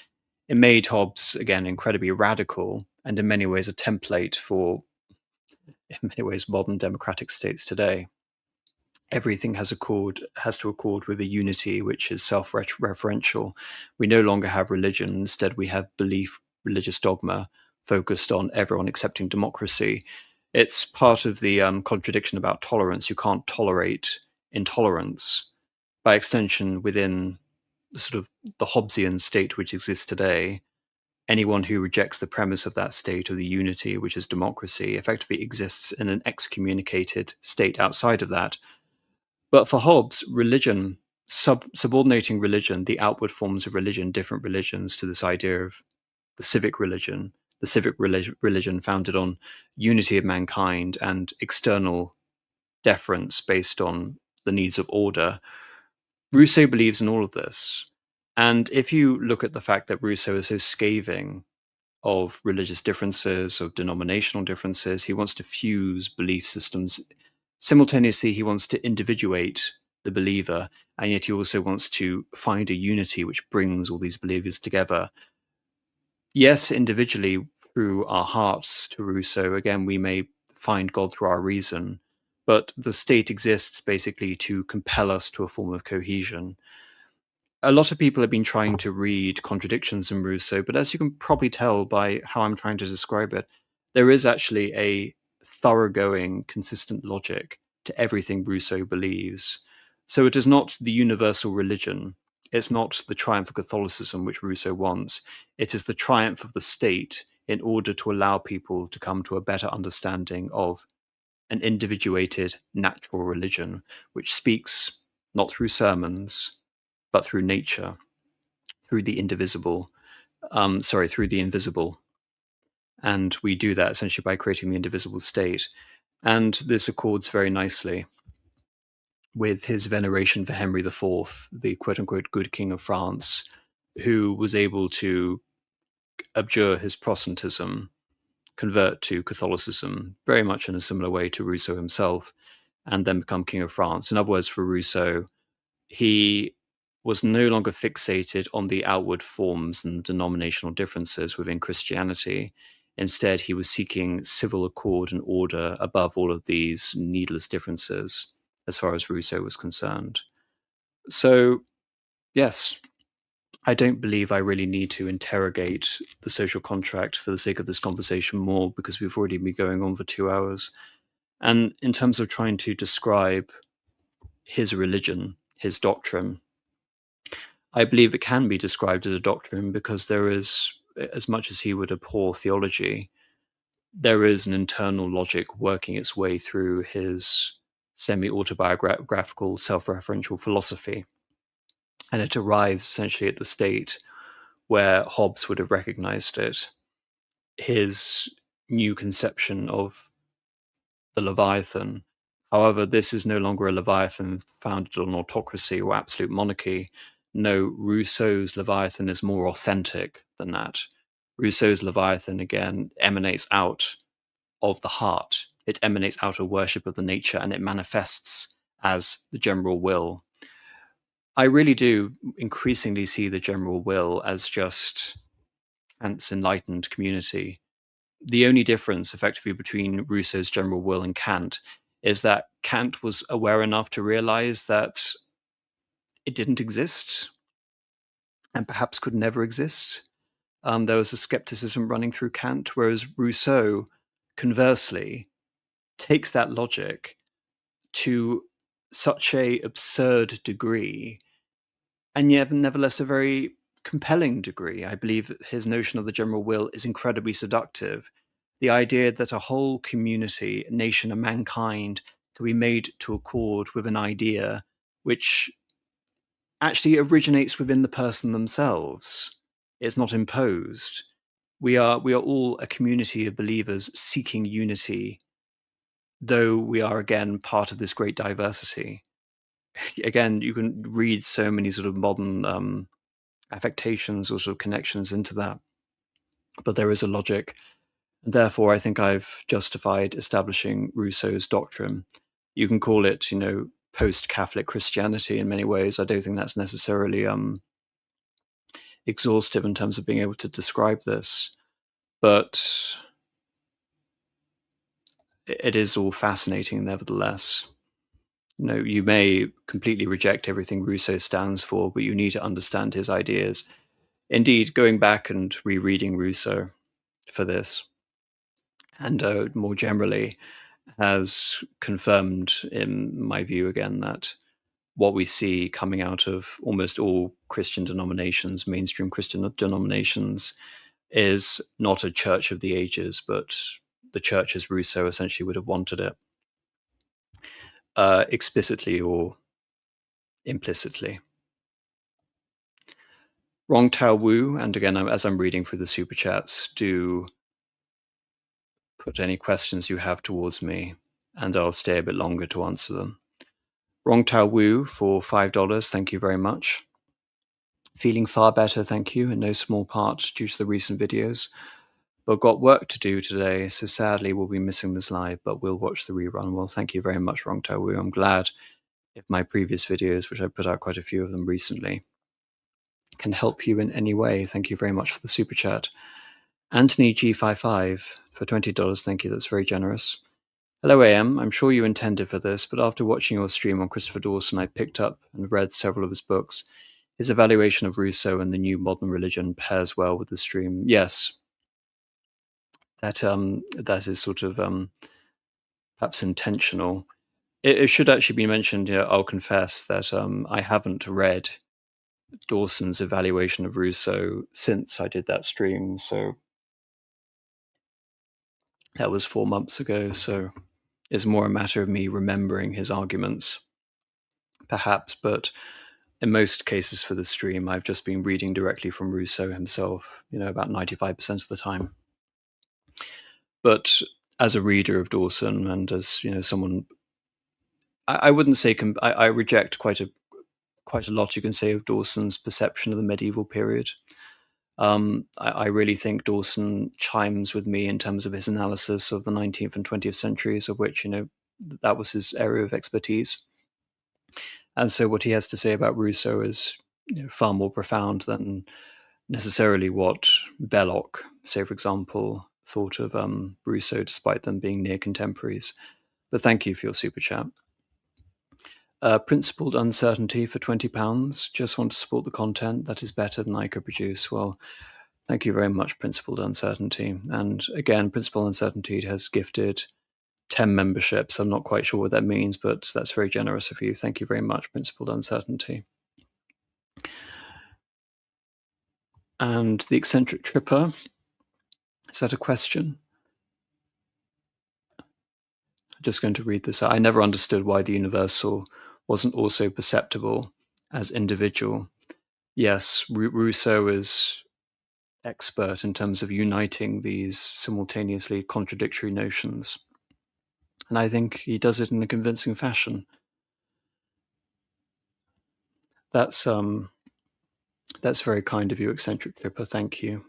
S1: It made Hobbes, again, incredibly radical and in many ways a template for, in many ways, modern democratic states today. Everything has to accord with a unity which is self-referential. We no longer have religion. Instead, we have belief, religious dogma focused on everyone accepting democracy. It's part of the contradiction about tolerance. You can't tolerate intolerance. By extension, within sort of the Hobbesian state which exists today, anyone who rejects the premise of that state or the unity, which is democracy, effectively exists in an excommunicated state outside of that. But for Hobbes, religion, subordinating religion, the outward forms of religion, different religions, to this idea of the civic religion founded on unity of mankind and external deference based on the needs of order. Rousseau believes in all of this. And if you look at the fact that Rousseau is so scathing of religious differences, of denominational differences, he wants to fuse belief systems. Simultaneously, he wants to individuate the believer, and yet he also wants to find a unity which brings all these believers together. Yes, individually, through our hearts to Rousseau, again, we may find God through our reason, but the state exists basically to compel us to a form of cohesion. A lot of people have been trying to read contradictions in Rousseau, but as you can probably tell by how I'm trying to describe it, there is actually a thoroughgoing, consistent logic to everything Rousseau believes. So it is not the universal religion. It's not the triumph of Catholicism, which Rousseau wants. It is the triumph of the state in order to allow people to come to a better understanding of an individuated natural religion, which speaks not through sermons, but through nature, through the indivisible, through the invisible. And we do that essentially by creating the indivisible state. And this accords very nicely with his veneration for Henry IV, the quote unquote good king of France, who was able to abjure his Protestantism, convert to Catholicism, very much in a similar way to Rousseau himself, and then become king of France. In other words, for Rousseau, he was no longer fixated on the outward forms and denominational differences within Christianity. Instead, he was seeking civil accord and order above all of these needless differences, as far as Rousseau was concerned. So, yes, I don't believe I really need to interrogate the social contract for the sake of this conversation more, because we've already been going on for 2 hours. And in terms of trying to describe his religion, his doctrine, I believe it can be described as a doctrine because there is, as much as he would abhor theology, there is an internal logic working its way through his semi-autobiographical, self-referential philosophy. And it arrives essentially at the state where Hobbes would have recognized it. His new conception of the Leviathan. However, this is no longer a Leviathan founded on autocracy or absolute monarchy. No, Rousseau's Leviathan is more authentic than that. Rousseau's Leviathan, again, emanates out of the heart. It emanates out of worship of the nature, and it manifests as the general will. I really do increasingly see the general will as just Kant's enlightened community. The only difference effectively between Rousseau's general will and Kant is that Kant was aware enough to realize that it didn't exist and perhaps could never exist. There was a skepticism running through Kant, whereas Rousseau, conversely, takes that logic to such a absurd degree, and yet nevertheless a very compelling degree. I believe his notion of the general will is incredibly seductive. The idea that a whole community, nation, and mankind can be made to accord with an idea which actually originates within the person themselves. It's not imposed. We are all a community of believers seeking unity, though we are again part of this great diversity. Again, you can read so many sort of modern affectations or sort of connections into that, but there is a logic. Therefore, I think I've justified establishing Rousseau's doctrine. You can call it, post-Catholic Christianity in many ways. I don't think that's necessarily exhaustive in terms of being able to describe this, but it is all fascinating nevertheless. You may completely reject everything Rousseau stands for, but you need to understand his ideas. Indeed, going back and rereading Rousseau for this, and more generally, has confirmed, in my view again, that what we see coming out of almost all Christian denominations, mainstream Christian denominations, is not a church of the ages, but the church as Rousseau essentially would have wanted it, explicitly or implicitly. Rong Tao Wu, and again, as I'm reading through the super chats, do put any questions you have towards me, and I'll stay a bit longer to answer them. Rong Tao Wu for $5, thank you very much. Feeling far better, thank you, in no small part due to the recent videos. But got work to do today, so sadly we'll be missing this live, but we'll watch the rerun. Well, thank you very much, Rong Tao Wu. I'm glad if my previous videos, which I put out quite a few of them recently, can help you in any way. Thank you very much for the super chat. Anthony G55 for $20, thank you, that's very generous. Hello AM, I'm sure you intended for this, but after watching your stream on Christopher Dawson, I picked up and read several of his books. His evaluation of Rousseau and the new modern religion pairs well with the stream. Yes, that is sort of perhaps intentional. It should actually be mentioned, I'll confess that I haven't read Dawson's evaluation of Rousseau since I did that stream, so that was 4 months ago, so it's more a matter of me remembering his arguments, perhaps, but in most cases for the stream, I've just been reading directly from Rousseau himself, about 95% of the time. But as a reader of Dawson and as, someone, I wouldn't say, I reject quite a lot you can say of Dawson's perception of the medieval period. I really think Dawson chimes with me in terms of his analysis of the 19th and 20th centuries, of which, that was his area of expertise. And so what he has to say about Rousseau is far more profound than necessarily what Belloc, say, for example, thought of Rousseau, despite them being near contemporaries. But thank you for your super chat. Principled uncertainty for £20. Just want to support the content that is better than I could produce. Well, thank you very much, Principled Uncertainty. And again, Principled Uncertainty has gifted 10 memberships. I'm not quite sure what that means, but that's very generous of you. Thank you very much, Principled Uncertainty. And the eccentric tripper, is that a question? I'm just going to read this out. I never understood why the universal wasn't also perceptible as individual. Yes, Rousseau is expert in terms of uniting these simultaneously contradictory notions. And I think he does it in a convincing fashion. That's very kind of you, eccentric tripper. Thank you.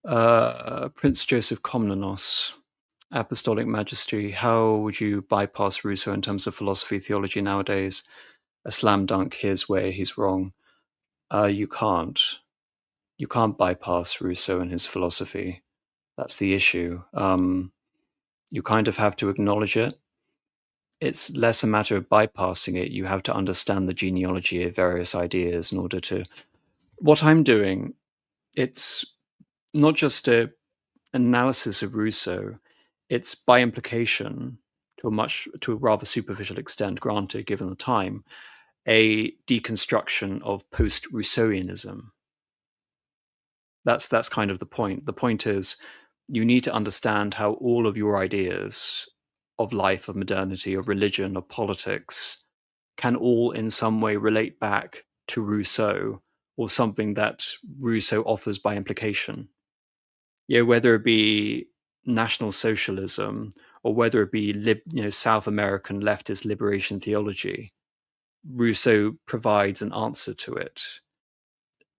S1: Prince Joseph Komnenos, Apostolic Majesty, how would you bypass Rousseau in terms of philosophy, theology nowadays? A slam dunk, his way, he's wrong. You can't. You can't bypass Rousseau and his philosophy. That's the issue. You kind of have to acknowledge it. It's less a matter of bypassing it. You have to understand the genealogy of various ideas in order to... What I'm doing, it's not just an analysis of Rousseau, it's by implication, to a rather superficial extent, granted, given the time, a deconstruction of post-Rousseauianism. That's kind of the point. The point is, you need to understand how all of your ideas of life, of modernity, of religion, of politics, can all in some way relate back to Rousseau, or something that Rousseau offers by implication. Yeah, whether it be National Socialism or whether it be South American leftist liberation theology, Rousseau provides an answer to it.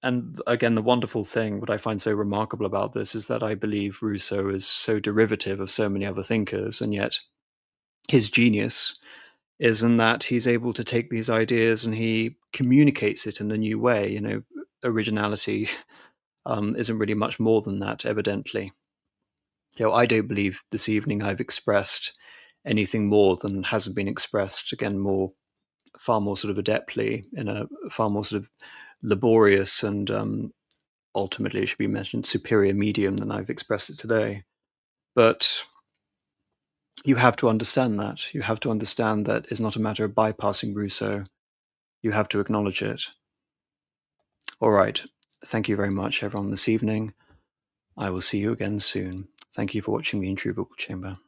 S1: And again, the wonderful thing, what I find so remarkable about this, is that I believe Rousseau is so derivative of so many other thinkers, and yet his genius is in that he's able to take these ideas and he communicates it in a new way. Originality isn't really much more than that, evidently. I don't believe this evening I've expressed anything more than hasn't been expressed, again, far more sort of adeptly, in a far more sort of laborious and ultimately, it should be mentioned, superior medium than I've expressed it today. But you have to understand that. You have to understand that it's not a matter of bypassing Rousseau. You have to acknowledge it. All right. Thank you very much, everyone, this evening. I will see you again soon. Thank you for watching the Intrusible Chamber.